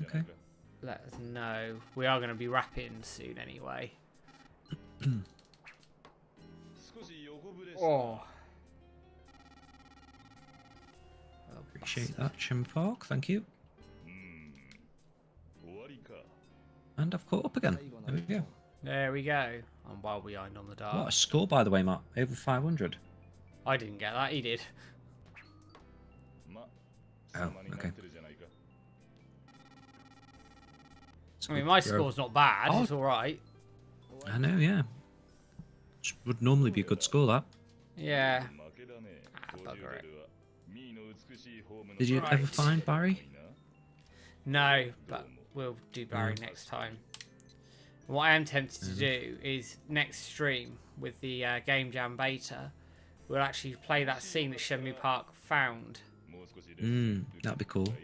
Okay. let us know. We are going to be wrapping soon anyway. Oh. Appreciate that, Shim Park. Thank you. And I've caught up again. There we go. There we go. I'm well behind on the dark. What a score, by the way, Matt. Over 500. I didn't get that. He did. Oh, okay. I mean, my score's not bad. Oh. It's all right. I know, yeah. Which would normally be a good score, that. Yeah. Ah, bugger it. Did you ever find Barry? No, but we'll do Barry next time. What I am tempted to do is next stream with the Game Jam beta, we'll actually play that scene that Shenmue Park found. That'd be cool.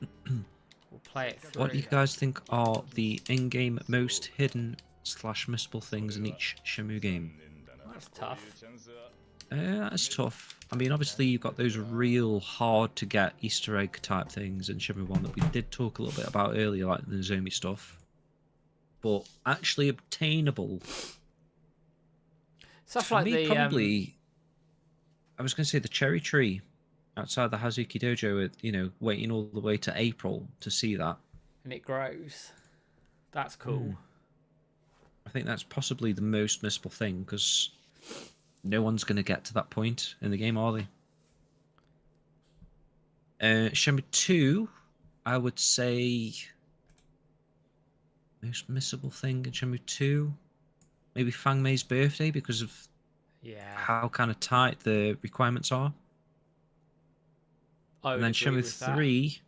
We'll play it through. What do you guys think are the in-game most hidden / missable things in each Shenmue game? That's tough. That's tough. I mean, obviously you've got those real hard to get Easter egg type things in Shenmue 1 that we did talk a little bit about earlier, like the Nozomi stuff. But actually obtainable. Stuff for like me, the probably. I was going to say the cherry tree outside the Hazuki Dojo. Waiting all the way to April to see that. and it grows. That's cool. I think that's possibly the most missable thing because no one's going to get to that point in the game, are they? Shenmue 2, I would say most missable thing in Shenmue 2, maybe Fang Mei's birthday because of how kind of tight the requirements are. And then Shenmue 3,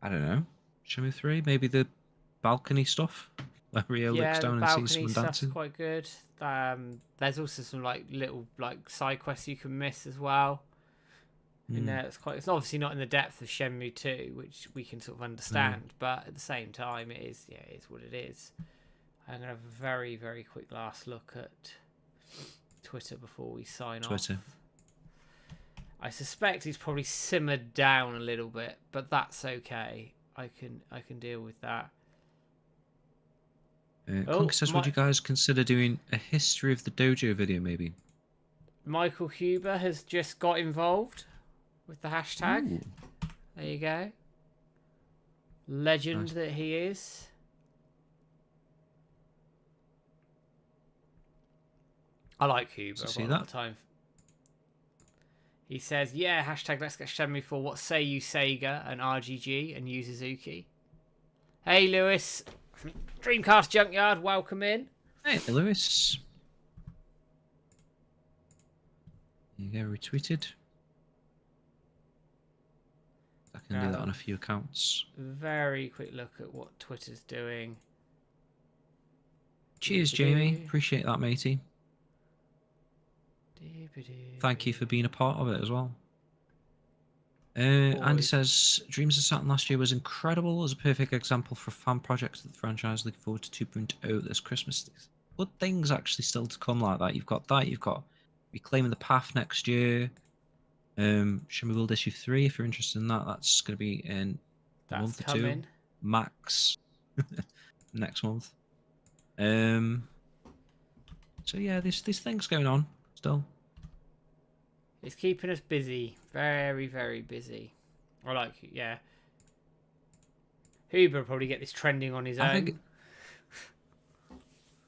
I don't know. Shenmue 3, maybe the balcony stuff where Ryo looks down and sees someone dancing. Quite good. There's also some little side quests you can miss as well. In there, it's obviously not in the depth of Shenmue 2, which we can sort of understand, but at the same time, it is what it is. I'm gonna have a very, very quick last look at Twitter before we sign off. I suspect he's probably simmered down a little bit, but that's okay. I can deal with that. Conker says, would you guys consider doing a history of the dojo video, maybe? Michael Huber has just got involved with the hashtag. Ooh. There you go. Legend that he is. I like Huber. See that? Time. He says, yeah, hashtag let's get Shenmue 4. What say you, Sega and RGG and Yu Suzuki? Hey, Lewis. From Dreamcast Junkyard, welcome in. Hey, Lewis. You go, retweeted. I can do that on a few accounts. Very quick look at what Twitter's doing. Cheers, Jamie. Appreciate that, matey. Thank you for being a part of it as well. Andy says, Dreams of Saturn last year was incredible as a perfect example for a fan project of the franchise. Looking forward to 2.0 this Christmas. Good things actually still to come like that. You've got Reclaiming the Path next year. Shenmue World Issue 3, if you're interested in that, that's going to be in a month or two. Max. Next month. So yeah, there's things going on still. It's keeping us busy. Very, very busy. I like it, yeah. Huber will probably get this trending on his own.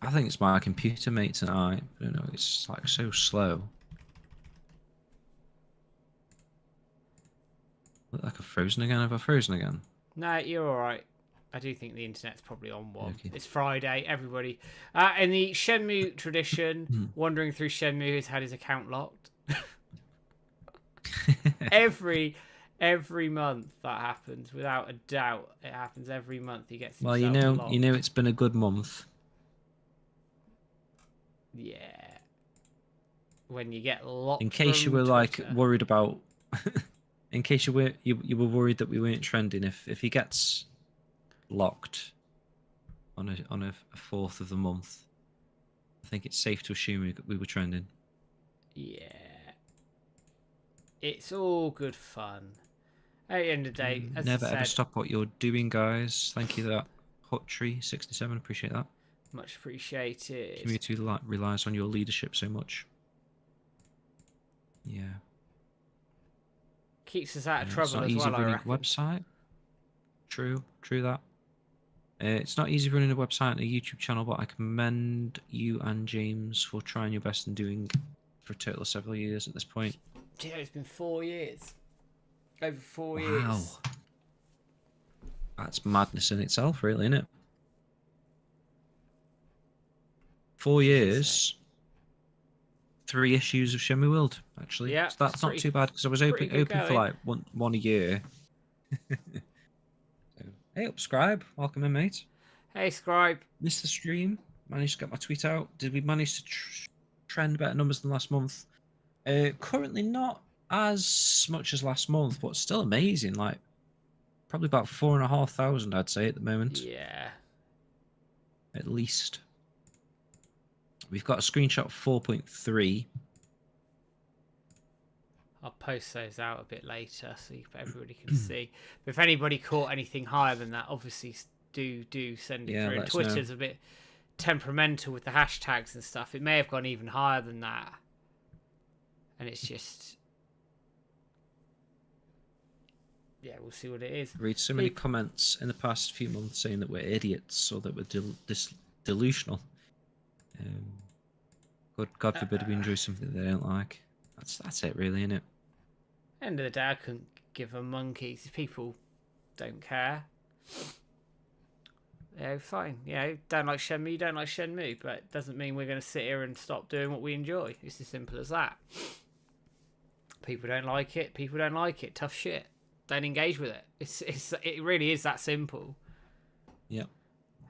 I think it's my computer, mate, tonight. I don't know, it's like so slow. Look like I've frozen again. Have I frozen again? No, you're all right. I do think the internet's probably on one. Okay. It's Friday, everybody. In the Shenmue tradition, wandering through Shenmue has had his account locked. every month that happens, without a doubt. It happens every month. He gets himself locked. you know, it's been a good month. Yeah. When you get locked. In case you were Twitter. like worried about, in case you were worried that we weren't trending, if he gets locked on a fourth of the month, I think it's safe to assume we were trending. Yeah. It's all good fun. At the end of the day, as Never I said, ever stop what you're doing, guys. Thank you for that. Hot Tree 67, appreciate that. much appreciated. Community relies on your leadership so much. Yeah. Keeps us out of It's trouble not as easy well, I running a reckon. website. True that. It's not easy running a website and a YouTube channel, but I commend you and James for trying your best and doing for a total of several years at this point. Yeah, it's been 4 years. Over 4 Wow. years. That's madness in itself, really, isn't it? 4 years, 3 issues of Shenmue World, actually. Yeah, so that's not pretty- too bad because I was pretty open good for like one a year. So, hey, subscribe. Welcome in, mate. Hey, Scribe. Missed the stream. Managed to get my tweet out. Did we manage to trend better numbers than last month? Currently not as much as last month, but still amazing. Like probably about 4,500, I'd say at the moment. Yeah. At least. We've got a screenshot of 4.3. I'll post those out a bit later so everybody can see. But if anybody caught anything higher than that, obviously do send it through. let us Twitter's a bit temperamental with the hashtags and stuff. It may have gone even higher than that. And it's just... yeah, we'll see what it is. Read so many comments in the past few months saying that we're idiots or that we're delusional. God forbid we enjoy something they don't like. That's it, really, isn't it? End of the day, I couldn't give a monkeys. People don't care. Yeah, fine. Yeah, don't like Shenmue, you don't like Shenmue, but it doesn't mean we're going to sit here and stop doing what we enjoy. It's as simple as that. People don't like it. People don't like it. Tough shit. Don't engage with it. It really is that simple. Yeah.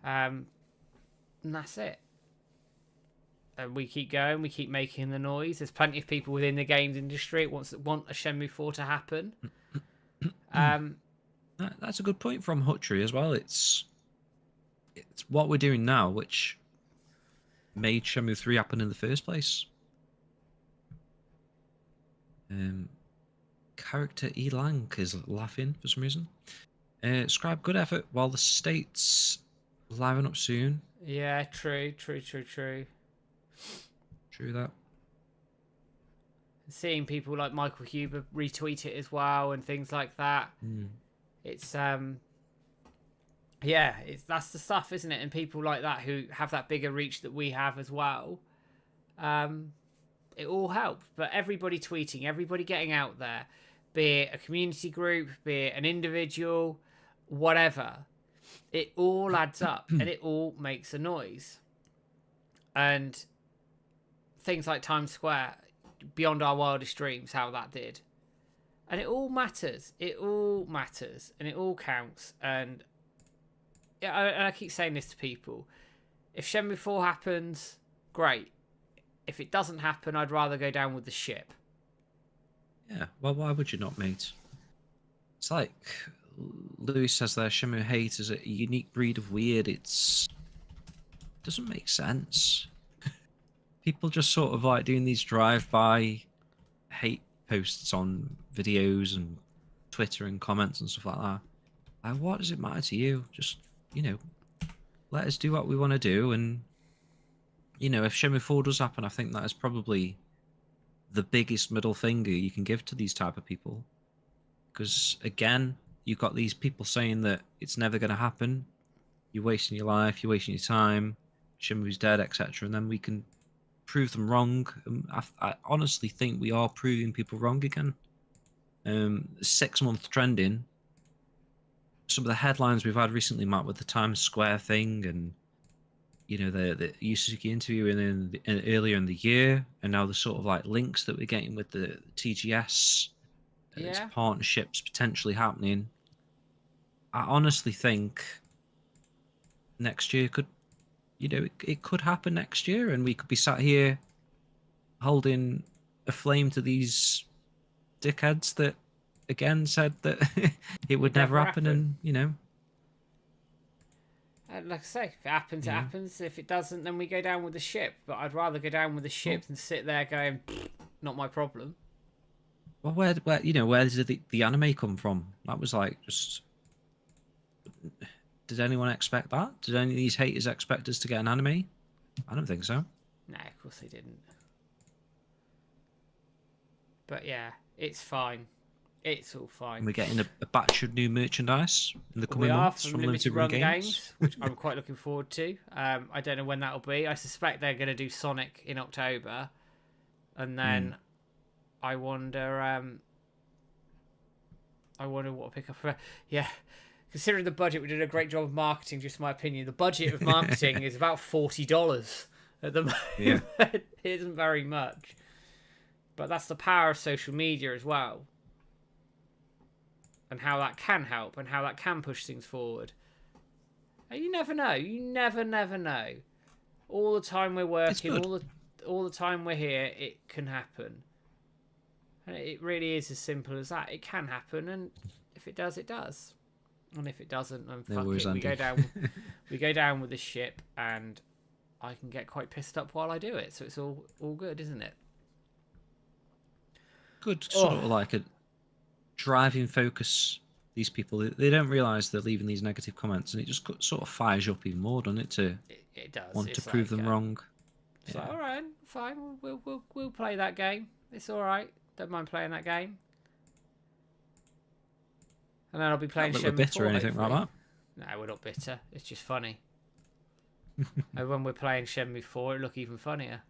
And that's it. And we keep going. We keep making the noise. There's plenty of people within the games industry that want a Shenmue 4 to happen. That's a good point from Hutchery as well. It's what we're doing now which made Shenmue 3 happen in the first place. Character Elank is laughing for some reason. Scribe, good effort. While the states liven up soon. Yeah, true. True that. Seeing people like Michael Huber retweet it as well and things like that. It's yeah, that's the stuff, isn't it? And people like that who have that bigger reach that we have as well. It all helps. But everybody tweeting, everybody getting out there, be it a community group, be it an individual, whatever, it all adds up and it all makes a noise. And things like Times Square, beyond our wildest dreams, how that did. And it all matters. It all matters. And it all counts. And yeah, I keep saying this to people. If Shenmue 4 happens, great. If it doesn't happen, I'd rather go down with the ship. Yeah, well, why would you not, mate? It's like Louis says there, Shenmue hate is a unique breed of weird. It doesn't make sense. People just sort of like doing these drive-by hate posts on videos and Twitter and comments and stuff like that. Like, what does it matter to you? Just, let us do what we want to do. And, if Shenmue 4 does happen, I think that is probably the biggest middle finger you can give to these type of people. Because, again, you've got these people saying that it's never going to happen. You're wasting your life. You're wasting your time. Shenmue's dead, etc. And then we can prove them wrong. I honestly think we are proving people wrong again. 6-month trending. Some of the headlines we've had recently, Matt, with the Times Square thing, and the Yusuke interview earlier in the year, and now the sort of like links that we're getting with the TGS, these partnerships potentially happening. I honestly think next year could, it could happen next year, and we could be sat here holding a flame to these dickheads that again said that it would never happen, and like I say, if it happens, it happens. If it doesn't, then we go down with the ship. But I'd rather go down with the ship than sit there going, not my problem. Well, where did the anime come from? That was like just. Did anyone expect that? Did any of these haters expect us to get an anime? I don't think so. No, of course they didn't. But yeah, it's fine. It's all fine. And we're getting a batch of new merchandise in the coming months from Limited Run Games, which I'm quite looking forward to. I don't know when that'll be. I suspect they're going to do Sonic in October, and then I wonder what I'll pick up. Yeah, considering the budget, we did a great job of marketing. Just my opinion, the budget of marketing is about $40 at the moment. Yeah. It isn't very much, but that's the power of social media as well. And how that can help, and how that can push things forward. And you never know. You never know. All the time we're working, all the time we're here, it can happen. And it really is as simple as that. It can happen, and if it does, it does. And if it doesn't, then fuck it. We go down. We go down with the ship, and I can get quite pissed up while I do it. So it's all good, isn't it? Good, sort of like a driving focus. These people, they don't realise they're leaving these negative comments, and it just sort of fires you up even more, doesn't it? It does. Want to prove them wrong. It's like, all right, fine, we'll play that game. It's all right. Don't mind playing that game. And then I'll be playing Shenmue 4. Bitter or anything like that? No, we're not bitter. It's just funny. And when we're playing Shenmue 4, it look even funnier.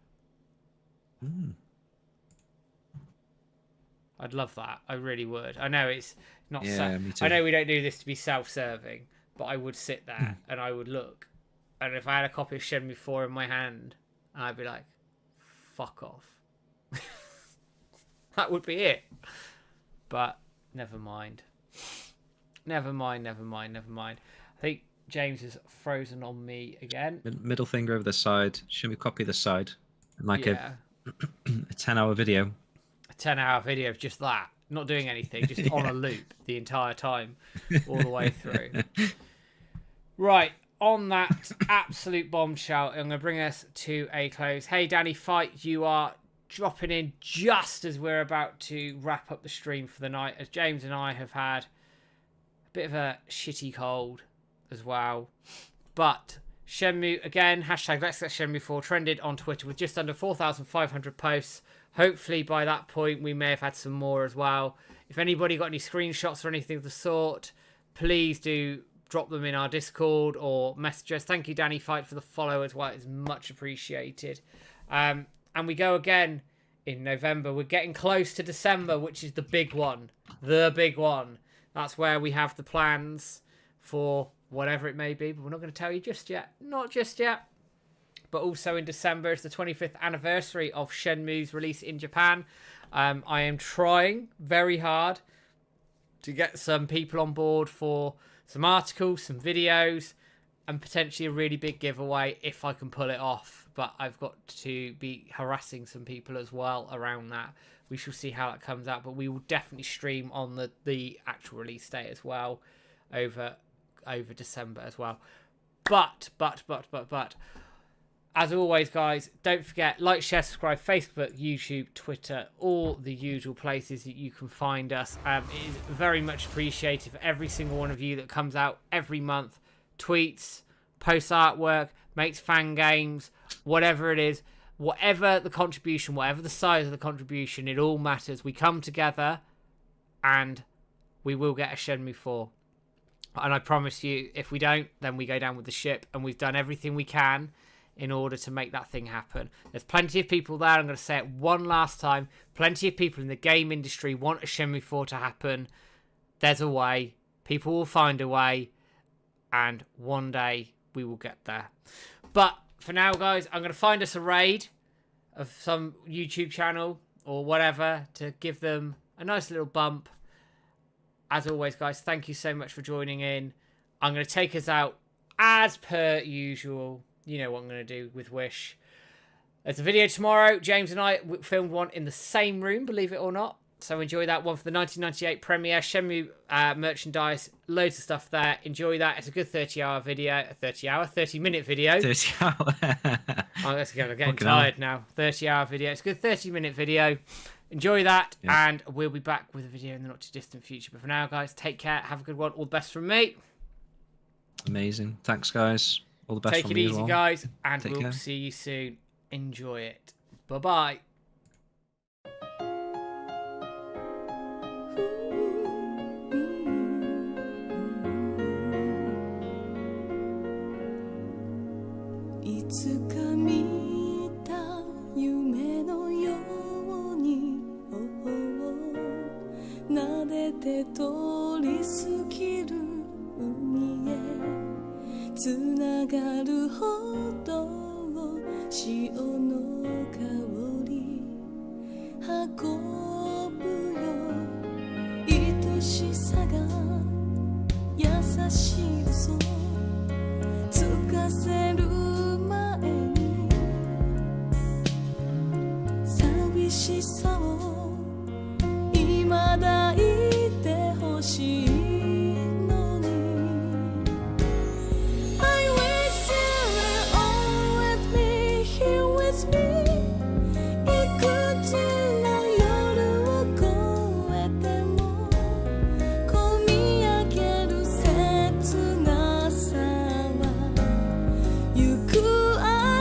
I'd love that. I really would. I know it's not. Yeah, me too. I know we don't do this to be self-serving, but I would sit there and I would look, and if I had a copy of Shenmue 4 in my hand, I'd be like, "Fuck off." That would be it. But never mind. Never mind. I think James is frozen on me again. Middle finger over the side. Show me copy the side, and like a 10-hour video. A 10-hour video of just that, not doing anything, just on a loop the entire time, all the way through. Right, on that absolute bombshell, I'm going to bring us to a close. Hey, Danny Fight, you are dropping in just as we're about to wrap up the stream for the night, as James and I have had a bit of a shitty cold as well. But Shenmue, again, hashtag Let's Get Shenmue 4 trended on Twitter with just under 4,500 posts. Hopefully by that point we may have had some more as well. If anybody got any screenshots or anything of the sort, please do drop them in our Discord or message us. Thank you, Danny Fight, for the follow as well. It's much appreciated. And we go again in November. We're getting close to December, which is the big one. The big one. That's where we have the plans for whatever it may be, but we're not going to tell you just yet. Not just yet. But also in December, it's the 25th anniversary of Shenmue's release in Japan. I am trying very hard to get some people on board for some articles, some videos, and potentially a really big giveaway if I can pull it off. But I've got to be harassing some people as well around that. We shall see how that comes out, but we will definitely stream on the actual release date as well over December as well. But as always, guys, don't forget, like, share, subscribe, Facebook, YouTube, Twitter, all the usual places that you can find us. It is very much appreciated for every single one of you that comes out every month, tweets, posts artwork, makes fan games, whatever it is, whatever the contribution, whatever the size of the contribution, it all matters. We come together and we will get a Shenmue 4. And I promise you, if we don't, then we go down with the ship. And we've done everything we can in order to make that thing happen. There's plenty of people there. I'm going to say it one last time. Plenty of people in the game industry want a Shenmue 4 to happen. There's a way. People will find a way. And one day we will get there. But for now, guys, I'm going to find us a raid of some YouTube channel or whatever to give them a nice little bump. As always, guys, thank you so much for joining in. I'm going to take us out as per usual. You know what I'm going to do with Wish. There's a video tomorrow. James and I filmed one in the same room, believe it or not. So enjoy that one for the 1998 premiere. Shenmue merchandise, loads of stuff there. Enjoy that. It's a good 30-hour video. 30-minute video. 30 hour. I'm getting tired now. 30-hour video. It's a good 30-minute video. Enjoy that, and we'll be back with a video in the not-too-distant future. But for now, guys, take care. Have a good one. All the best from me. Amazing. Thanks, guys. All the best Take from it me easy, as well. guys, and Take we'll care. see you soon. Enjoy it. Bye-bye. Say